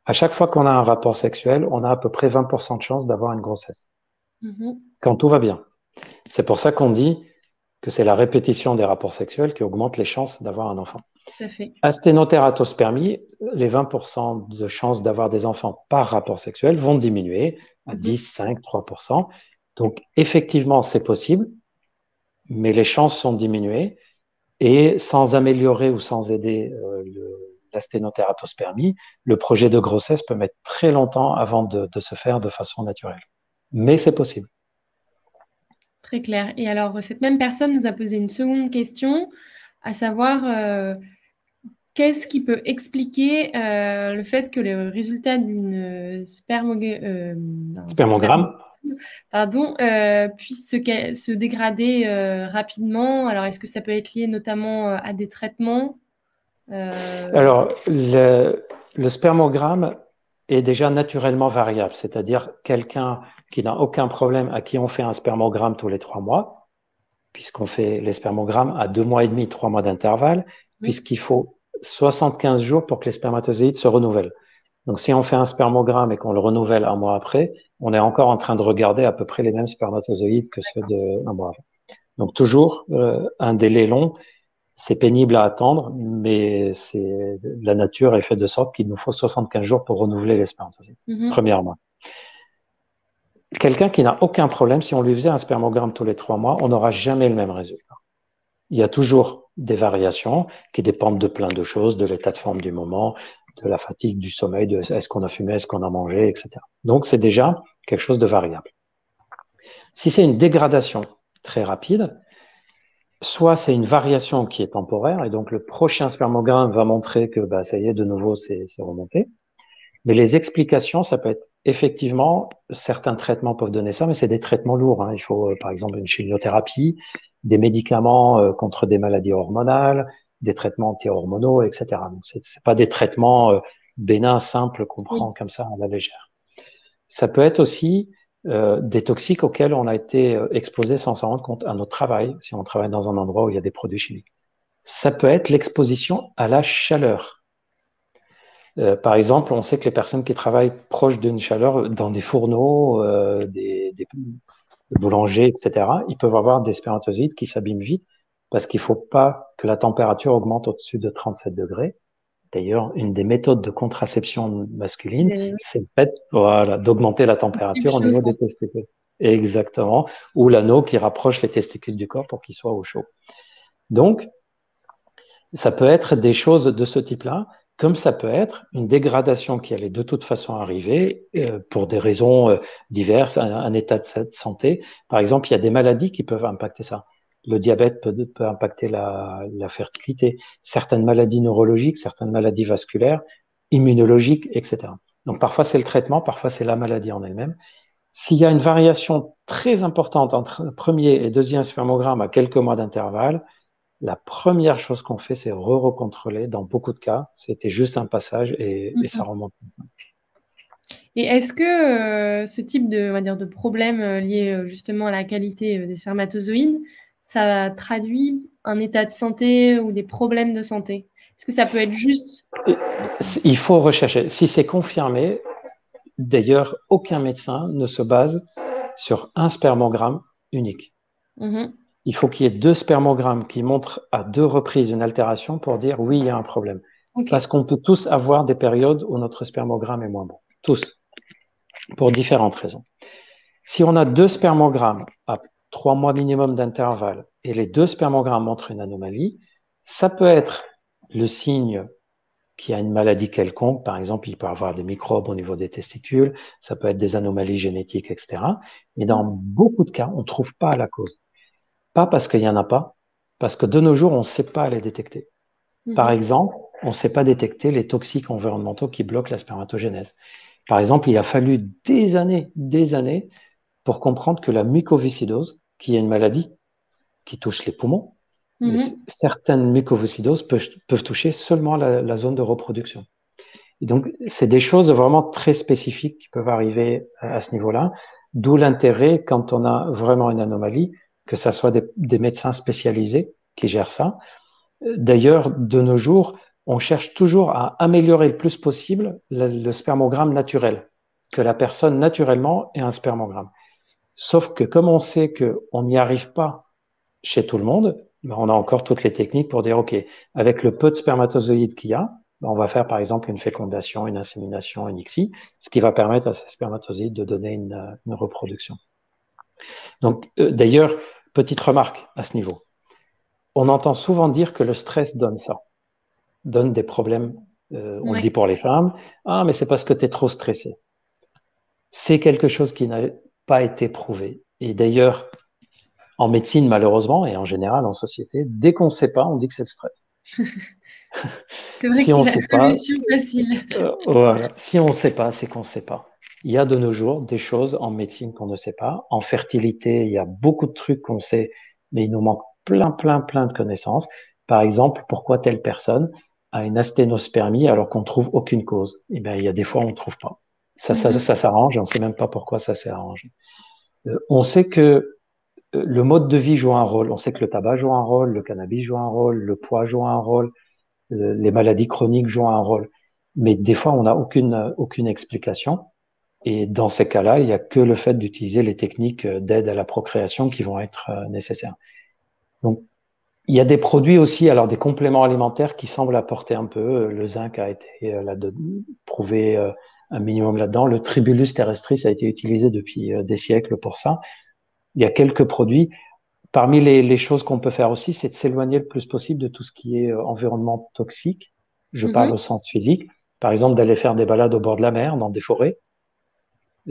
À chaque fois qu'on a un rapport sexuel, on a à peu près 20% de chances d'avoir une grossesse. Quand tout va bien. C'est pour ça qu'on dit que c'est la répétition des rapports sexuels qui augmente les chances d'avoir un enfant. Tout à fait. Asténotératospermie, les 20% de chances d'avoir des enfants par rapport sexuel vont diminuer à 10, 5, 3%. Donc, effectivement, c'est possible, mais les chances sont diminuées. Et sans améliorer ou sans aider la sténotératospermie, le projet de grossesse peut mettre très longtemps avant de se faire de façon naturelle. Mais c'est possible. Très clair. Et alors, cette même personne nous a posé une seconde question, à savoir, qu'est-ce qui peut expliquer le fait que le résultat d'un Spermogramme. puisse se dégrader rapidement? Alors, est-ce que ça peut être lié notamment à des traitements? Alors, le spermogramme est déjà naturellement variable, c'est-à-dire quelqu'un qui n'a aucun problème, à qui on fait un spermogramme tous les 3 mois, puisqu'on fait les spermogrammes à 2 mois et demi, 3 mois d'intervalle, puisqu'il faut 75 jours pour que les spermatozoïdes se renouvellent. Donc, si on fait un spermogramme et qu'on le renouvelle un mois après, on est encore en train de regarder à peu près les mêmes spermatozoïdes que ceux d'un mois avant. Donc, toujours un délai long. C'est pénible à attendre, mais la nature est faite de sorte qu'il nous faut 75 jours pour renouveler les spermatozoïdes, premièrement. Quelqu'un qui n'a aucun problème, si on lui faisait un spermogramme tous les 3 mois, on n'aura jamais le même résultat. Il y a toujours des variations qui dépendent de plein de choses, de l'état de forme du moment, de la fatigue, du sommeil, de est-ce qu'on a fumé, est-ce qu'on a mangé, etc. Donc, c'est déjà quelque chose de variable. Si c'est une dégradation très rapide, soit c'est une variation qui est temporaire, et donc le prochain spermogramme va montrer que ça y est, de nouveau, c'est remonté. Mais les explications, ça peut être effectivement, certains traitements peuvent donner ça, mais c'est des traitements lourds. Hein. Il faut, par exemple, une chimiothérapie, des médicaments contre des maladies hormonales, des traitements anti-hormonaux, etc. Donc, c'est pas des traitements bénins, simples qu'on prend comme ça à la légère. Ça peut être aussi des toxiques auxquels on a été exposé sans s'en rendre compte à notre travail, si on travaille dans un endroit où il y a des produits chimiques. Ça peut être l'exposition à la chaleur. Par exemple, on sait que les personnes qui travaillent proche d'une chaleur, dans des fourneaux, des boulangers, etc., ils peuvent avoir des spermatozoïdes qui s'abîment vite parce qu'il ne faut pas que la température augmente au-dessus de 37 degrés. D'ailleurs, une des méthodes de contraception masculine, c'est le fait d'augmenter la température au niveau des testicules. Exactement. Ou l'anneau qui rapproche les testicules du corps pour qu'ils soient au chaud. Donc, ça peut être des choses de ce type-là, comme ça peut être une dégradation qui allait de toute façon arriver pour des raisons diverses, un état de santé. Par exemple, il y a des maladies qui peuvent impacter ça. Le diabète peut impacter la fertilité, certaines maladies neurologiques, certaines maladies vasculaires, immunologiques, etc. Donc parfois c'est le traitement, parfois c'est la maladie en elle-même. S'il y a une variation très importante entre premier et deuxième spermogramme à quelques mois d'intervalle, la première chose qu'on fait, c'est recontrôler. Dans beaucoup de cas, c'était juste un passage et ça remonte. Et est-ce que ce type de, on va dire, de problème lié justement à la qualité des spermatozoïdes, ça traduit un état de santé ou des problèmes de santé? Est-ce que ça peut être juste? Il faut rechercher. Si c'est confirmé, d'ailleurs, aucun médecin ne se base sur un spermogramme unique. Il faut qu'il y ait 2 spermogrammes qui montrent à 2 reprises une altération pour dire oui, il y a un problème. Parce qu'on peut tous avoir des périodes où notre spermogramme est moins bon. Tous. Pour différentes raisons. Si on a 2 spermogrammes à 3 mois minimum d'intervalle et les 2 spermogrammes montrent une anomalie, ça peut être le signe qu'il y a une maladie quelconque. Par exemple, il peut y avoir des microbes au niveau des testicules, ça peut être des anomalies génétiques, etc. Mais dans beaucoup de cas, on ne trouve pas la cause. Pas parce qu'il n'y en a pas, parce que de nos jours, on ne sait pas les détecter. Par exemple, on ne sait pas détecter les toxiques environnementaux qui bloquent la spermatogénèse. Par exemple, il a fallu des années pour comprendre que la mucoviscidose, qui est une maladie qui touche les poumons, mais certaines mucoviscidoses peuvent toucher seulement la zone de reproduction. Et donc, c'est des choses vraiment très spécifiques qui peuvent arriver à ce niveau-là, d'où l'intérêt, quand on a vraiment une anomalie, que ça soit des médecins spécialisés qui gèrent ça. D'ailleurs, de nos jours, on cherche toujours à améliorer le plus possible le spermogramme naturel, que la personne naturellement ait un spermogramme. Sauf que comme on sait qu'on n'y arrive pas chez tout le monde, on a encore toutes les techniques pour dire, OK, avec le peu de spermatozoïdes qu'il y a, on va faire par exemple une fécondation, une insémination, une ICSI, ce qui va permettre à ces spermatozoïdes de donner une reproduction. Donc, d'ailleurs, petite remarque à ce niveau. on entend souvent dire que le stress donne ça, donne des problèmes. On le dit pour les femmes, ah, mais c'est parce que tu es trop stressé. C'est quelque chose qui n'a pas été prouvé. Et d'ailleurs, en médecine, malheureusement, et en général en société, dès qu'on ne sait pas, on dit que c'est le stress. C'est vrai Si que on c'est sait la pas, solution facile. voilà. Si on ne sait pas, c'est qu'on ne sait pas. Il y a de nos jours des choses en médecine qu'on ne sait pas. En fertilité, il y a beaucoup de trucs qu'on sait, mais il nous manque plein de connaissances. Par exemple, pourquoi telle personne a une asténospermie alors qu'on trouve aucune cause? Eh bien, il y a des fois, on ne trouve pas. Ça s'arrange, on ne sait même pas pourquoi ça s'est arrangé. On sait que le mode de vie joue un rôle. On sait que le tabac joue un rôle, le cannabis joue un rôle, le poids joue un rôle, les maladies chroniques jouent un rôle. Mais des fois, on n'a aucune explication. Et dans ces cas-là, il n'y a que le fait d'utiliser les techniques d'aide à la procréation qui vont être nécessaires. Donc, il y a des produits aussi, alors des compléments alimentaires qui semblent apporter un peu. Le zinc a été prouvé un minimum là-dedans. Le Tribulus terrestris a été utilisé depuis des siècles pour ça. Il y a quelques produits. Parmi les choses qu'on peut faire aussi, c'est de s'éloigner le plus possible de tout ce qui est environnement toxique. Je parle au sens physique. Par exemple, d'aller faire des balades au bord de la mer, dans des forêts,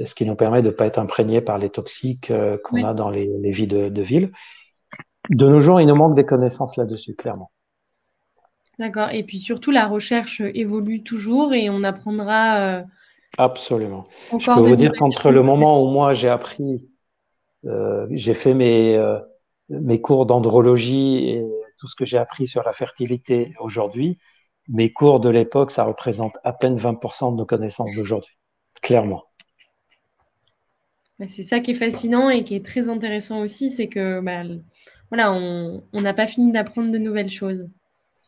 ce qui nous permet de ne pas être imprégné par les toxiques qu'on a dans les vies de ville. De nos jours, il nous manque des connaissances là-dessus, clairement. D'accord. Et puis surtout, la recherche évolue toujours et on apprendra Absolument. Je peux encore de vous dire nouvelles qu'entre le choses. moment où moi j'ai appris, j'ai fait mes cours d'andrologie et tout ce que j'ai appris sur la fertilité aujourd'hui, mes cours de l'époque, ça représente à peine 20% de nos connaissances d'aujourd'hui, clairement. C'est ça qui est fascinant et qui est très intéressant aussi, c'est que voilà, on n'a pas fini d'apprendre de nouvelles choses.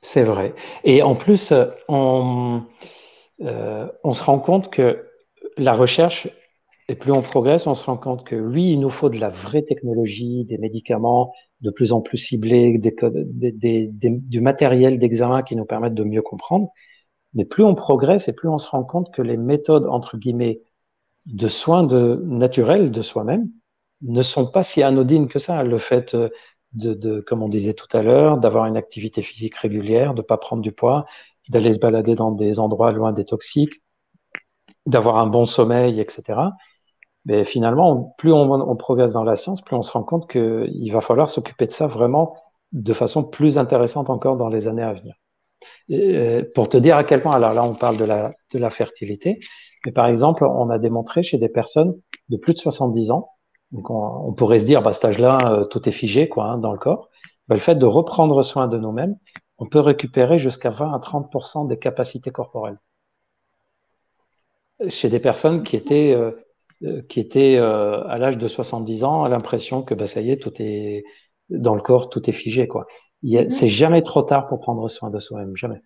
C'est vrai. Et en plus, on se rend compte que la recherche, et plus on progresse, on se rend compte que oui, il nous faut de la vraie technologie, des médicaments de plus en plus ciblés, du matériel d'examen qui nous permettent de mieux comprendre. Mais plus on progresse et plus on se rend compte que les méthodes, entre guillemets, de soins naturels de soi-même ne sont pas si anodines que ça. Le fait comme on disait tout à l'heure, d'avoir une activité physique régulière, de ne pas prendre du poids, d'aller se balader dans des endroits loin des toxiques, d'avoir un bon sommeil, etc. Mais finalement, plus on progresse dans la science, plus on se rend compte qu'il va falloir s'occuper de ça vraiment de façon plus intéressante encore dans les années à venir. Et pour te dire à quel point, alors là, on parle de la fertilité, mais par exemple, on a démontré chez des personnes de plus de 70 ans, donc on pourrait se dire, bah, à cet âge-là, tout est figé quoi, hein, dans le corps. Bah, le fait de reprendre soin de nous-mêmes, on peut récupérer jusqu'à 20 à 30% des capacités corporelles. Chez des personnes qui étaient à l'âge de 70 ans, à l'impression que bah, ça y est, tout est dans le corps, tout est figé. Quoi. C'est jamais trop tard pour prendre soin de soi-même, jamais.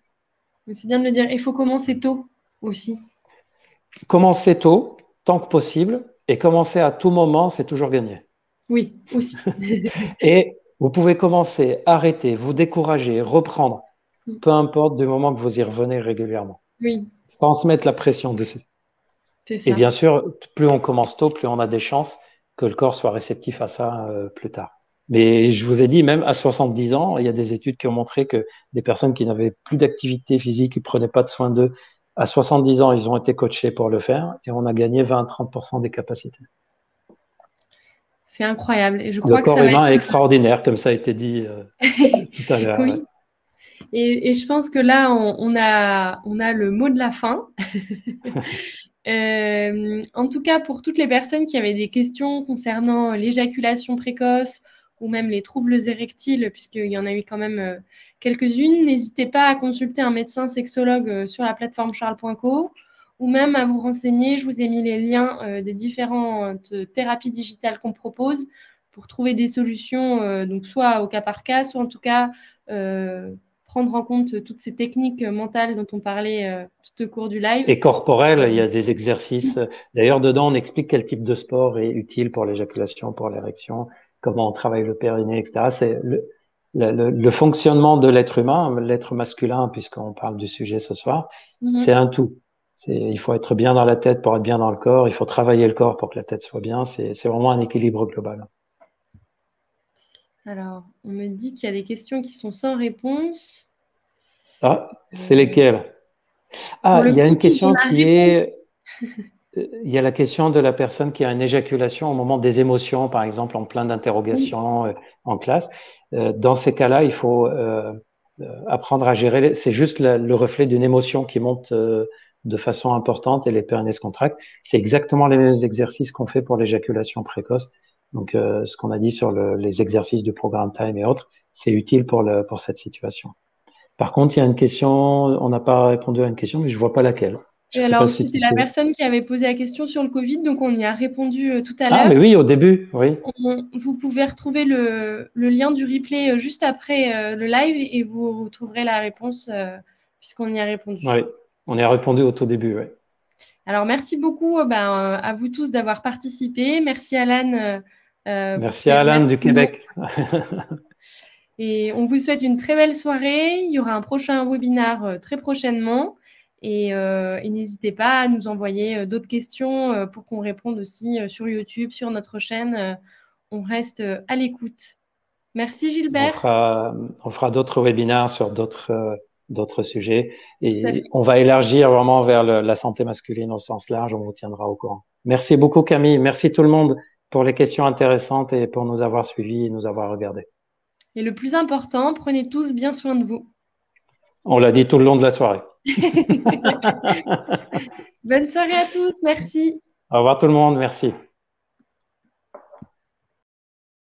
C'est bien de le dire. Il faut commencer tôt aussi. Commencer tôt, tant que possible, et commencer à tout moment, c'est toujours gagné. Oui, aussi. Et vous pouvez commencer, arrêter, vous décourager, reprendre, peu importe du moment que vous y revenez régulièrement, sans se mettre la pression dessus. Et bien sûr, plus on commence tôt, plus on a des chances que le corps soit réceptif à ça plus tard. Mais je vous ai dit, même à 70 ans, il y a des études qui ont montré que des personnes qui n'avaient plus d'activité physique, qui ne prenaient pas de soin d'eux, à 70 ans, ils ont été coachés pour le faire et on a gagné 20-30% des capacités. C'est incroyable. Et je Le crois que corps ça va humain est être... extraordinaire, comme ça a été dit tout à l'heure. Oui. Et je pense que là, on a le mot de la fin. En tout cas, pour toutes les personnes qui avaient des questions concernant l'éjaculation précoce ou même les troubles érectiles, puisqu'il y en a eu quand même quelques-unes, n'hésitez pas à consulter un médecin sexologue sur la plateforme charles.co ou même à vous renseigner. Je vous ai mis les liens des différentes thérapies digitales qu'on propose pour trouver des solutions, donc soit au cas par cas, soit en tout cas prendre en compte toutes ces techniques mentales dont on parlait tout au cours du live. Et corporel, il y a des exercices. D'ailleurs, dedans, on explique quel type de sport est utile pour l'éjaculation, pour l'érection, comment on travaille le périnée, etc. C'est le fonctionnement de l'être humain, l'être masculin, puisqu'on parle du sujet ce soir, c'est un tout. Il faut être bien dans la tête pour être bien dans le corps. Il faut travailler le corps pour que la tête soit bien. C'est vraiment un équilibre global. Alors, on me dit qu'il y a des questions qui sont sans réponse. Ah, c'est lesquelles? Pour Ah, le il y a une Covid, on question a qui répondu. est, il y a la question de la personne qui a une éjaculation au moment des émotions, par exemple, en plein Oui. d'interrogations en classe. Dans ces cas-là, il faut apprendre à gérer. C'est juste le reflet d'une émotion qui monte de façon importante et les périnées se contractent. C'est exactement les mêmes exercices qu'on fait pour l'éjaculation précoce. Donc, ce qu'on a dit sur les exercices du programme Time et autres, c'est utile pour cette situation. Par contre, il y a une question, on n'a pas répondu à une question, mais je vois pas laquelle. Je Et sais pas alors, si tu c'était la sais. personne qui avait posé la question sur le Covid, donc on y a répondu tout à Ah, l'heure. mais oui, au début, oui. Vous pouvez retrouver le lien du replay juste après le live et vous retrouverez la réponse puisqu'on y a répondu. Oui, on y a répondu au tout début, oui. Alors, merci beaucoup à vous tous d'avoir participé. Merci Alan pour Merci tes à Alan du réactions. Québec. Et on vous souhaite une très belle soirée. Il y aura un prochain webinaire très prochainement. Et n'hésitez pas à nous envoyer d'autres questions pour qu'on réponde aussi sur YouTube, sur notre chaîne. On reste à l'écoute. Merci On Gilbert. fera, on fera d'autres webinaires sur d'autres sujets Tout à et fait. on va élargir vraiment vers la santé masculine au sens large. On vous tiendra au courant. Merci beaucoup, Camille. Merci tout le monde pour les questions intéressantes et pour nous avoir suivis et nous avoir regardés. Et le plus important, prenez tous bien soin de vous. On l'a dit tout le long de la soirée. Bonne soirée à tous. Merci. Au revoir tout le monde. Merci.